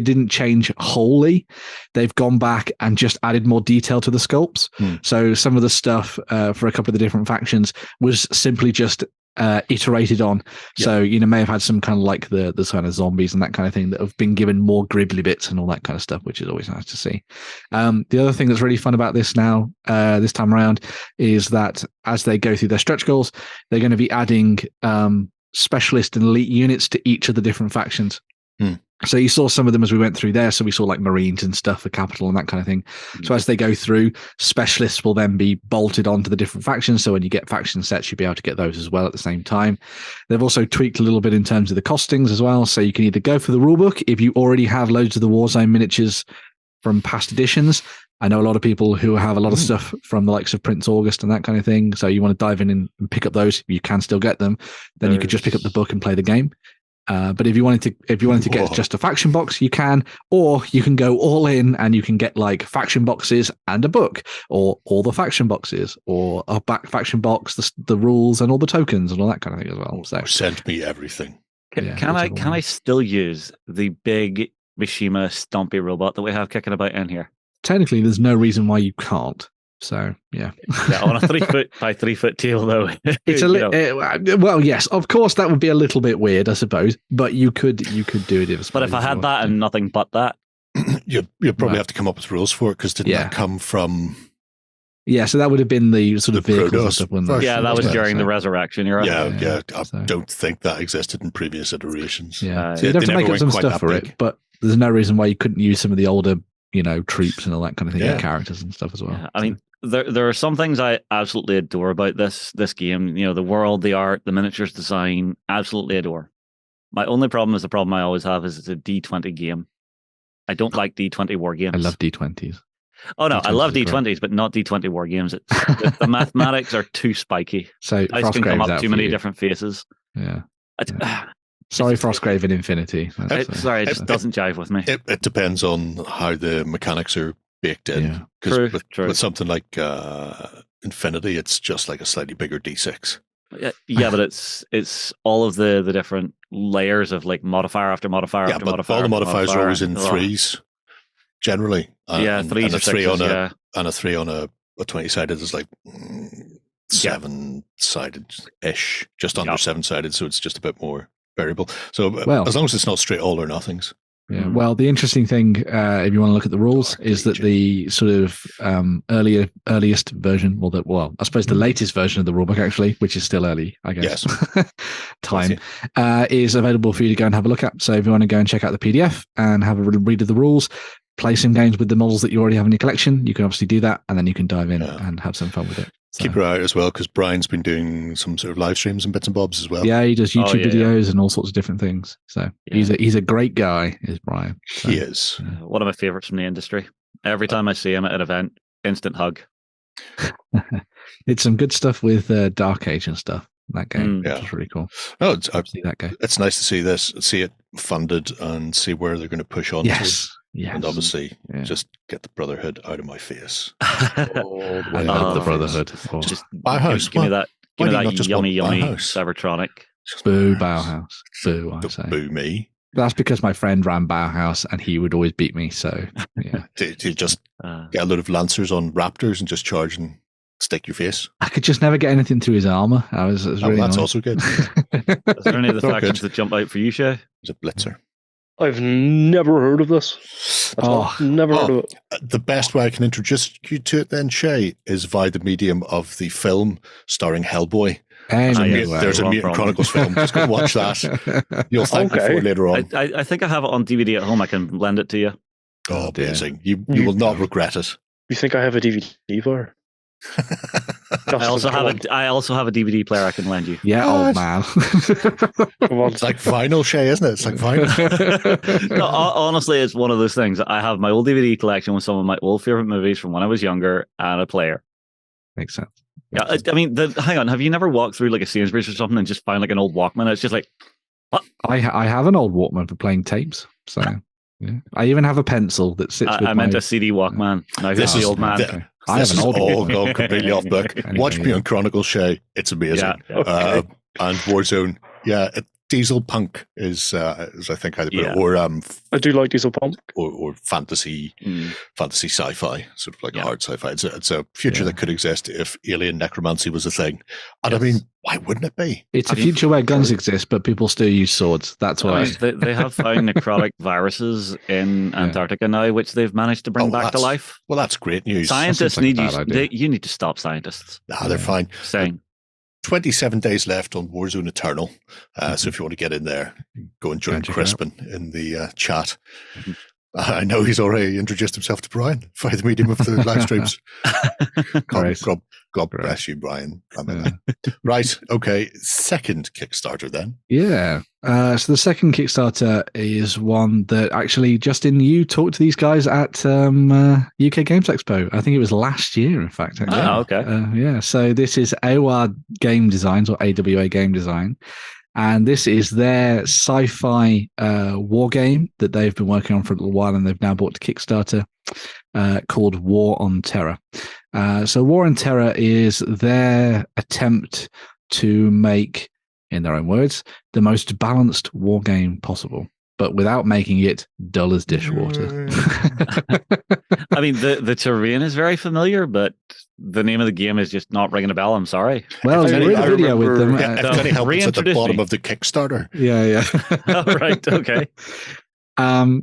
didn't change wholly, they've gone back and just added more detail to the sculpts. So some of the stuff for a couple of the different factions was simply just iterated on. So may have had some kind of like the kind of zombies and that kind of thing that have been given more gribbly bits and all that kind of stuff, which is always nice to see. The other thing that's really fun about this now, this time around, is that as they go through their stretch goals, they're going to be adding specialist and elite units to each of the different factions. So you saw some of them as we went through there. So we saw like Marines and stuff for capital and that kind of thing. So as they go through, specialists will then be bolted onto the different factions. So when you get faction sets, you'll be able to get those as well at the same time. They've also tweaked a little bit in terms of the costings as well. So you can either go for the rulebook if you already have loads of the Warzone miniatures from past editions. I know a lot of people who have a lot of stuff from the likes of Prince August and that kind of thing. So you want to dive in and pick up those. You can still get them. Then you could just pick up the book and play the game. But if you wanted to get just a faction box, you can, or you can go all in and you can get like faction boxes and a book, or all the faction boxes, or a back faction box, the rules and all the tokens and all that kind of thing as well. So send me everything. Can I still use the big Mishima Stompy robot that we have kicking about in here? Technically, there's no reason why you can't. So yeah, on a 3 foot by 3 foot table though. It's well, yes, of course that would be a little bit weird, I suppose, but you could do it. But if I had that and nothing but that, you'd probably have to come up with rules for it, because didn't that come from? Yeah, so that would have been the sort of vehicles stuff. That was during the Resurrection era. Yeah. I don't think that existed in previous iterations. Yeah, so you'd have to make up some stuff for it, but there's no reason why you couldn't use some of the older, troops and all that kind of thing, and characters and stuff as well. Yeah, I mean, there are some things I absolutely adore about this game. The world, the art, the miniatures design, absolutely adore. My only problem is the problem I always have is it's a D20 game. I don't like D20 war games. I love D20s. Oh no, I love D20s, but not D20 war games. The mathematics are too spiky. So I can come up too many different faces. Yeah. Sorry, Frostgrave in Infinity. It just doesn't jive with me. It depends on how the mechanics are baked in. Because with something like Infinity, it's just like a slightly bigger D6. Yeah, but it's all of the different layers of like modifier after modifier after modifier. All the modifiers are always in threes, generally. Threes or sixes, and a 3 on a 20-sided is like 7-sided-ish, just under 7-sided, so it's just a bit more variable. So as long as it's not straight all or nothings. Yeah. Well, the interesting thing, if you want to look at the rules, is that the sort of earliest version, I suppose the latest version of the rulebook, actually, which is still early, I guess, is available for you to go and have a look at. So if you want to go and check out the PDF and have a read of the rules, play some games with the models that you already have in your collection, you can obviously do that, and then you can dive in and have some fun with it. So. Keep your eye out as well, because Brian's been doing some sort of live streams and bits and bobs as well. Yeah, he does YouTube videos and all sorts of different things. So he's a great guy, is Brian. So, he is. One of my favorites from the industry. Every time I see him at an event, instant hug. It's some good stuff with Dark Age and stuff. That game, which is really cool. No, see that game. It's nice to see it funded and see where they're going to push on. Yes. And obviously, just get the Brotherhood out of my face. I love the Brotherhood. Just Bauhaus. Give me that yummy Cybertronic. Boo Bauhaus. Boo, I say. Boo me. That's because my friend ran Bauhaus and he would always beat me. So, yeah. Did you just get a load of Lancers on Raptors and just charge and stick your face? I could just never get anything through his armor. It was really that's annoying. also good. Is there any of the factions that jump out for you, Shay? It's a Blitzer. I've never heard of this. Never heard of it. The best way I can introduce you to it then, Shay, is via the medium of the film starring Hellboy. There's a Mutant Chronicles film. Just go watch that. You'll thank me for it later on. I think I have it on DVD at home. I can lend it to you. Oh, amazing. You will not regret it. You think I have a DVD player? I also have a DVD player I can lend you. Yeah, old man. It's like vinyl, Shay, isn't it? It's like vinyl. No, honestly, it's one of those things. I have my old DVD collection with some of my old favorite movies from when I was younger and a player. Makes sense. Yeah, I mean, hang on. Have you never walked through like a Sainsbury's or something and just find like an old Walkman? It's just like, what? I have an old Walkman for playing tapes. So yeah. I even have a pencil that sits. I meant a CD Walkman. Now this is the old man. I have an old all gone completely off book. Watch me on Chronicles, Shay. It's amazing. Okay. And Warzone. Yeah, Diesel Punk is I think how they put it. Or I do like Diesel Punk. Or fantasy sci-fi, sort of like a hard sci-fi. It's a future that could exist if alien necromancy was a thing. And I mean, why wouldn't it be? It's a future where guns exist, but people still use swords. That's why. They have found necrotic viruses in Antarctica now, which they've managed to bring back to life. Well, that's great news. Scientists need you. You need to stop scientists. Nah, they're fine. Saying. 27 days left on Warzone Eternal. So if you want to get in there, go and join Crispin in the chat. I know he's already introduced himself to Brian via the medium of the live streams. God bless you, Brian. Right. Okay. Second Kickstarter then. Yeah. So the second Kickstarter is one that actually, Justin, you talked to these guys at UK Games Expo. I think it was last year, in fact. Actually. Oh, okay. Yeah. So this is AWA Game Designs, or AWA Game Design. And this is their sci-fi war game that they've been working on for a little while, and they've now brought to Kickstarter, called War on Terra. So War on Terra is their attempt to make, in their own words, the most balanced war game possible, but without making it dull as dishwater. I mean, the terrain is very familiar, but the name of the game is just not ringing a bell. I'm sorry. Well, we're in a video with them. If any help, it's at the bottom of the Kickstarter. Yeah. Oh, right. Okay.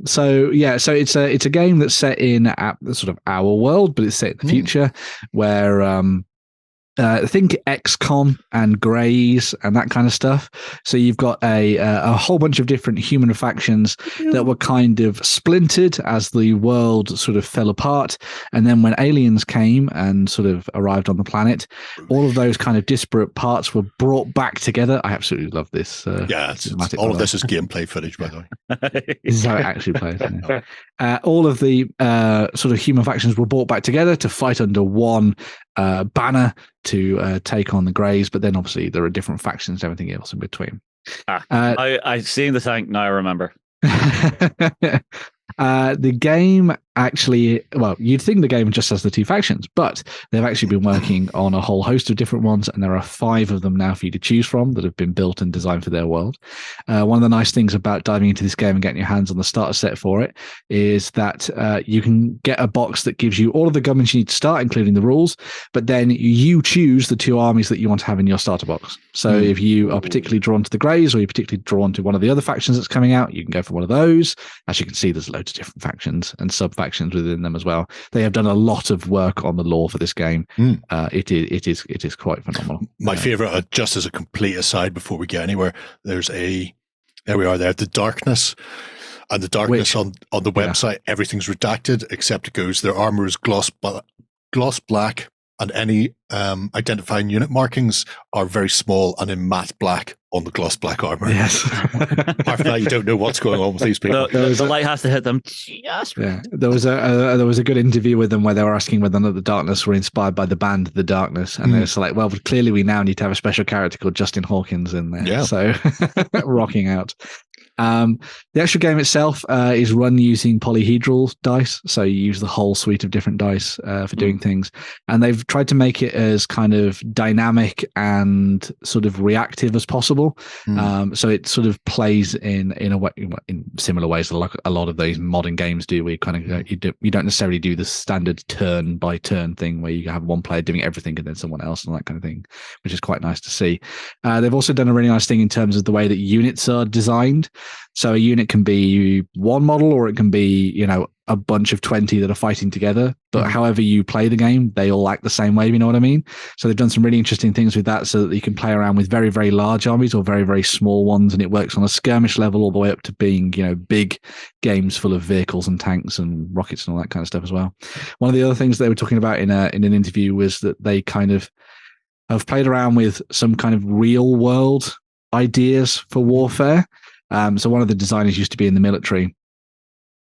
So it's a game that's set in sort of our world, but it's set in the future, where think XCOM and Greys and that kind of stuff. So you've got a whole bunch of different human factions that were kind of splintered as the world sort of fell apart. And then when aliens came and sort of arrived on the planet, all of those kind of disparate parts were brought back together. I absolutely love this. All of this is gameplay footage, by the way. This is how it actually plays. All of the sort of human factions were brought back together to fight under one banner to take on the Greys, but then obviously there are different factions and everything else in between. I've seen the tank, now I remember. The game actually, well, you'd think the game just has the two factions, but they've actually been working on a whole host of different ones, and there are 5 of them now for you to choose from that have been built and designed for their world. One of the nice things about diving into this game and getting your hands on the starter set for it is that you can get a box that gives you all of the governments you need to start, including the rules, but then you choose the 2 armies that you want to have in your starter box. So if you are particularly drawn to the Greys, or you're particularly drawn to one of the other factions that's coming out, you can go for one of those. As you can see, there's loads of different factions and sub-factions within them as well. They have done a lot of work on the lore for this game. It is quite phenomenal. My favorite, just as a complete aside before we get anywhere, there we are there, the darkness. And the darkness on the website, everything's redacted except it goes, their armor is gloss black, and any identifying unit markings are very small and in matte black on the gloss black armor. Yes. Apart from that, you don't know what's going on with these people. The light has to hit them just right. Yeah. There was a good interview with them where they were asking whether or not the Darkness were inspired by the band The Darkness, and they're like, well, clearly we now need to have a special character called Justin Hawkins in there. Yeah. So rocking out. The actual game itself is run using polyhedral dice, so you use the whole suite of different dice for doing things, and they've tried to make it as kind of dynamic and sort of reactive as possible. So it sort of plays in a way, in similar ways like a lot of those modern games do, where you kind of you don't necessarily do the standard turn by turn thing where you have one player doing everything and then someone else and that kind of thing, which is quite nice to see. They've also done a really nice thing in terms of the way that units are designed. So a unit can be one model, or it can be, a bunch of 20 that are fighting together. But however you play the game, they all act the same way, you know what I mean? So they've done some really interesting things with that, so that you can play around with very, very large armies or very, very small ones. And it works on a skirmish level all the way up to being, big games full of vehicles and tanks and rockets and all that kind of stuff as well. One of the other things they were talking about in an interview was that they kind of have played around with some kind of real world ideas for warfare. So one of the designers used to be in the military,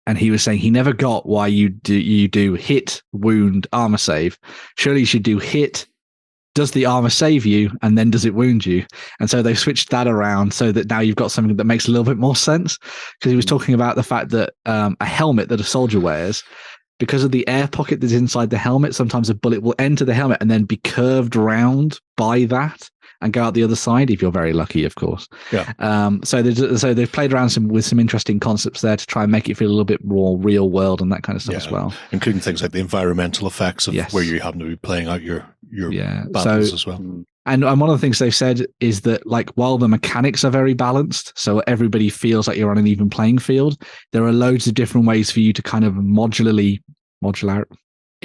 and he was saying he never got why you do hit, wound, armor save. Surely you should do hit, does the armor save you, and then does it wound you? And so they've switched that around so that now you've got something that makes a little bit more sense. Because he was talking about the fact that a helmet that a soldier wears, because of the air pocket that's inside the helmet, sometimes a bullet will enter the helmet and then be curved around by that and go out the other side, if you're very lucky, of course. Yeah. So they've played around with some interesting concepts there to try and make it feel a little bit more real world and that kind of stuff as well. Including things like the environmental effects of where you happen to be playing out your battles as well. And one of the things they've said is that, like, while the mechanics are very balanced, so everybody feels like you're on an even playing field, there are loads of different ways for you to kind of modular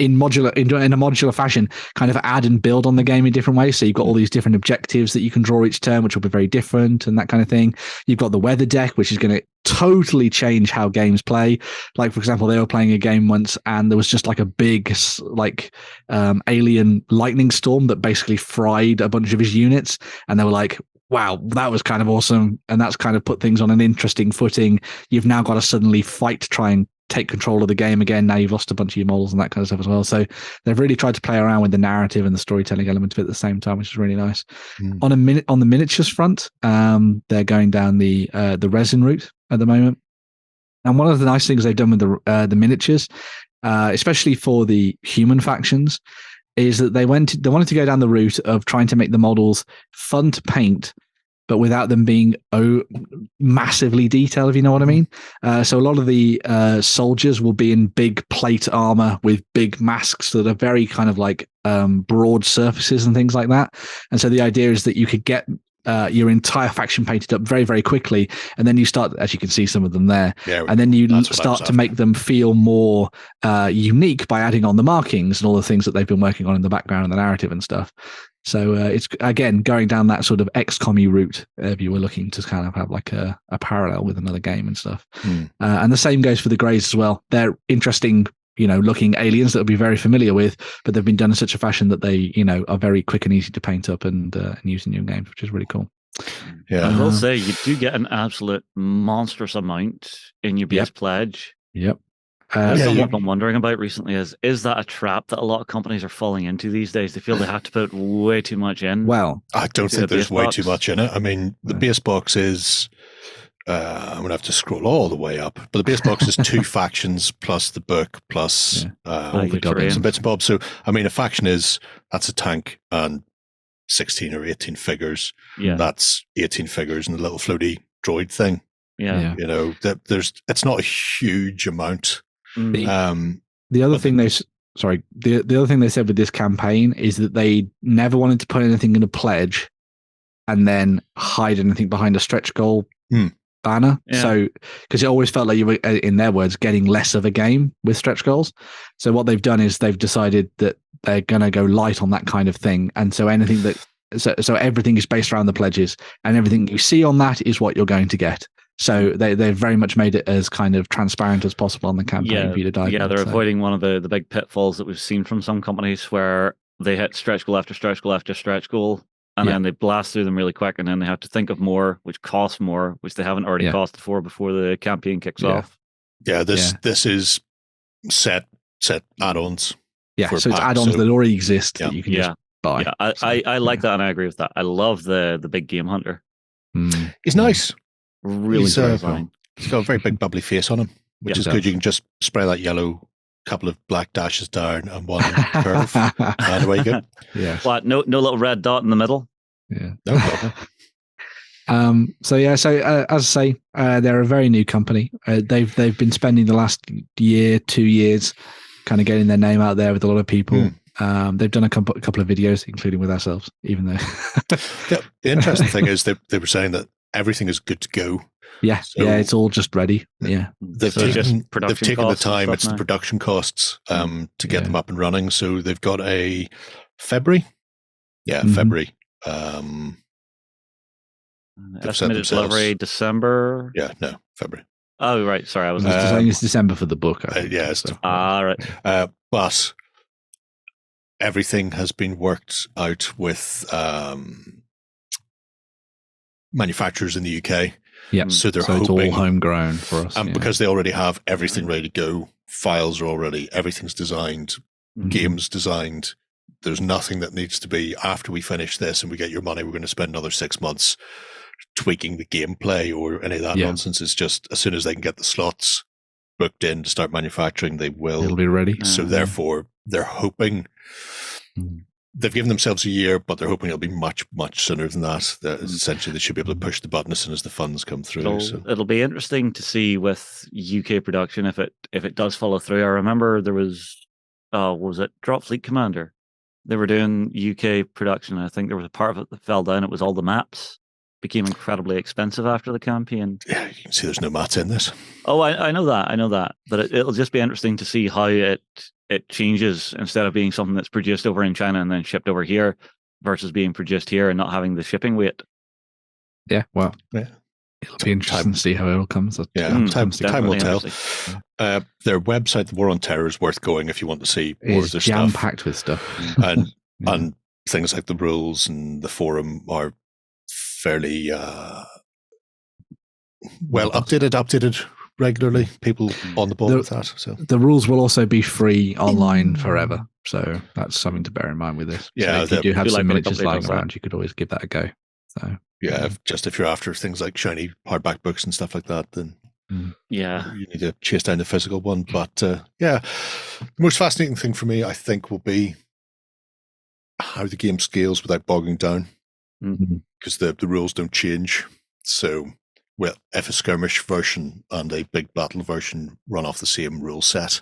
in a modular fashion, kind of add and build on the game in different ways. So you've got all these different objectives that you can draw each turn, which will be very different and that kind of thing. You've got the weather deck, which is going to totally change how games play. Like, for example, they were playing a game once and there was just like a big alien lightning storm that basically fried a bunch of his units, and they were like, wow, that was kind of awesome, and that's kind of put things on an interesting footing. You've now got to suddenly fight to try and take control of the game again. Now you've lost a bunch of your models and that kind of stuff as well. So they've really tried to play around with the narrative and the storytelling element of it at the same time, which is really nice. On the miniatures front, they're going down the resin route at the moment. And one of the nice things they've done with the miniatures, especially for the human factions, is that they wanted to go down the route of trying to make the models fun to paint, but without them being massively detailed, if you know what I mean. So a lot of the soldiers will be in big plate armor with big masks that are very kind of like broad surfaces and things like that. And so the idea is that you could get your entire faction painted up very, very quickly, and then you start, as you can see some of them there, and then you start to make them feel more unique by adding on the markings and all the things that they've been working on in the background and the narrative and stuff. So it's, again, going down that sort of XCOM-y route if you were looking to kind of have like a parallel with another game and stuff. And the same goes for the Greys as well. They're interesting, looking aliens that will be very familiar with, but they've been done in such a fashion that they, are very quick and easy to paint up and use in your games, which is really cool. Yeah, I will say you do get an absolute monstrous amount in your base pledge. Yep. Something I've been wondering about recently is that a trap that a lot of companies are falling into these days? They feel they have to put way too much in. Well, I don't think there's way too much in it. I mean, the base box is. I'm going to have to scroll all the way up. But the base box is 2 factions plus the book plus all the goblins and bits and bobs. So, I mean, a faction that's a tank and 16 or 18 figures. Yeah. That's 18 figures and the little floaty droid thing. Yeah. It's not a huge amount. The other thing they said with this campaign is that they never wanted to put anything in a pledge and then hide anything behind a stretch goal banner. So, because it always felt like you were, in their words, getting less of a game with stretch goals. So what they've done is they've decided that they're going to go light on that kind of thing. And so anything so everything is based around the pledges, and everything you see on that is what you're going to get. So they've very much made it as kind of transparent as possible on the campaign for you to dive in. Yeah, they're avoiding one of the big pitfalls that we've seen from some companies where they hit stretch goal after stretch goal after stretch goal, and then they blast through them really quick, and then they have to think of more, which costs more, which they haven't already costed for before the campaign kicks off. Yeah, this is set add-ons. Yeah, so it's add-ons that already exist that you can just buy. Yeah, I like that, and I agree with that. I love the big game hunter. He's nice. Really satisfying. He's got a very big bubbly face on him, which is good. You can just spray that yellow, couple of black dashes down and one curve, and away you go. Yeah. What? No little red dot in the middle. Yeah. No problem. So as I say, they're a very new company. They've been spending the last 2 years, kind of getting their name out there with a lot of people. They've done a couple of videos, including with ourselves, even though. The interesting thing is they were saying that everything is good to go. Yeah, so it's all just ready. Yeah, they've taken the time. It's the production costs to get them up and running. So they've got a February. Yeah, February. Estimated delivery December. Yeah, no, February. Oh, right. Sorry, I was saying it's December for the book. Right. But everything has been worked out with manufacturers in the UK. Yeah, so they're hoping, it's all homegrown for us. And because they already have everything ready to go, files are already, everything's designed, games designed. There's nothing that needs to be, after we finish this and we get your money, we're going to spend another 6 months tweaking the gameplay or any of that nonsense. It's just as soon as they can get the slots booked in to start manufacturing, it'll be ready. So therefore, they're hoping. They've given themselves a year, but they're hoping it'll be much, much sooner than that. Essentially, they should be able to push the button as soon as the funds come through. So it'll be interesting to see with UK production if it does follow through. I remember there was it Drop Fleet Commander? They were doing UK production. I think there was a part of it that fell down. It was all the maps became incredibly expensive after the campaign. Yeah, you can see there's no mats in this. Oh, I know that. But it'll just be interesting to see how it it changes instead of being something that's produced over in China and then shipped over here versus being produced here and not having the shipping weight. Yeah, well, it'll be interesting to see how it all comes. Time will tell. Their website, the War on Terror, is worth going if you want to see more of their stuff. It's jam-packed with stuff. and things like the rules and the forum are fairly updated regularly. People on the ball with that. So the rules will also be free online forever. So that's something to bear in mind with this. Yeah, so if you do have some miniatures lying around, you could always give that a go. So yeah, if you're after things like shiny hardback books and stuff like that, then you need to chase down the physical one. But the most fascinating thing for me, I think, will be how the game scales without bogging down, because the rules don't change. So, if a skirmish version and a big battle version run off the same rule set,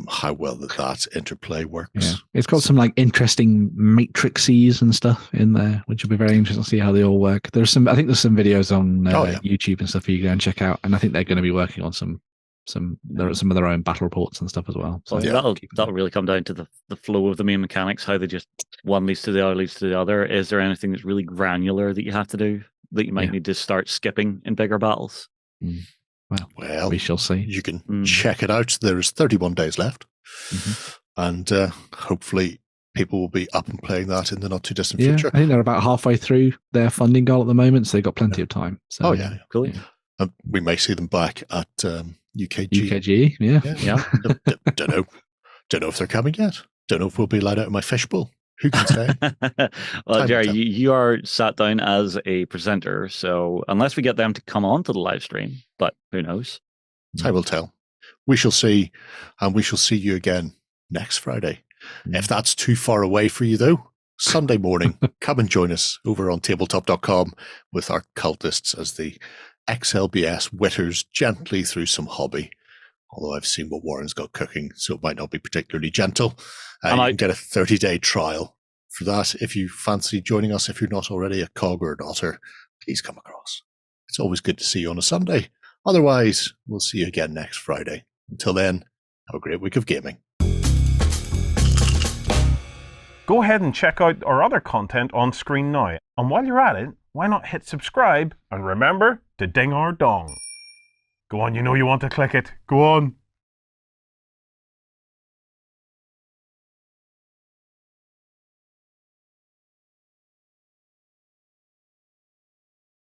how well that interplay works. Yeah. It's got some interesting matrices and stuff in there, which will be very interesting to see how they all work. I think there's some videos on YouTube and stuff for you to go and check out, and I think they're going to be working on some of their own battle reports and stuff as well. So that'll really come down to the flow of the main mechanics, how they just one leads to the other leads to the other. Is there anything that's really granular that you have to do that you might need to start skipping in bigger battles? Well, we shall see. You can check it out. There's 31 days left, and hopefully people will be up and playing that in the not too distant future. I think they're about halfway through their funding goal at the moment, so they've got plenty of time. So, cool. Yeah. We may see them back at UKG. UKG, yeah. Don't know if they're coming yet. Don't know if we'll be allowed out of my fishbowl. Who can say? Well, Jerry, you are sat down as a presenter, so unless we get them to come on to the live stream, but who knows? Time will tell. We shall see, and we shall see you again next Friday. If that's too far away for you, though, Sunday morning, come and join us over on tabletop.com with our cultists as the XLBS witters gently through some hobby. Although I've seen what Warren's got cooking, so it might not be particularly gentle. You can get a 30-day trial for that. If you fancy joining us, if you're not already a cog or an otter, please come across. It's always good to see you on a Sunday. Otherwise, we'll see you again next Friday. Until then, have a great week of gaming. Go ahead and check out our other content on screen now. And while you're at it, why not hit subscribe and remember to ding our dong. Go on, you know you want to click it. Go on.